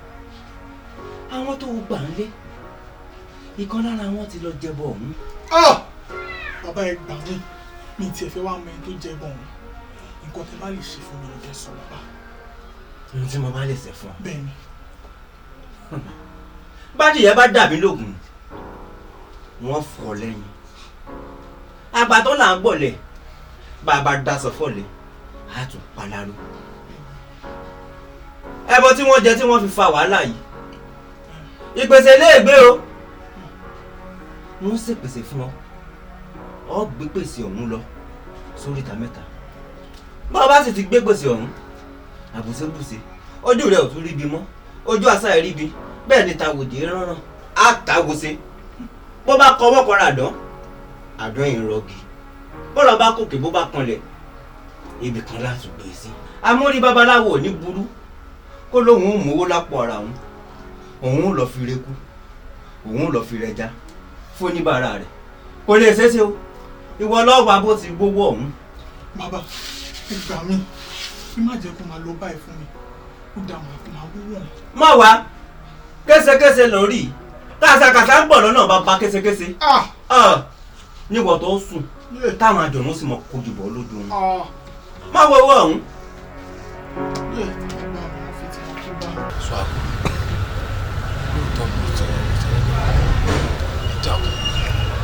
àwọn tó gbà ń lé ìkan lára wọn ti lọ jẹbọ ọ̀hún. bàbá ẹ gbà mí mi tiẹ̀ fẹ́ wá mọ ẹni tó jẹbọ ọ̀hún nǹkan tẹ bá lè ṣe fún mi ló fẹ́ sọ bàbá. ohun tí mo bá lè ṣe fún ọ. bẹ́ẹ̀ni. bádìyẹ bá dàbí lóògùn wọ́n fọ́ lẹ́yìn àgbàtọ́ là ń gbọ̀lẹ̀ bàbá daṣọ fọ́lẹ̀ á tún paláró ẹbọ tí wọ́n jẹ tí wọ́n fi fa wàhálà yìí ìpèsè iléègbé o wọ́n ṣèpèsè fún ọ gbé pèsè ọ̀hún lọ sórí ìta mẹ́ta bá a bá sì ti gbé pèsè ọ̀hún àbùsébùsé ojú rẹ̀ ò tún ríbi mọ́ ojú àṣà ẹ̀ ríbi bẹ́ẹ̀ ni tàwòdì rán á tàwòsé bó bá kọ ọwọ́ kọra àdán ìrọ̀gì bọ́lá bá kòkè bó bá kanlẹ̀ ibì kan láti gbé sí. amórí babaláwo ò ní burú kó lóun ò mówó lápò ara òun lọ fi rekú òun lọ fi rẹja fún oníbàárà rẹ̀ kò lè ṣeéṣe o ìwọ lọ́wọ́ bó ti gbówó ọ̀hún. bàbá ẹ gbà mí kí má jẹ́ kó máa lọ báyìí fún mi ó dà máa wúwọ̀. má wá késekése lórí kàṣàkàṣà ń bọ̀ lọ́nà bàbá késekése níwọ̀ tó sùn táwọn àjọ̀nú sì mọ kojú bọ̀ lójú wọn. má wo owó ọ̀hún. sọ àbò lóòótọ́ mi ò tẹ̀lé ìjàkùn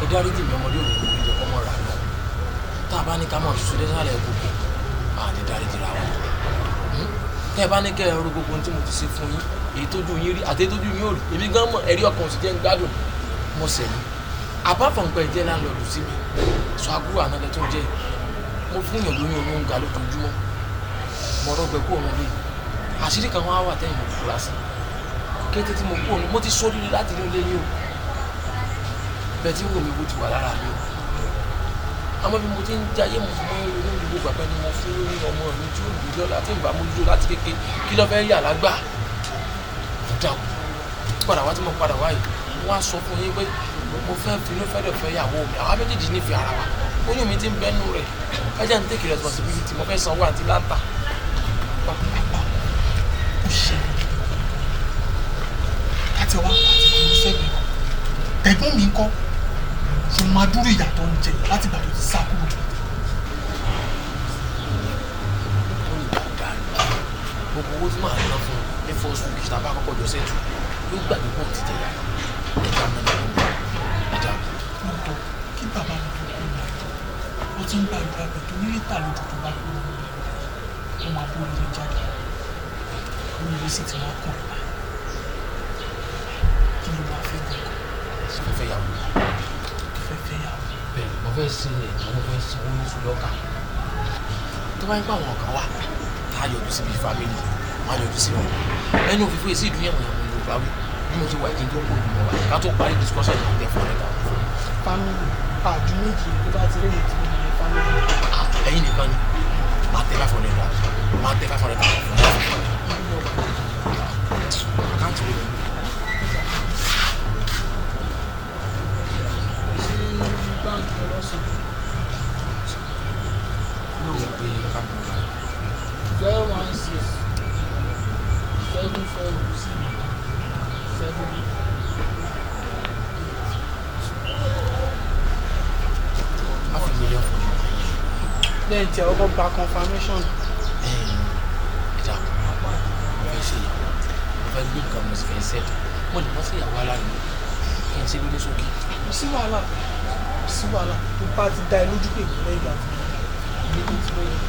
ẹ dárí jìbì ọmọdé òun kò ní jẹ kọ́ mọ́ ra lọ tá a bá ní ká mọ̀ ṣoṣo désàlẹ̀ gbogbo máa ní dárí jìra wọn. tẹ́ ẹ bá ní kẹ́ ẹ ro gbogbo ohun tí mo ti ṣe fún yín èyí tójú yín rí àti èyí tójú yín ò rí èmi gan mọ̀ ẹ̀rí ọkàn òsì jẹ́ ń gbádùn mo sẹ̀ ní apart from pé jẹ́ láńlọ́ọ̀dù sí mi sọ àbúrò àná lẹ́tọ́ jẹ́ mo fún yàn lóyún olóhùn ga lójoojúmọ́ mo rọ́gbẹ́ kó òun lóyún àṣírí kan wọ́n á wà tẹ́yìn mo fura sí kété tí mo kú òun mo ti sórí láti inú ilé ní o bẹ́ẹ̀ tí wò mí bó ti wà lára mi o àmọ́ bí mo ti ń jayé mo mọ ìrònú ìdìbò bàbá ni mo fún lóyún ọmọ mi tí ó gbé lọ́la tí ń bá mójútó láti kéke kí ló fẹ́ yà lágbà dáwọ́ padà wá tí mo padà wá yìí wọ́n á sọ fún yín pé mo fẹ́ finú fẹ́dọ̀ fẹ́ yàwó mi àwọn méjèèjì nífẹ̀ẹ́ ara wa oyún mi ti ń bẹ́nu rẹ̀ ẹ jẹ́ n take responsibility mo fẹ́ sanwó àti láǹtà. ó ṣe láti wá àti ìlú sẹ́gbẹ̀ẹ́ ẹ̀gbọ́n mi ń kọ́ ṣe máa dúró ìyàtọ̀ ń jẹ láti gbà tó ti sá kúrò. gbogbo owó tí màá ná fún ní first week tá a bá kọ́kọ́ jọ sẹ́tù yóò gbàgbé pọ̀ títẹ̀ yá ẹ̀ka mẹ́ta ẹ̀dá. lọ́dọ̀ kí bàbá mi tó kú ní ó ti ń gba ìgbà pẹ̀ tó ní lítà lójú tó bá kú. wọ́n máa bó ilé jáde ní ilé sì tí wọ́n kàn pa kí ló máa fẹ́ gbọ́ngàn. Mo fẹ́ yàwó. Fẹ́ yàwó. Bẹ́ẹ̀ mo fẹ́ sílẹ̀ mo fẹ́ sanwó ní sùlọ́kà. Tó bá ń gbà wọn kan wà tá a yọjú síbi fámìlì wọn á yọjú sí wọn. Ẹnu òfìfo èsì ìdúnyẹ̀wò yẹn mo Yorùbá wí bí mo ṣe wà kí n tó kó ìdùnnú wa ká tó parí discussion yẹn tẹ̀ fún ọ̀rẹ́ta. Fámìlì àdú méjì tó bá ti rí èyí tí mo ní fámìlì. Ẹ̀yin nìkan ni máa tẹ 500 máa tẹ 500 fún àkáǹtì rẹ̀. Báńkì ọlọ́sàn. Ló ń pè é ká mọ̀ ọ́. 016 74 7. Half a million for you. Lẹ́yìn tí ọkọ̀ gba confirmation. Ẹja mo fẹ́ ṣe ìyàwó mo fẹ́ gbé nǹkan mo sì fẹ́ ṣẹ́ẹ̀tì mo lè mọ́ sí ìyàwó aláàánú kí n ṣe lórí sókè. Kò sí wàhálà tó bá ti dá ẹ lójú pé ìpínlẹ̀ ìgbà tí ìgbé tó ti lóyún.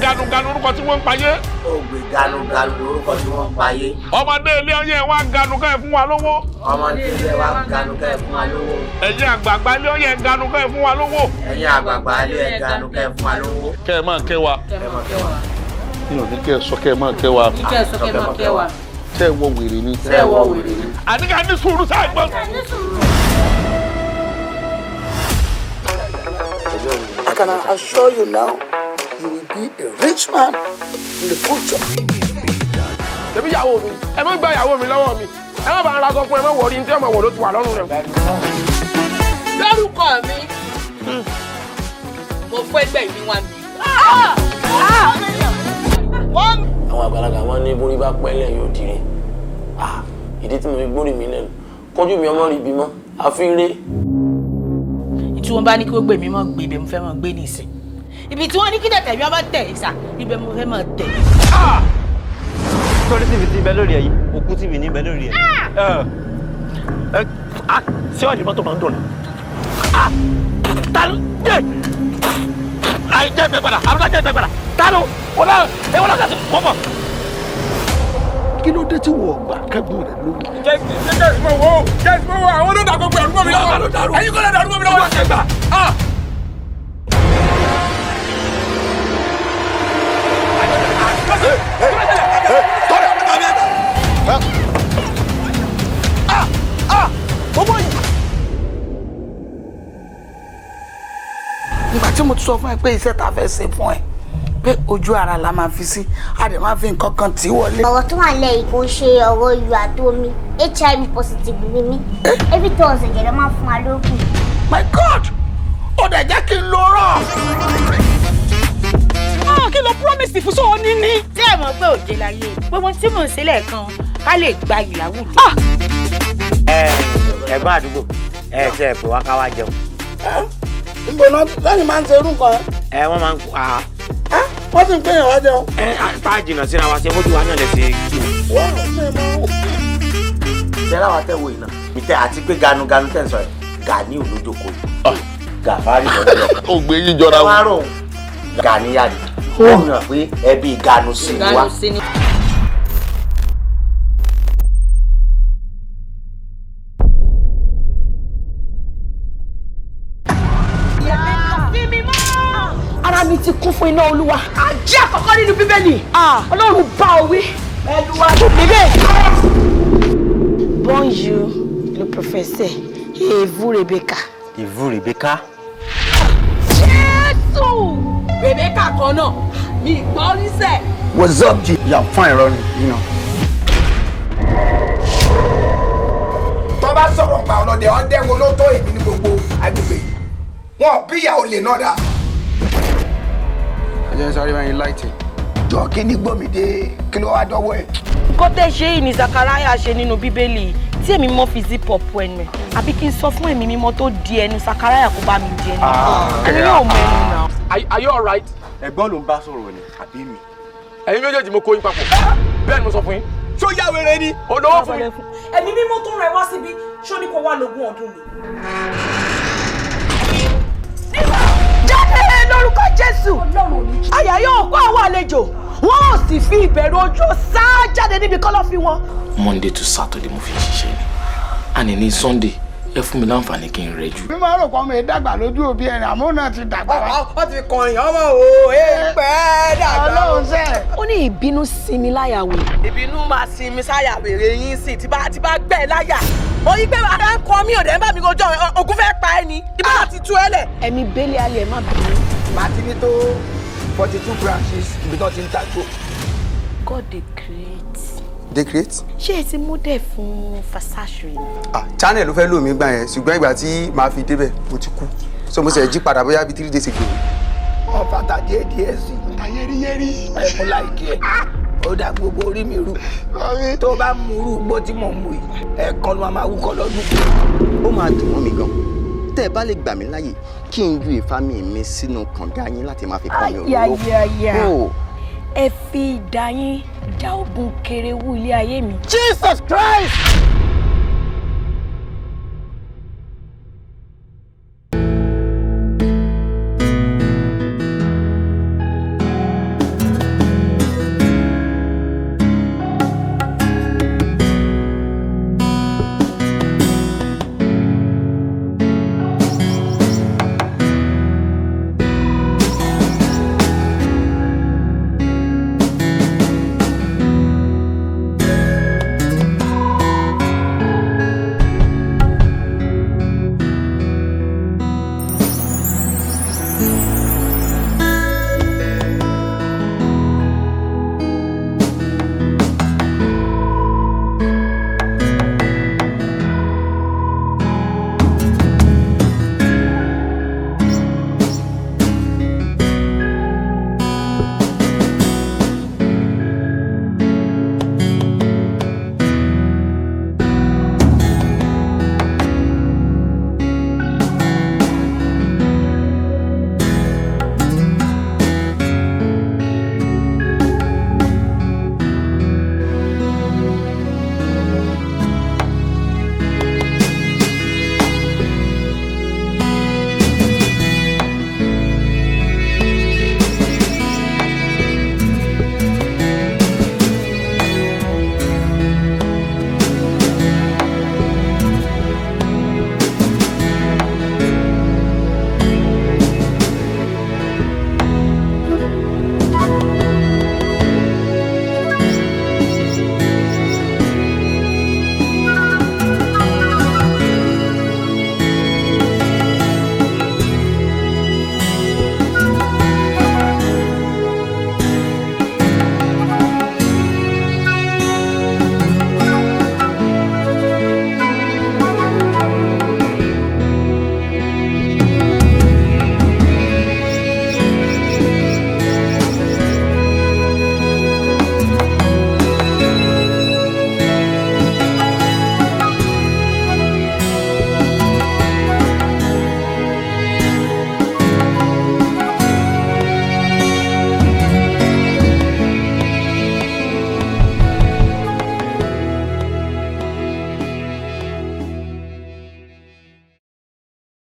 ganuganu orúkọ tí wọ́n ń payé. Ògbè ganuganu orúkọ tí wọ́n ń payé. Ọmọdé ilé ọyẹ wa ganu ká ẹ fún wa lówó. Ọmọdé ilé wa ganu ká ẹ fún wa lówó. Ẹ̀yin àgbààgbà ilé ọyẹ ganu ká ẹ fún wa lówó. Ẹ̀yin àgbààgbà ilé ẹ ganu ká ẹ fún wa lówó. Kẹ́ ẹ máa kẹ́ wa. Mi ò ní kẹ́ ẹ sọ kẹ́ ẹ máa kẹ́ wa. Kẹ́ ẹ sọ kẹ́ ẹ máa kẹ́ wa. Ṣé ẹ wọ wèrè ni? Ṣé ẹ wọ wèrè ni? Àníkà ní sùúrù sáà gbọ́. I can assure you now, you will be a rich man in the future. Ṣebí ìyàwó mi, ẹ má gba ìyàwó mi lọ́wọ́ mi. Ẹ má bàa ra sọ fún ẹ má wọrí ní tí ọmọ wọ̀ ló ti wà lọ́rùn rẹ̀. Lórúkọ mi, mo fẹ́ gbẹ̀ ní wá mi. Àwọn àgbàlagbà wọn ní borí bá pẹ́lẹ̀ yóò dire. Ìdí tí mo fi gbórí mi lẹ́nu. Kọjú mi ọmọ rí bímọ, àfíré. Tí wọ́n bá ní kí ó gbé mi mọ́ gbé ibẹ̀ mo fẹ́ mọ́ gbé nìsín. Ibi tí wọ́n ní kí tẹ̀tẹ̀ mi ọmọ tẹ̀ ìsà ibẹ̀ mo fẹ́ mọ́ tẹ̀. Sórí tv ti bẹ lórí ẹ yìí, òkú tv ní bẹ lórí ẹ. Ṣé ọ̀dì mọ́tò máa ń dùn ní? Ta ló dé? Àìjẹ́ ìgbẹ́ padà, àbúrò jẹ́ ìgbẹ́ padà. Ta ló? Wọ́n lọ kẹ́sì pọ̀pọ̀. Kí ló dé tí wọ́n gbà kẹ́gbọ́n rẹ̀ lórí? Jẹ́sì mọ̀ wò àwọn ló dàgbọ́ pé àdúgbò mi lọ́wọ́. Ẹ̀yin kò lè dàgbọ́ mi lọ́wọ́. Nígbà tí mo ti sọ fún ẹ pé iṣẹ́ ta fẹ́ ṣe fún ẹ pé ojú ara la máa fi sí a dẹ̀ máa fi nǹkan kan tí wọlé. ọ̀rọ̀ tó wà lẹ́yìn kò ṣe ọ̀rọ̀ iyọ̀ àtomi HIV positive ni mí every Thursday jẹ̀rẹ̀ máa fún wa lókun. My God ó dẹ̀ jẹ́ kí n lo rọ̀. Kí ló promise fún sọ́ọ́ níní. Tí ẹ mọ̀ pé òde láyé gbogbo tí mò ń ṣe lẹ́ẹ̀kan ká lè gba ìyàwó mi. Ẹ̀gbọ́n àdúgbò ṣe é pé wá ká wá jẹun. Níbo náà lẹ́yìn máa ń ṣe irú nǹkan. Wọ́n máa ń wọ́n sì ń pè yàn wá jẹun. Tá a jìnnà síra wa ṣe mójú wa náà lè ṣe kí o. Ṣé láwa tẹ̀ wo ìná? Mi tẹ́ àti pé ganuganu tẹ̀ ń sọ yìí Gani olójókòó yìí. Gàfárì lọ́dọ̀. Ó gbé yín jọra wọn. Wọ́n á rò Gani yá ni. Ó yàn pé ẹbí Ganu sí ni wá. Ara mi ti kún fún iná Olúwa. Ajé àkọ́kọ́ nínú Bíbélì. Ọlọ́run bá ọ wí. Ẹlúwa bíbẹ̀. Bonjour, le professeur. Et vous, Rebecca? Et vous, Rebecca? Jésù! Rebecca kan náà. Mi gbọ́ níṣẹ́. What's up, G? You're fine, Ronnie, you know. Tó bá sọ̀rọ̀ pa ọlọ́dẹ ọdẹ wo ló tó èmi ní gbogbo agbègbè yìí. Wọ́n bí ìyá olè náà dá. Ajẹ́ sáré máa ń láìtì. Jọ kí ni gbòmìdé kí ló wá dọ́wọ́ ẹ̀. Nǹkan tẹ́ ṣe yìí ni Sakaraya ṣe nínú Bíbélì tí èmi mọ́ fi zip up ẹnu ẹ̀. Àbí kí n sọ fún ẹ̀mí mímọ́ tó di ẹnu Sakaraya kó bá mi di ẹnu. Ẹni yóò mọ ẹnu náà. Are you alright? Ẹ̀gbọ́n ló ń bá sọ̀rọ̀ ni àbí mi. Ẹ̀yin méjèèjì mo kó yín papọ̀. Bẹ́ẹ̀ ni mo sọ fún yín. Ṣó yá wèrè ni? Olówó fún mi. Ẹ̀mí mímọ́ tó rẹ wá síbí ṣó ní kó wá lógún ọdún mi. Jáde lórúkọ Jésù. Àyà yóò kó àwọn àlejò. Wọ́n ò sì fi ìbẹ̀rù ojú sá jáde níbi kọ́lọ́fín wọn. Monday to Saturday mo fi ń ṣiṣẹ́ ni. Àní ní Sunday ẹ fún mi láǹfààní kí n rẹjú. Mi máa rò pé ọmọ ìdàgbà lójú òbí ẹni àmọ́ náà ti dàgbà wá. Wọ́n ti kọrin ọmọ o, èèpẹ̀ dàgbà. Ọlọ́run sẹ́. Ó ní ìbínú sinmi láyà wèrè. Ìbínú máa sinmi sáyà wèrè yín sí tí bá gbẹ̀ láyà. Mo yí pé ara ń kọ mí ò dẹ̀ ń bá mi rojọ́ ogun fẹ́ pa ẹ́ ni. Ibi náà ti tú ẹ lẹ̀. Ẹ̀mí bẹ́lẹ̀ alẹ́ má bínú. Màá ti ní tó 42 branches ibi tó ti ń tàgbó. God dey create. Dey create? Ṣé ẹ ti mú dẹ̀ fún Versace? Channel ló fẹ́ lò mí gbà yẹn ṣùgbọ́n ìgbà tí màá fi débẹ̀ mo ti kú. So mo ṣe jí padà bóyá bíi 3 days ago. Ọ̀fàtà díẹ̀ sí. Ayẹ́rìyẹ́rì. Ẹ̀kún láìkí ẹ̀. Ó dá gbogbo orí mi rú. Tó bá mú rú gbó tí mò ń mú yìí, ẹ̀ẹ̀kan ló máa wúkọ́ lọ́dún. Ó máa dùn mọ́ mi gan. Tẹ́ ẹ bá lè gbà mí láyè kí n ju ìfami mi sínú kànga yín láti máa fi pọn mi olówó. Ẹ fi ìdá yín dá ogun kerewu ilé ayé mi. Jesus Christ!